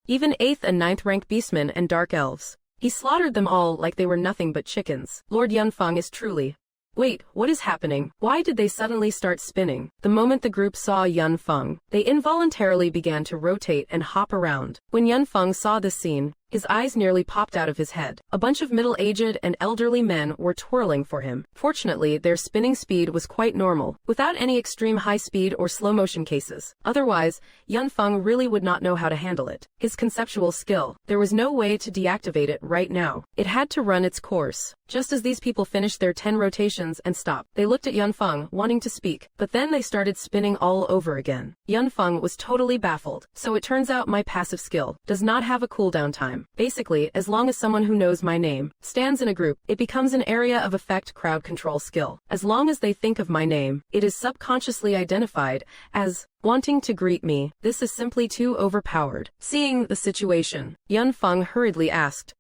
[SPEAKER 1] Even 8th and 9th rank beastmen and dark elves. He slaughtered them all like they were nothing but chickens. Lord Yun Feng is truly... Wait, what is happening? Why did they suddenly start spinning? The moment the group saw Yun Feng, they involuntarily began to rotate and hop around. When Yun Feng saw this scene, his eyes nearly popped out of his head. A bunch of middle-aged and elderly men were twirling for him. Fortunately, their spinning speed was quite normal, without any extreme high-speed or slow-motion cases. Otherwise, Yun Feng really would not know how to handle it. His conceptual skill, there was no way to deactivate it right now. It had to run its course. Just as these people finished their 10 rotations and stopped, they looked at Yun Feng, wanting to speak, but then they started spinning all over again. Yun Feng was totally baffled. So it turns out my passive skill does not have a cooldown time. Basically, as long as someone who knows my name stands in a group, it becomes an area of effect crowd control skill. As long as they think of my name, it is subconsciously identified as wanting to greet me. This is simply too overpowered. Seeing the situation, Yun Feng hurriedly asked,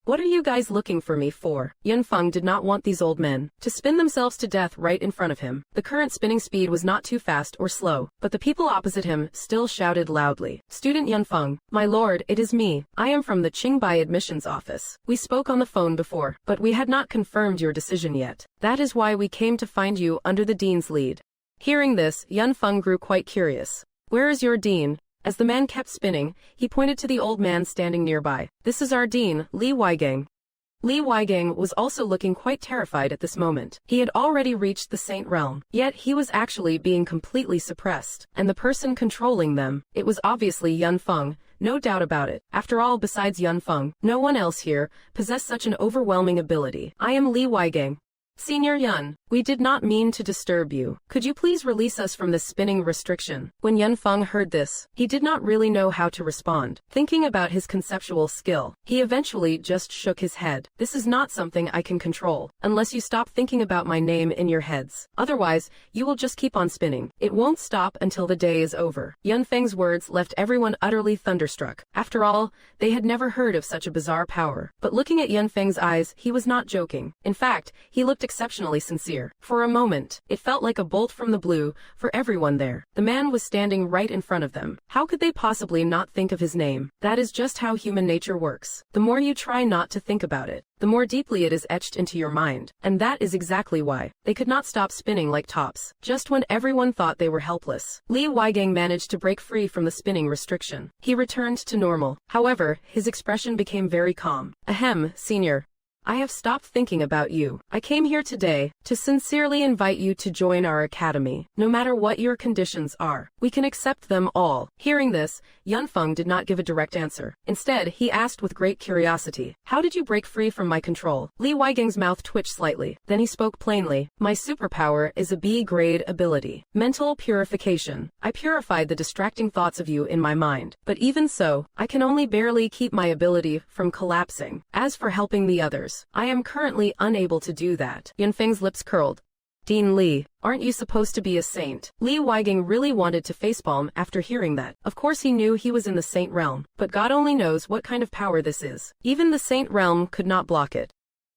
[SPEAKER 1] "What are you guys looking for me for?" Yun Feng did not want these old men to spin themselves to death right in front of him. The current spinning speed was not too fast or slow, but the people opposite him still shouted loudly. "Student Yun Feng, my lord, it is me. I am from the Qingbai admissions office. We spoke on the phone before, but we had not confirmed your decision yet. That is why we came to find you under the dean's lead." Hearing this, Yun Feng grew quite curious. "Where is your dean?" As the man kept spinning, he pointed to the old man standing nearby. "This is our dean, Li Weigang." Li Weigang was also looking quite terrified at this moment. He had already reached the Saint Realm, yet he was actually being completely suppressed. And the person controlling them, it was obviously Yun Feng, no doubt about it. After all, besides Yun Feng, no one else here possessed such an overwhelming ability. "I am Li Weigang. Senior Yun, we did not mean to disturb you. Could you please release us from this spinning restriction?" When Yun Feng heard this, he did not really know how to respond. Thinking about his conceptual skill, he eventually just shook his head. "This is not something I can control, unless you stop thinking about my name in your heads. Otherwise, you will just keep on spinning. It won't stop until the day is over." Yun Feng's words left everyone utterly thunderstruck. After all, they had never heard of such a bizarre power. But looking at Yun Feng's eyes, he was not joking. In fact, he looked exceptionally sincere. For a moment, it felt like a bolt from the blue for everyone there. The man was standing right in front of them. How could they possibly not think of his name? That is just how human nature works. The more you try not to think about it, the more deeply it is etched into your mind. And that is exactly why they could not stop spinning like tops. Just when everyone thought they were helpless, Li Weigang managed to break free from the spinning restriction. He returned to normal. However, his expression became very calm. "Ahem, senior. I have stopped thinking about you. I came here today to sincerely invite you to join our academy. No matter what your conditions are, we can accept them all." Hearing this, Yun Feng did not give a direct answer. Instead, he asked with great curiosity, "How did you break free from my control?" Li Weigang's mouth twitched slightly. Then he spoke plainly. "My superpower is a B-grade ability. Mental purification. I purified the distracting thoughts of you in my mind. But even so, I can only barely keep my ability from collapsing. As for helping the others, I am currently unable to do that." Yun Feng's lips curled. "Dean Li, aren't you supposed to be a saint?" Li Weigang really wanted to facepalm after hearing that. Of course he knew he was in the Saint Realm, but God only knows what kind of power this is. Even the Saint Realm could not block it.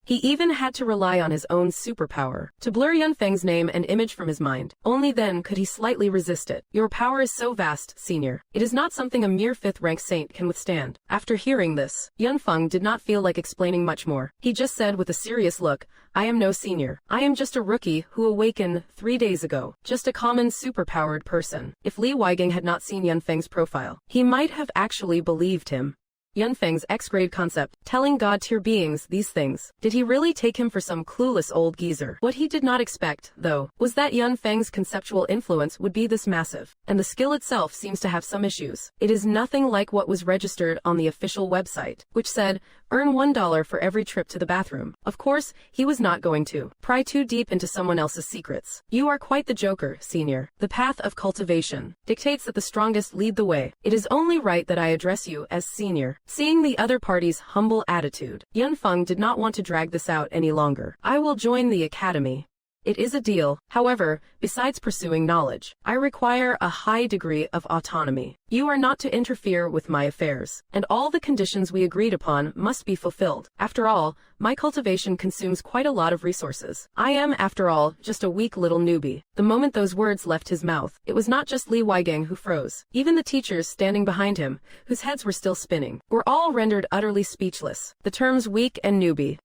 [SPEAKER 1] He even had to rely on his own superpower to blur Yun Feng's name and image from his mind. Only then could he slightly resist it. "Your power is so vast, senior. It is not something a mere 5th-rank saint can withstand." After hearing this, Yun Feng did not feel like explaining much more. He just said with a serious look, "I am no senior. I am just a rookie who awakened 3 days ago. Just a common superpowered person." If Li Weigang had not seen Yun Feng's profile, he might have actually believed him. Yun Feng's X-grade concept, telling God-tier beings these things. Did he really take him for some clueless old geezer? What he did not expect, though, was that Yun Feng's conceptual influence would be this massive, and the skill itself seems to have some issues. It is nothing like what was registered on the official website, which said, "Earn $1 for every trip to the bathroom." Of course, he was not going to pry too deep into someone else's secrets. "You are quite the joker, senior. The path of cultivation dictates that the strongest lead the way. It is only right that I address you as senior." Seeing the other party's humble attitude, Yun Feng did not want to drag this out any longer. "I will join the academy." It is a deal. However, besides pursuing knowledge, I require a high degree of autonomy. You are not to interfere with my affairs, and all the conditions we agreed upon must be fulfilled. After all, my cultivation consumes quite a lot of resources. I am, after all, just a weak little newbie. The moment those words left his mouth, it was not just Li Weigang who froze. Even the teachers standing behind him, whose heads were still spinning, were all rendered utterly speechless. The terms weak and newbie,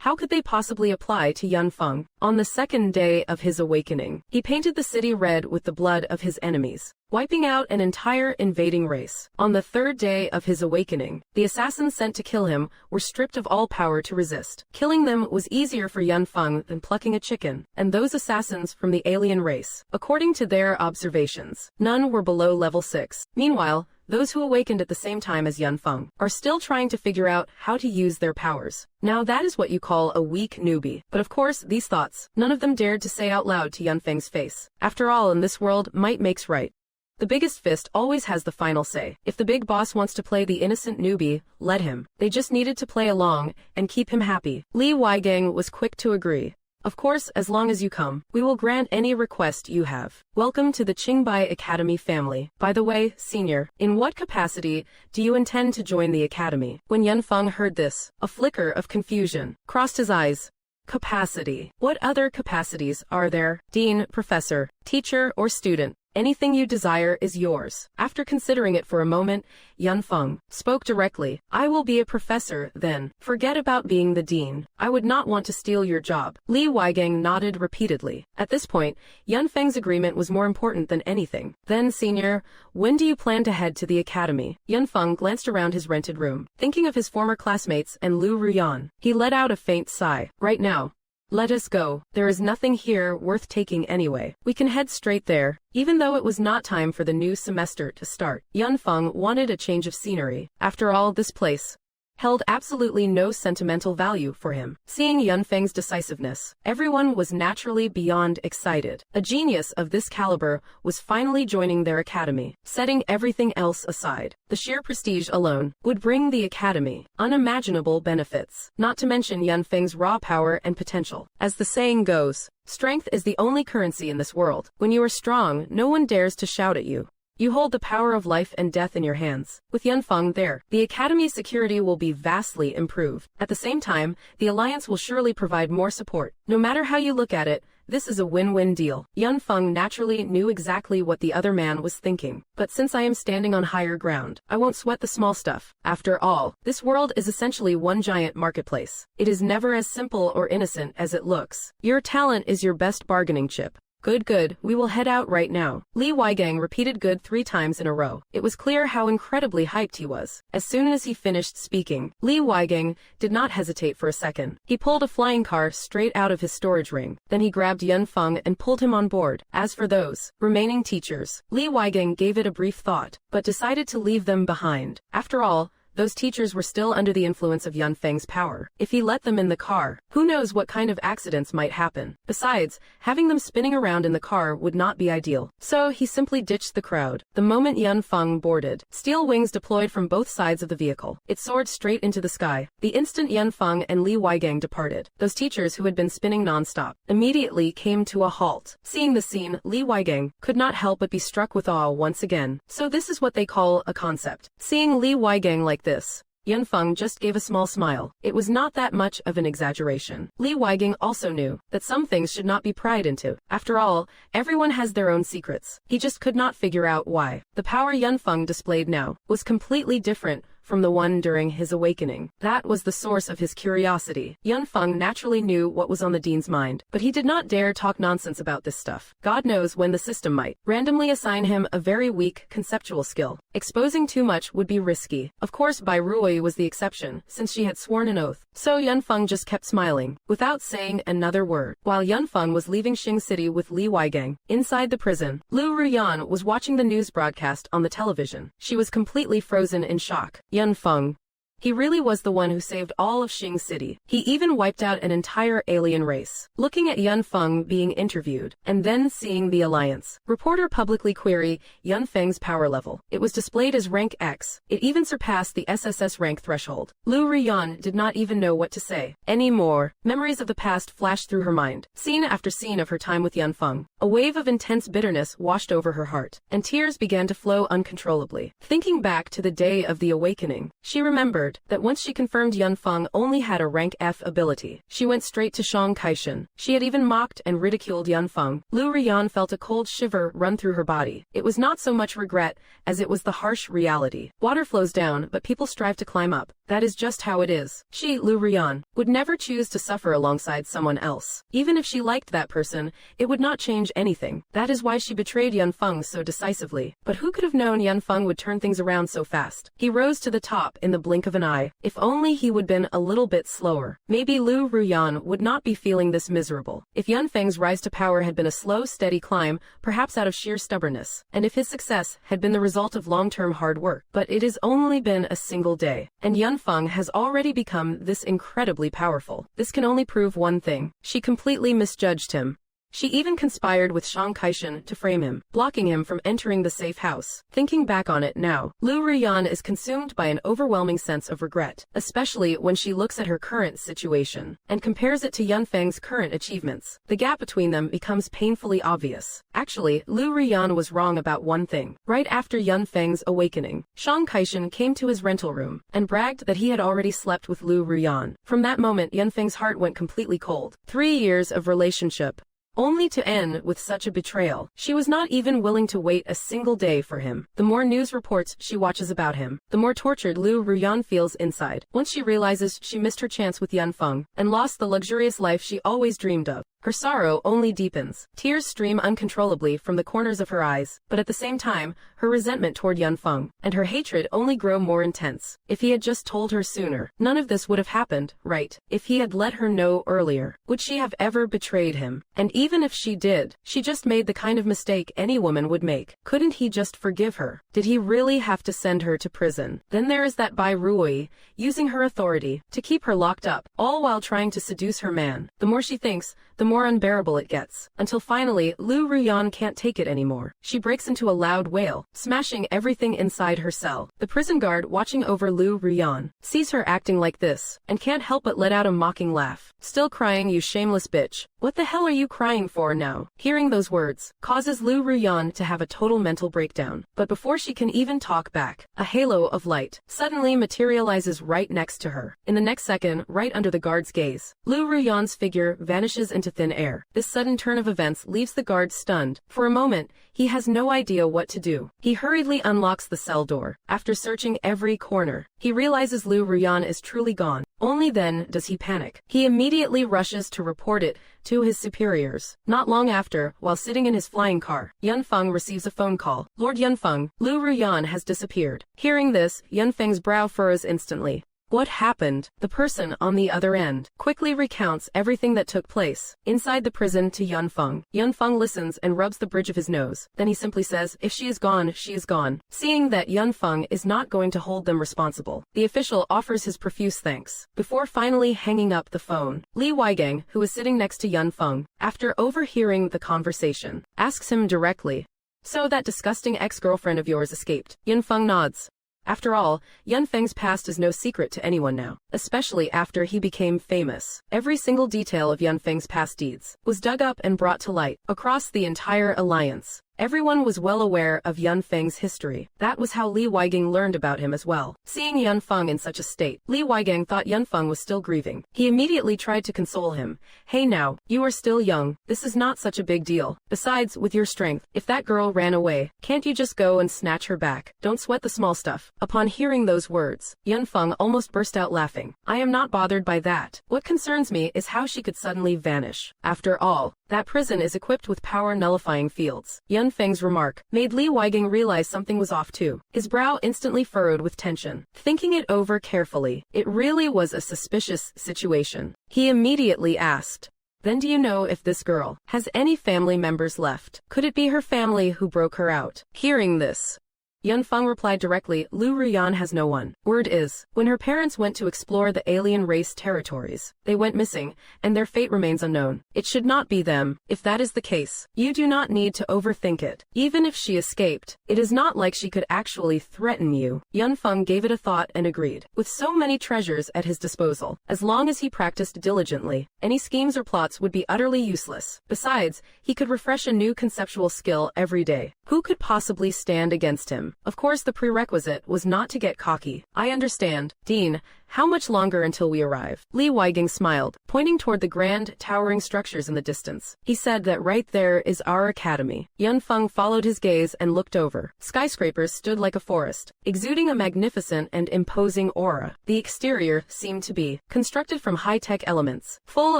[SPEAKER 1] how could they possibly apply to Yun Feng? On the second day of his awakening, he painted the city red with the blood of his enemies, wiping out an entire invading race. On the third day of his awakening, the assassins sent to kill him were stripped of all power to resist. Killing them was easier for Yun Feng than plucking a chicken, and those assassins from the alien race, according to their observations, none were below level 6. Meanwhile, those who awakened at the same time as Yun Feng are still trying to figure out how to use their powers. Now that is what you call a weak newbie. But of course, these thoughts, none of them dared to say out loud to Yun Feng's face. After all, in this world, might makes right. The biggest fist always has the final say. If the big boss wants to play the innocent newbie, let him. They just needed to play along and keep him happy. Li Weigang was quick to agree. Of course, as long as you come, we will grant any request you have. Welcome to the Qingbai Academy family. By the way, senior, in what capacity do you intend to join the academy? When Yun Feng heard this, a flicker of confusion crossed his eyes. Capacity. What other capacities are there? Dean, professor, teacher, or student? Anything you desire is yours. After considering it for a moment, Yun Feng spoke directly. I will be a professor, then. Forget about being the dean. I would not want to steal your job. Li Weigang nodded repeatedly. At this point, Yun Feng's agreement was more important than anything. Then, senior, when do you plan to head to the academy? Yun Feng glanced around his rented room, thinking of his former classmates and Lu Ruyan. He let out a faint sigh. Right now. Let us go. There is nothing here worth taking anyway. We can head straight there. Even though it was not time for the new semester to start, Yun Feng wanted a change of scenery. After all, this place held absolutely no sentimental value for him. Seeing Yun Feng's decisiveness, everyone was naturally beyond excited. A genius of this caliber was finally joining their academy, setting everything else aside. The sheer prestige alone would bring the academy unimaginable benefits, not to mention Yun Feng's raw power and potential. As the saying goes, strength is the only currency in this world. When you are strong, no one dares to shout at you. You hold the power of life and death in your hands. With Yun Feng there, the academy's security will be vastly improved. At the same time, the alliance will surely provide more support. No matter how you look at it, this is a win-win deal. Yun Feng naturally knew exactly what the other man was thinking. But since I am standing on higher ground, I won't sweat the small stuff. After all, this world is essentially one giant marketplace. It is never as simple or innocent as it looks. Your talent is your best bargaining chip. Good, we will head out right now. Li Weigang repeated good 3 times in a row. It was clear how incredibly hyped he was. As soon as he finished speaking, Li Weigang did not hesitate for a second. He pulled a flying car straight out of his storage ring. Then he grabbed Yun Feng and pulled him on board. As for those remaining teachers, Li Weigang gave it a brief thought, but decided to leave them behind. After all, those teachers were still under the influence of Yun Feng's power. If he let them in the car, who knows what kind of accidents might happen. Besides, having them spinning around in the car would not be ideal. So he simply ditched the crowd. The moment Yun Feng boarded, steel wings deployed from both sides of the vehicle. It soared straight into the sky. The instant Yun Feng and Li Weigang departed, those teachers who had been spinning non-stop immediately came to a halt. Seeing the scene, Li Weigang could not help but be struck with awe once again. So this is what they call a concept. Seeing Li Weigang like this, Yun Feng just gave a small smile. It was not that much of an exaggeration. Li Weigang also knew that some things should not be pried into. After all, everyone has their own secrets. He just could not figure out why. The power Yun Feng displayed now was completely different from the one during his awakening. That was the source of his curiosity. Yun Feng naturally knew what was on the dean's mind, but he did not dare talk nonsense about this stuff. God knows when the system might randomly assign him a very weak conceptual skill. Exposing too much would be risky. Of course, Bai Rui was the exception, since she had sworn an oath. So Yun Feng just kept smiling, without saying another word. While Yun Feng was leaving Xing City with Li Weigang, inside the prison, Lu Ruyan was watching the news broadcast on the television. She was completely frozen in shock. Yun Feng He really was the one who saved all of Xing City. He even wiped out an entire alien race. Looking at Yun Feng being interviewed, and then seeing the alliance, reporter publicly query Yun Feng's power level. It was displayed as rank X. It even surpassed the SSS rank threshold. Lu Ruyan did not even know what to say anymore. Memories of the past flashed through her mind, scene after scene of her time with Yun Feng. A wave of intense bitterness washed over her heart, and tears began to flow uncontrollably. Thinking back to the day of the awakening, she remembered that once she confirmed Yun Feng only had a rank F ability, she went straight to Shang Kaishan. She had even mocked and ridiculed Yun Feng. Lu Ruyan felt a cold shiver run through her body. It was not so much regret as it was the harsh reality. Water flows down, but people strive to climb up. That is just how it is. She, Lu Ruyan, would never choose to suffer alongside someone else. Even if she liked that person, it would not change anything. That is why she betrayed Yun Feng so decisively. But who could have known Yun Feng would turn things around so fast? He rose to the top in the blink of an eye. If only he would been a little bit slower. Maybe Lu Ruyan would not be feeling this miserable. If Yun Feng's rise to power had been a slow, steady climb, perhaps out of sheer stubbornness, and if his success had been the result of long-term hard work. But it has only been a single day, and Yun Feng has already become this incredibly powerful. This can only prove one thing. She completely misjudged him. She even conspired with Shang Kaishan to frame him, blocking him from entering the safe house. Thinking back on it now, Lu Ruyan is consumed by an overwhelming sense of regret, especially when she looks at her current situation and compares it to Yun Feng's current achievements. The gap between them becomes painfully obvious. Actually, Lu Ruyan was wrong about one thing. Right after Yun Feng's awakening, Shang Kaishan came to his rental room and bragged that he had already slept with Lu Ruyan. From that moment, Yun Feng's heart went completely cold. 3 years of relationship, only to end with such a betrayal. She was not even willing to wait a single day for him. The more news reports she watches about him, the more tortured Lu Ruyan feels inside. Once she realizes she missed her chance with Yun Feng and lost the luxurious life she always dreamed of, her sorrow only deepens. Tears stream uncontrollably from the corners of her eyes, but at the same time, her resentment toward Yun Feng and her hatred only grow more intense. If he had just told her sooner, none of this would have happened, right? If he had let her know earlier, would she have ever betrayed him? And even if she did, she just made the kind of mistake any woman would make. Couldn't he just forgive her? Did he really have to send her to prison? Then there is that Bai Rui, using her authority to keep her locked up, all while trying to seduce her man. The more she thinks, the more unbearable it gets, until finally, Lu Ruyan can't take it anymore. She breaks into a loud wail, smashing everything inside her cell. The prison guard watching over Lu Ruyan sees her acting like this, and can't help but let out a mocking laugh. Still crying, you shameless bitch. What the hell are you crying for now? Hearing those words causes Lu Ruyan to have a total mental breakdown. But before she can even talk back, a halo of light suddenly materializes right next to her. In the next second, right under the guard's gaze, Lu Ruyan's figure vanishes into thin air. This sudden turn of events leaves the guard stunned. For a moment, he has no idea what to do. He hurriedly unlocks the cell door. After searching every corner, he realizes Lu Ruyan is truly gone. Only then does he panic. He immediately rushes to report it to his superiors. Not long after, while sitting in his flying car, Yun Feng receives a phone call. Lord Yun Feng, Lu Ruyan has disappeared. Hearing this, Yun Feng's brow furrows instantly. What happened? The person on the other end quickly recounts everything that took place inside the prison to Yun Feng. Yun Feng listens and rubs the bridge of his nose. Then he simply says, if she is gone, she is gone. Seeing that Yun Feng is not going to hold them responsible, the official offers his profuse thanks. Before finally hanging up the phone, Li Weigang, who is sitting next to Yun Feng, after overhearing the conversation, asks him directly, so that disgusting ex-girlfriend of yours escaped? Yun Feng nods. After all, Yun Feng's past is no secret to anyone now, especially after he became famous. Every single detail of Yun Feng's past deeds was dug up and brought to light across the entire alliance. Everyone was well aware of Yun Feng's history. That was how Li Weigang learned about him as well. Seeing Yun Feng in such a state, Li Weigang thought Yun Feng was still grieving. He immediately tried to console him. Hey now, you are still young. This is not such a big deal. Besides, with your strength, if that girl ran away, can't you just go and snatch her back? Don't sweat the small stuff. Upon hearing those words, Yun Feng almost burst out laughing. I am not bothered by that. What concerns me is how she could suddenly vanish. After all, that prison is equipped with power-nullifying fields. Yun Feng's remark made Li Weigang realize something was off too. His brow instantly furrowed with tension. Thinking it over carefully, it really was a suspicious situation. He immediately asked, then do you know if this girl has any family members left? Could it be her family who broke her out? Hearing this, Yun Feng replied directly, Lu Ruyan has no one. Word is, when her parents went to explore the alien race territories, they went missing, and their fate remains unknown. It should not be them. If that is the case, you do not need to overthink it. Even if she escaped, it is not like she could actually threaten you. Yun Feng gave it a thought and agreed. With so many treasures at his disposal, as long as he practiced diligently, any schemes or plots would be utterly useless. Besides, he could refresh a new conceptual skill every day. Who could possibly stand against him? Of course, the prerequisite was not to get cocky. I understand. Dean, how much longer until we arrive? Li Weiging smiled, pointing toward the grand, towering structures in the distance. He said that right there is our academy. Yun Feng followed his gaze and looked over. Skyscrapers stood like a forest, exuding a magnificent and imposing aura. The exterior seemed to be constructed from high-tech elements, full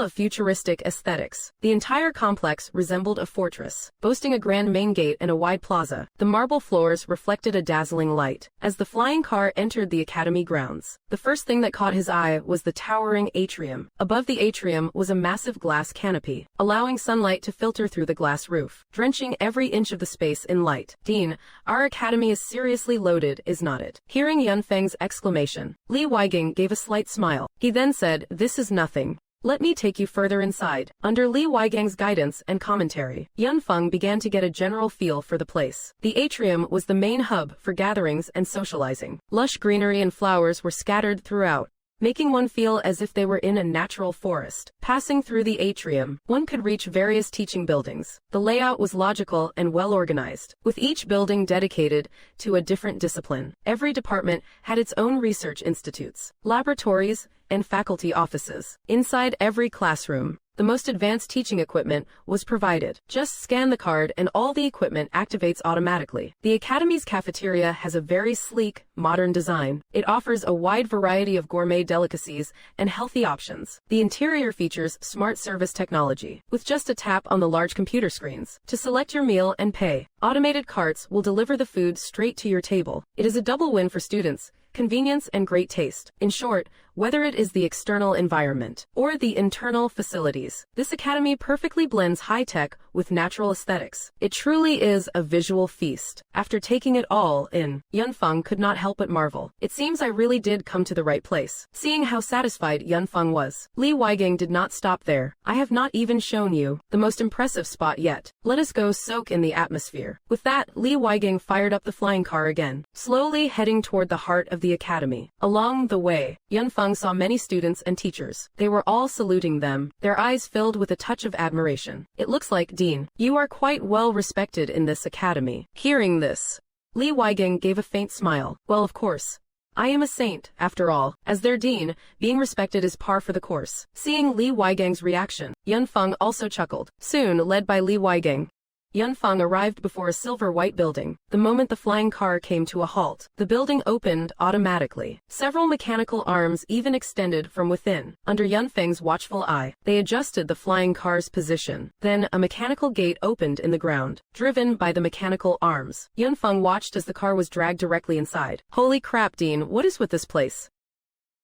[SPEAKER 1] of futuristic aesthetics. The entire complex resembled a fortress, boasting a grand main gate and a wide plaza. The marble floors reflected a dazzling light. As the flying car entered the academy grounds, the first thing that caught his eye was the towering atrium. Above the atrium was a massive glass canopy, allowing sunlight to filter through the glass roof, drenching every inch of the space in light. Dean, our academy is seriously loaded, is not it? Hearing Yun Feng's exclamation, Li Weiging gave a slight smile. He then said, this is nothing. Let me take you further inside. Under Li Weigang's guidance and commentary, Yun Feng began to get a general feel for the place. The atrium was the main hub for gatherings and socializing. Lush greenery and flowers were scattered throughout, making one feel as if they were in a natural forest. Passing through the atrium, one could reach various teaching buildings. The layout was logical and well organized, with each building dedicated to a different discipline. Every department had its own research institutes, laboratories, and faculty offices. Inside every classroom, the most advanced teaching equipment was provided. Just scan the card and all the equipment activates automatically. The Academy's cafeteria has a very sleek, modern design. It offers a wide variety of gourmet delicacies and healthy options. The interior features smart service technology, with just a tap on the large computer screens to select your meal and pay. Automated carts will deliver the food straight to your table. It is a double win for students: convenience and great taste. In short, whether it is the external environment or the internal facilities, this academy perfectly blends high-tech with natural aesthetics. It truly is a visual feast. After taking it all in, Yun Feng could not help but marvel. It seems I really did come to the right place. Seeing how satisfied Yun Feng was, Li Weiging did not stop there. I have not even shown you the most impressive spot yet. Let us go soak in the atmosphere. With that, Li Weiging fired up the flying car again, slowly heading toward the heart of the academy. Along the way, Yun Feng saw many students and teachers. They were all saluting them, their eyes filled with a touch of admiration. It looks like, Dean, you are quite well respected in this academy. Hearing this, Li Weiging gave a faint smile. Well, of course. I am a saint, after all. As their dean, being respected is par for the course. Seeing Li Weigang's reaction, Yun Feng also chuckled. Soon, led by Li Weiging, Yun Feng arrived before a silver-white building. The moment the flying car came to a halt, the building opened automatically. Several mechanical arms even extended from within. Under Yun Feng's watchful eye, they adjusted the flying car's position. Then, a mechanical gate opened in the ground, driven by the mechanical arms. Yun Feng watched as the car was dragged directly inside. Holy crap, Dean, what is with this place?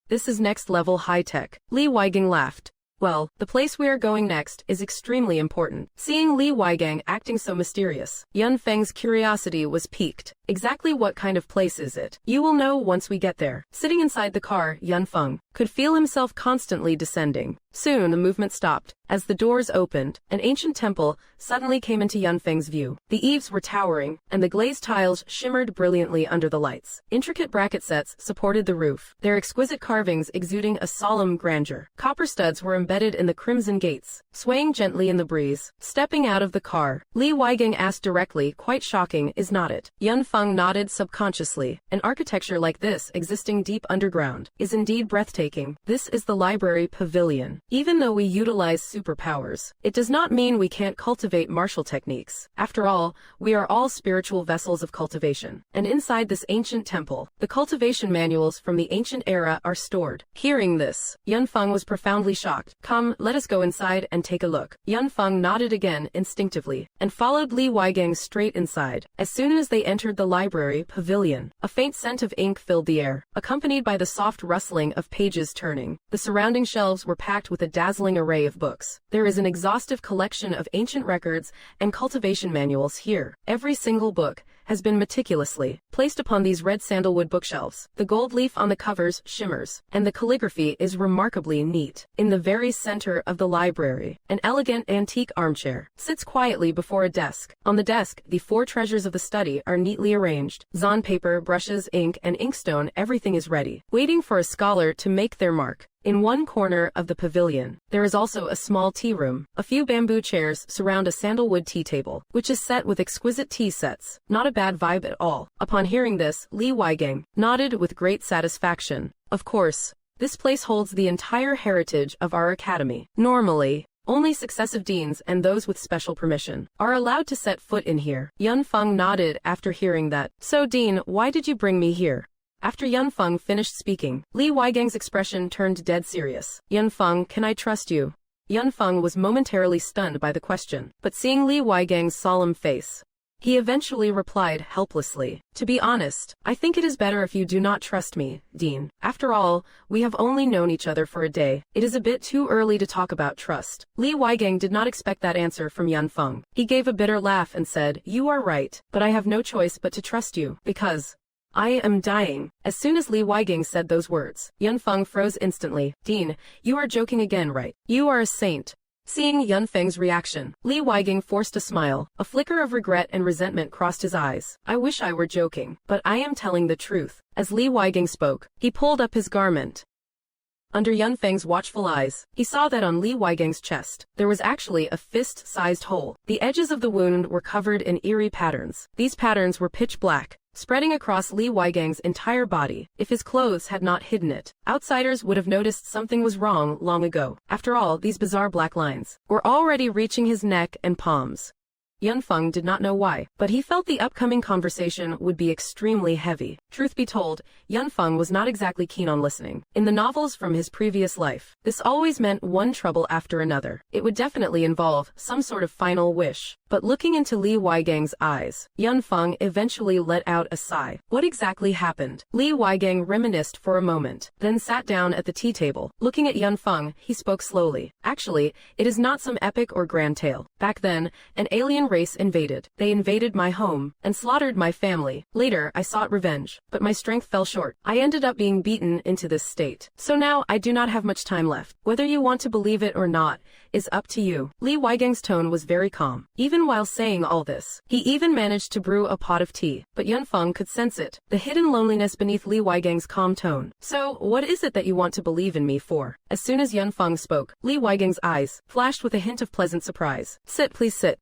[SPEAKER 1] This is next-level high-tech. Li Weiging laughed. Well, the place we are going next is extremely important. Seeing Li Weiging acting so mysterious, Yun Feng's curiosity was piqued. Exactly what kind of place is it? You will know once we get there. Sitting inside the car, Yun Feng could feel himself constantly descending. Soon the movement stopped. As the doors opened, an ancient temple suddenly came into Yun Feng's view. The eaves were towering, and the glazed tiles shimmered brilliantly under the lights. Intricate bracket sets supported the roof, their exquisite carvings exuding a solemn grandeur. Copper studs were embedded in the crimson gates, swaying gently in the breeze. Stepping out of the car, Li Weiging asked directly, quite shocking, is not it? Yun Feng nodded subconsciously. An architecture like this, existing deep underground, is indeed breathtaking. This is the library pavilion. Even though we utilize superpowers, it does not mean we can't cultivate martial techniques. After all, we are all spiritual vessels of cultivation. And inside this ancient temple, the cultivation manuals from the ancient era are stored. Hearing this, Yun Feng was profoundly shocked. Come, let us go inside and take a look. Yun Feng nodded again instinctively, and followed Li Weiging straight inside. As soon as they entered the library pavilion, a faint scent of ink filled the air, accompanied by the soft rustling of pages turning. The surrounding shelves were packed with a dazzling array of books. There is an exhaustive collection of ancient records and cultivation manuals here. Every single book has been meticulously placed upon these red sandalwood bookshelves. The gold leaf on the covers shimmers, and the calligraphy is remarkably neat. In the very center of the library, an elegant antique armchair sits quietly before a desk. On the desk, the four treasures of the study are neatly arranged. Zon paper, brushes, ink, and inkstone, everything is ready, waiting for a scholar to make their mark. In one corner of the pavilion, there is also a small tea room. A few bamboo chairs surround a sandalwood tea table, which is set with exquisite tea sets. Not a bad vibe at all. Upon hearing this, Li Weigang nodded with great satisfaction. Of course, this place holds the entire heritage of our academy. Normally, only successive deans and those with special permission are allowed to set foot in here. Yun Feng nodded after hearing that. So Dean, why did you bring me here? After Yun Feng finished speaking, Li Weigang's expression turned dead serious. Yun Feng, can I trust you? Yun Feng was momentarily stunned by the question, but seeing Li Weigang's solemn face, he eventually replied helplessly. To be honest, I think it is better if you do not trust me, Dean. After all, we have only known each other for a day. It is a bit too early to talk about trust. Li Weigang did not expect that answer from Yun Feng. He gave a bitter laugh and said, you are right, but I have no choice but to trust you, because I am dying. As soon as Li Weigang said those words, Yun Feng froze instantly. Dean, you are joking again, right? You are a saint. Seeing Yun Feng's reaction, Li Weigang forced a smile. A flicker of regret and resentment crossed his eyes. I wish I were joking, but I am telling the truth. As Li Weigang spoke, he pulled up his garment. Under Yun Feng's watchful eyes, he saw that on Li Weigang's chest, there was actually a fist-sized hole. The edges of the wound were covered in eerie patterns. These patterns were pitch black, spreading across Li Weigang's entire body. If his clothes had not hidden it, outsiders would have noticed something was wrong long ago. After all, these bizarre black lines were already reaching his neck and palms. Yun Feng did not know why, but he felt the upcoming conversation would be extremely heavy. Truth be told, Yun Feng was not exactly keen on listening. In the novels from his previous life, this always meant one trouble after another. It would definitely involve some sort of final wish. But looking into Li Weigang's eyes, Yun Feng eventually let out a sigh. What exactly happened? Li Weigang reminisced for a moment, then sat down at the tea table. Looking at Yun Feng, he spoke slowly. Actually, it is not some epic or grand tale. Back then, an alien race invaded. They invaded my home and slaughtered my family. Later, I sought revenge, but my strength fell short. I ended up being beaten into this state. So now, I do not have much time left. Whether you want to believe it or not is up to you. Li Weigang's tone was very calm. Even while saying all this, he even managed to brew a pot of tea, but Yun Feng could sense it, the hidden loneliness beneath Li Weigang's calm tone. So, what is it that you want to believe in me for? As soon as Yun Feng spoke, Li Weigang's eyes flashed with a hint of pleasant surprise. Sit, please sit.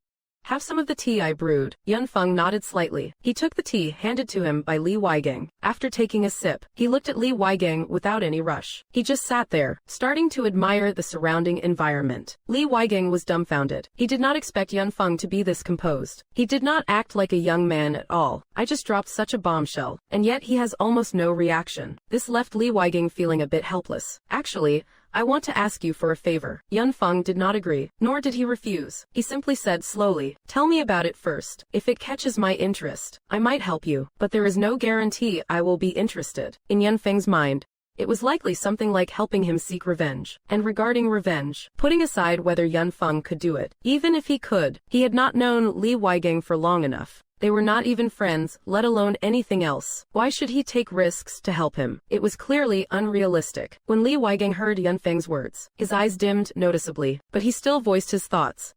[SPEAKER 1] Have some of the tea I brewed. Yun Feng nodded slightly. He took the tea handed to him by Li Weigang. After taking a sip, he looked at Li Weigang without any rush. He just sat there, starting to admire the surrounding environment. Li Weigang was dumbfounded. He did not expect Yun Feng to be this composed. He did not act like a young man at all. I just dropped such a bombshell, and yet he has almost no reaction. This left Li Weigang feeling a bit helpless. Actually, I want to ask you for a favor. Yun Feng did not agree, nor did he refuse. He simply said slowly, tell me about it first. If it catches my interest, I might help you, but there is no guarantee I will be interested. In Yun Feng's mind, it was likely something like helping him seek revenge. And regarding revenge, putting aside whether Yun Feng could do it, even if he could, he had not known Li Weigang for long enough. They were not even friends, let alone anything else. Why should he take risks to help him? It was clearly unrealistic. When Li Weigang heard Yun Feng's words, his eyes dimmed noticeably, but he still voiced his thoughts.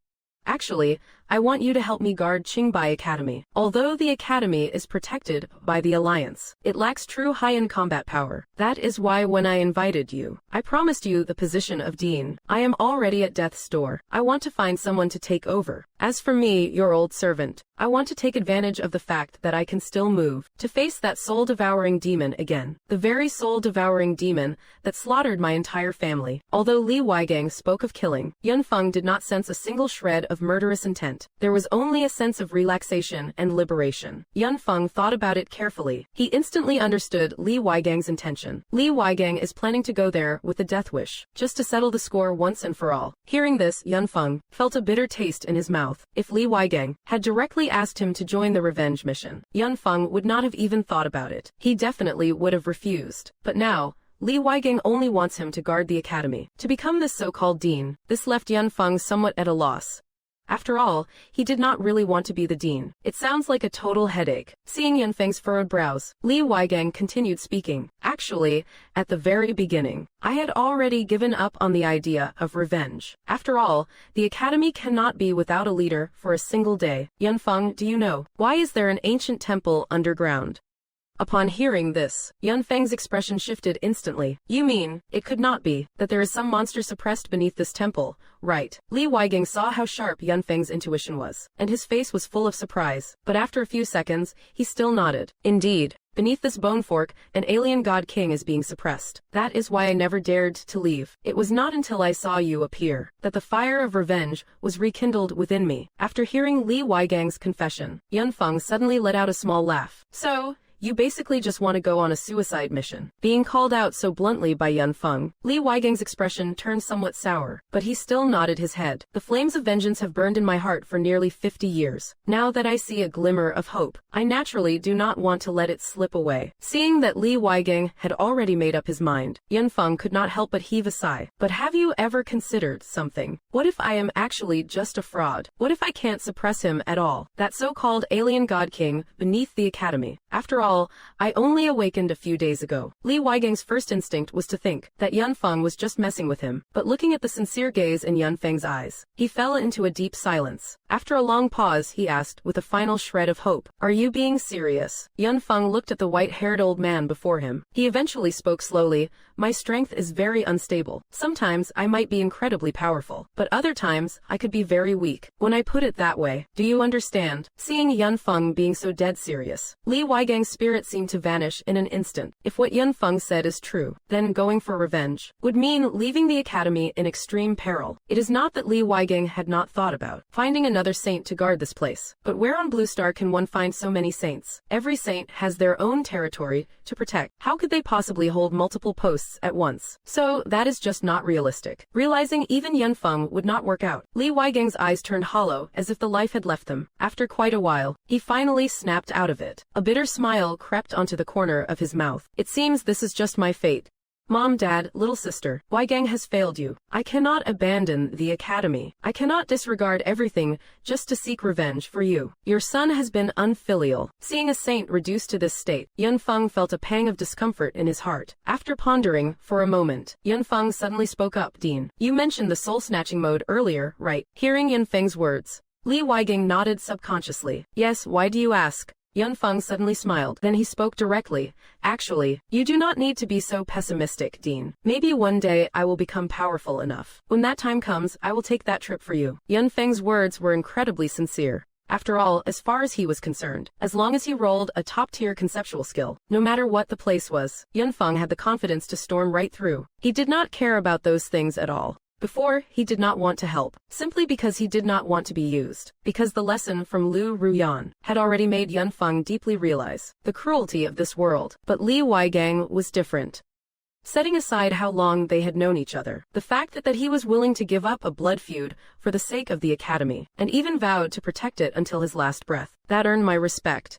[SPEAKER 1] Actually, I want you to help me guard Qingbai Academy. Although the academy is protected by the Alliance, it lacks true high-end combat power. That is why when I invited you, I promised you the position of dean. I am already at death's door. I want to find someone to take over. As for me, your old servant, I want to take advantage of the fact that I can still move, to face that soul-devouring demon again. The very soul-devouring demon that slaughtered my entire family. Although Li Weigang spoke of killing, Yun Feng did not sense a single shred of murderous intent. There was only a sense of relaxation and liberation. Yun Feng thought about it carefully. He instantly understood Li Weigang's intention. Li Weigang is planning to go there with a death wish, just to settle the score once and for all. Hearing this, Yun Feng felt a bitter taste in his mouth. If Li Weigang had directly asked him to join the revenge mission, Yun Feng would not have even thought about it. He definitely would have refused. But now, Li Weigang only wants him to guard the academy, to become this so-called dean. This left Yun Feng somewhat at a loss. After all, he did not really want to be the dean. It sounds like a total headache. Seeing Yanfeng's furrowed brows, Li Weigang continued speaking. Actually, at the very beginning, I had already given up on the idea of revenge. After all, the academy cannot be without a leader for a single day. Yanfeng, do you know, why is there an ancient temple underground? Upon hearing this, Yanfeng's expression shifted instantly. You mean, it could not be, that there is some monster suppressed beneath this temple, right? Li Weigang saw how sharp Yanfeng's intuition was, and his face was full of surprise, but after a few seconds, he still nodded. Indeed, beneath this bone fork, an alien god king is being suppressed. That is why I never dared to leave. It was not until I saw you appear that the fire of revenge was rekindled within me. After hearing Li Weigang's confession, Yanfeng suddenly let out a small laugh. So, you basically just want to go on a suicide mission. Being called out so bluntly by Yanfeng, Li Weigang's expression turned somewhat sour, but he still nodded his head. The flames of vengeance have burned in my heart for nearly 50 years. Now that I see a glimmer of hope, I naturally do not want to let it slip away. Seeing that Li Weigang had already made up his mind, Yanfeng could not help but heave a sigh. But have you ever considered something? What if I am actually just a fraud? What if I can't suppress him at all? That so-called alien god king beneath the academy. After all, I only awakened a few days ago. Li Weigang's first instinct was to think that Yanfeng was just messing with him, but looking at the sincere gaze in Yanfeng's eyes, he fell into a deep silence. After a long pause, he asked with a final shred of hope, "Are you being serious?" Yanfeng looked at the white-haired old man before him. He eventually spoke slowly, "My strength is very unstable. Sometimes I might be incredibly powerful, but other times I could be very weak. When I put it that way, do you understand?" Seeing Yanfeng being so dead serious, Li Weigang's spirit seemed to vanish in an instant. If what Yanfeng said is true, then going for revenge would mean leaving the academy in extreme peril. It is not that Li Weigang had not thought about finding another saint to guard this place, but where on Blue Star can one find so many saints? Every saint has their own territory to protect. How could they possibly hold multiple posts at once? So that is just not realistic. Realizing even Yanfeng would not work out, Li Weigang's eyes turned hollow as if the life had left them. After quite a while, he finally snapped out of it. A bitter smile crept onto the corner of his mouth. It seems this is just my fate. Mom, Dad, little sister, Weigang has failed you. I cannot abandon the academy. I cannot disregard everything just to seek revenge for you. Your son has been unfilial. Seeing a saint reduced to this state, Yanfeng felt a pang of discomfort in his heart. After pondering for a moment, Yanfeng suddenly spoke up. Dean, you mentioned the soul-snatching mode earlier, right? Hearing Yanfeng's words, Li Weigang nodded subconsciously. Yes, why do you ask? Yanfeng suddenly smiled. Then he spoke directly. Actually, you do not need to be so pessimistic, Dean. Maybe one day I will become powerful enough. When that time comes, I will take that trip for you. Yanfeng's words were incredibly sincere. After all, as far as he was concerned, as long as he rolled a top-tier conceptual skill, no matter what the place was, Yanfeng had the confidence to storm right through. He did not care about those things at all. Before, he did not want to help, simply because he did not want to be used, because the lesson from Lu Ruyan had already made Yanfeng deeply realize the cruelty of this world. But Li Weigang was different. Setting aside how long they had known each other, the fact that he was willing to give up a blood feud for the sake of the academy, and even vowed to protect it until his last breath, that earned my respect.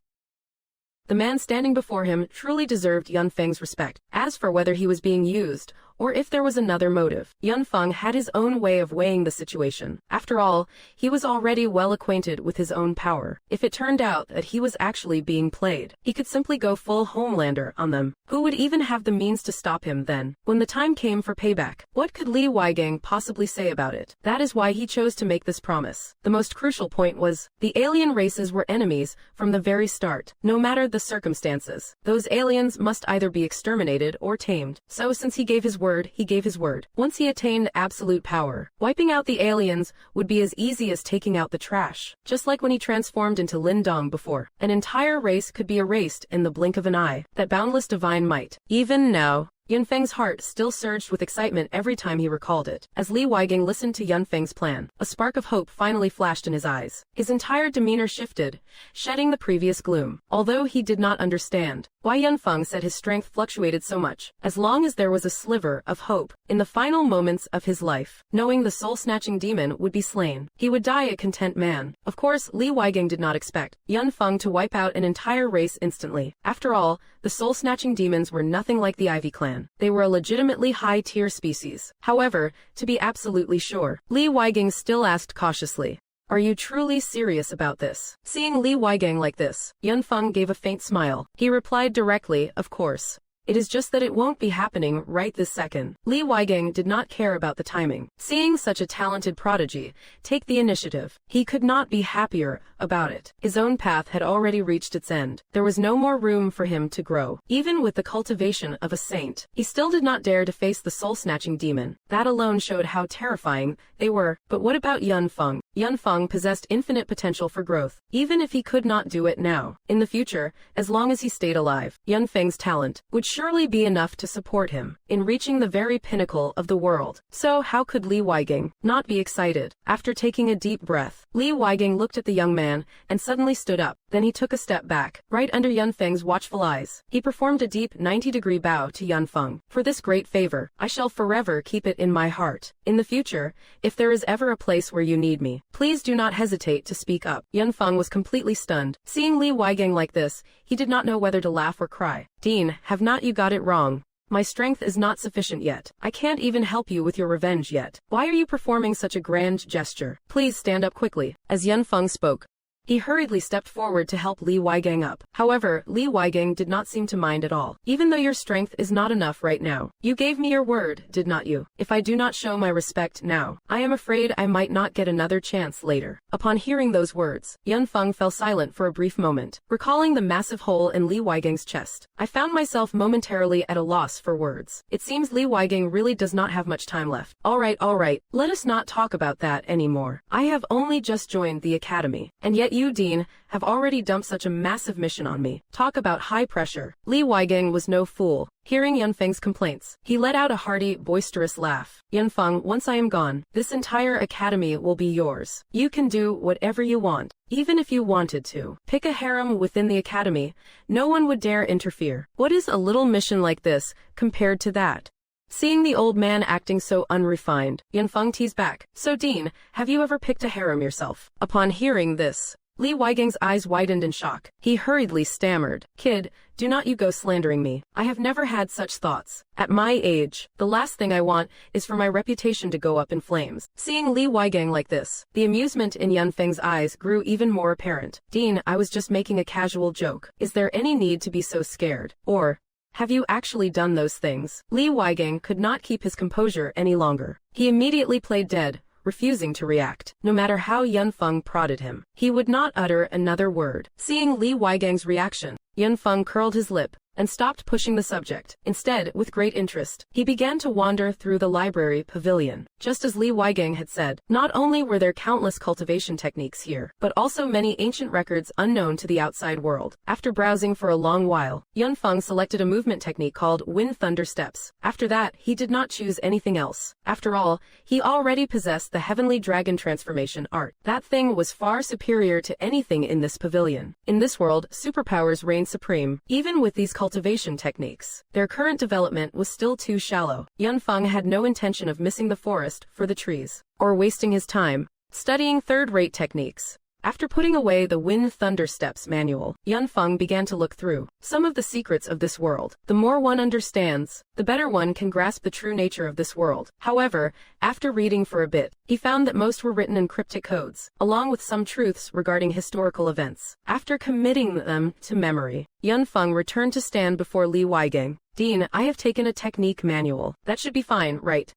[SPEAKER 1] The man standing before him truly deserved Yanfeng's respect. As for whether he was being used, or if there was another motive, Yanfeng had his own way of weighing the situation. After all, he was already well acquainted with his own power. If it turned out that he was actually being played, he could simply go full Homelander on them. Who would even have the means to stop him then? When the time came for payback, what could Li Weigang possibly say about it? That is why he chose to make this promise. The most crucial point was, the alien races were enemies from the very start. No matter the circumstances, those aliens must either be exterminated or tamed. So since he gave his word, he gave his word. Once he attained absolute power, wiping out the aliens would be as easy as taking out the trash. Just like when he transformed into Lin Dong before, an entire race could be erased in the blink of an eye. That boundless divine might. Even now, Yanfeng's heart still surged with excitement every time he recalled it. As Li Weigang listened to Yanfeng's plan, a spark of hope finally flashed in his eyes. His entire demeanor shifted, shedding the previous gloom. Although he did not understand why Yanfeng said his strength fluctuated so much, as long as there was a sliver of hope in the final moments of his life, knowing the soul-snatching demon would be slain, he would die a content man. Of course, Li Weigang did not expect Yanfeng to wipe out an entire race instantly. After all, the soul-snatching demons were nothing like the Ivy clan. They were a legitimately high-tier species. However, to be absolutely sure, Li Weigang still asked cautiously, Are you truly serious about this? Seeing Li Weigang like this, Yunfeng gave a faint smile. He replied directly, of course. It is just that it won't be happening right this second. Li Weigang did not care about the timing. Seeing such a talented prodigy take the initiative, he could not be happier about it. His own path had already reached its end. There was no more room for him to grow. Even with the cultivation of a saint, he still did not dare to face the soul-snatching demon. That alone showed how terrifying they were. But what about Yunfeng? Yunfeng possessed infinite potential for growth, even if he could not do it now. In the future, as long as he stayed alive, Yunfeng's talent would surely be enough to support him in reaching the very pinnacle of the world. So how could Li Weigang not be excited? After taking a deep breath, Li Weigang looked at the young man and suddenly stood up. Then he took a step back, right under Yunfeng's watchful eyes. He performed a deep 90-degree bow to Yunfeng. For this great favor, I shall forever keep it in my heart. In the future, if there is ever a place where you need me, please do not hesitate to speak up. Yunfeng was completely stunned. Seeing Li Weigang like this, he did not know whether to laugh or cry. Dean, have not you got it wrong? My strength is not sufficient yet. I can't even help you with your revenge yet. Why are you performing such a grand gesture? Please stand up quickly. As Yunfeng spoke, he hurriedly stepped forward to help Li Weigang up. However, Li Weigang did not seem to mind at all. Even though your strength is not enough right now, you gave me your word, did not you? If I do not show my respect now, I am afraid I might not get another chance later. Upon hearing those words, Yunfeng fell silent for a brief moment, recalling the massive hole in Li Weigang's chest. I found myself momentarily at a loss for words. It seems Li Weigang really does not have much time left. All right, let us not talk about that anymore. I have only just joined the academy, and yet you, Dean, have already dumped such a massive mission on me. Talk about high pressure. Li Weigang was no fool. Hearing Yunfeng's complaints, he let out a hearty, boisterous laugh. Yunfeng, once I am gone, this entire academy will be yours. You can do whatever you want. Even if you wanted to pick a harem within the academy, no one would dare interfere. What is a little mission like this compared to that? Seeing the old man acting so unrefined, Yunfeng teased back. So Dean, have you ever picked a harem yourself? Upon hearing this, Li Weigang's eyes widened in shock. He hurriedly stammered. Kid, do not you go slandering me. I have never had such thoughts. At my age, the last thing I want is for my reputation to go up in flames. Seeing Li Weigang like this, the amusement in Yunfeng's eyes grew even more apparent. Dean, I was just making a casual joke. Is there any need to be so scared? Or have you actually done those things? Li Weigang could not keep his composure any longer. He immediately played dead, refusing to react. No matter how Yunfeng prodded him, he would not utter another word. Seeing Li Weigang's reaction, Yunfeng curled his lip and stopped pushing the subject. Instead, with great interest, he began to wander through the library pavilion. Just as Li Weigang had said, not only were there countless cultivation techniques here, but also many ancient records unknown to the outside world. After browsing for a long while, Yunfeng selected a movement technique called Wind Thunder Steps. After that, he did not choose anything else. After all, he already possessed the Heavenly Dragon transformation art. That thing was far superior to anything in this pavilion. In this world, superpowers reign supreme, even with these cultivation techniques. Their current development was still too shallow. Yunfeng had no intention of missing the forest for the trees, or wasting his time studying third-rate techniques. After putting away the Wind Thunder Steps manual, Yunfeng began to look through some of the secrets of this world. The more one understands, the better one can grasp the true nature of this world. However, after reading for a bit, he found that most were written in cryptic codes, along with some truths regarding historical events. After committing them to memory, Yunfeng returned to stand before Li Weigang. Dean, I have taken a technique manual. That should be fine, right?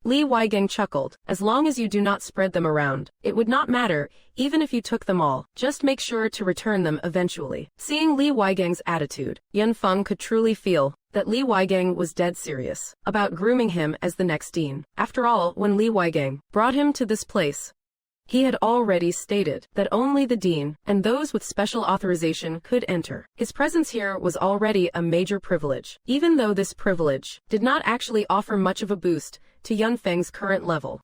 [SPEAKER 1] Li Weigang chuckled. As long as you do not spread them around, it would not matter, even if you took them all. Just make sure to return them eventually. Seeing Li Weigang's attitude, Yunfeng could truly feel that Li Weigang was dead serious about grooming him as the next dean. After all, when Li Weigang brought him to this place, he had already stated that only the dean and those with special authorization could enter. His presence here was already a major privilege, even though this privilege did not actually offer much of a boost to Yunfeng's current level.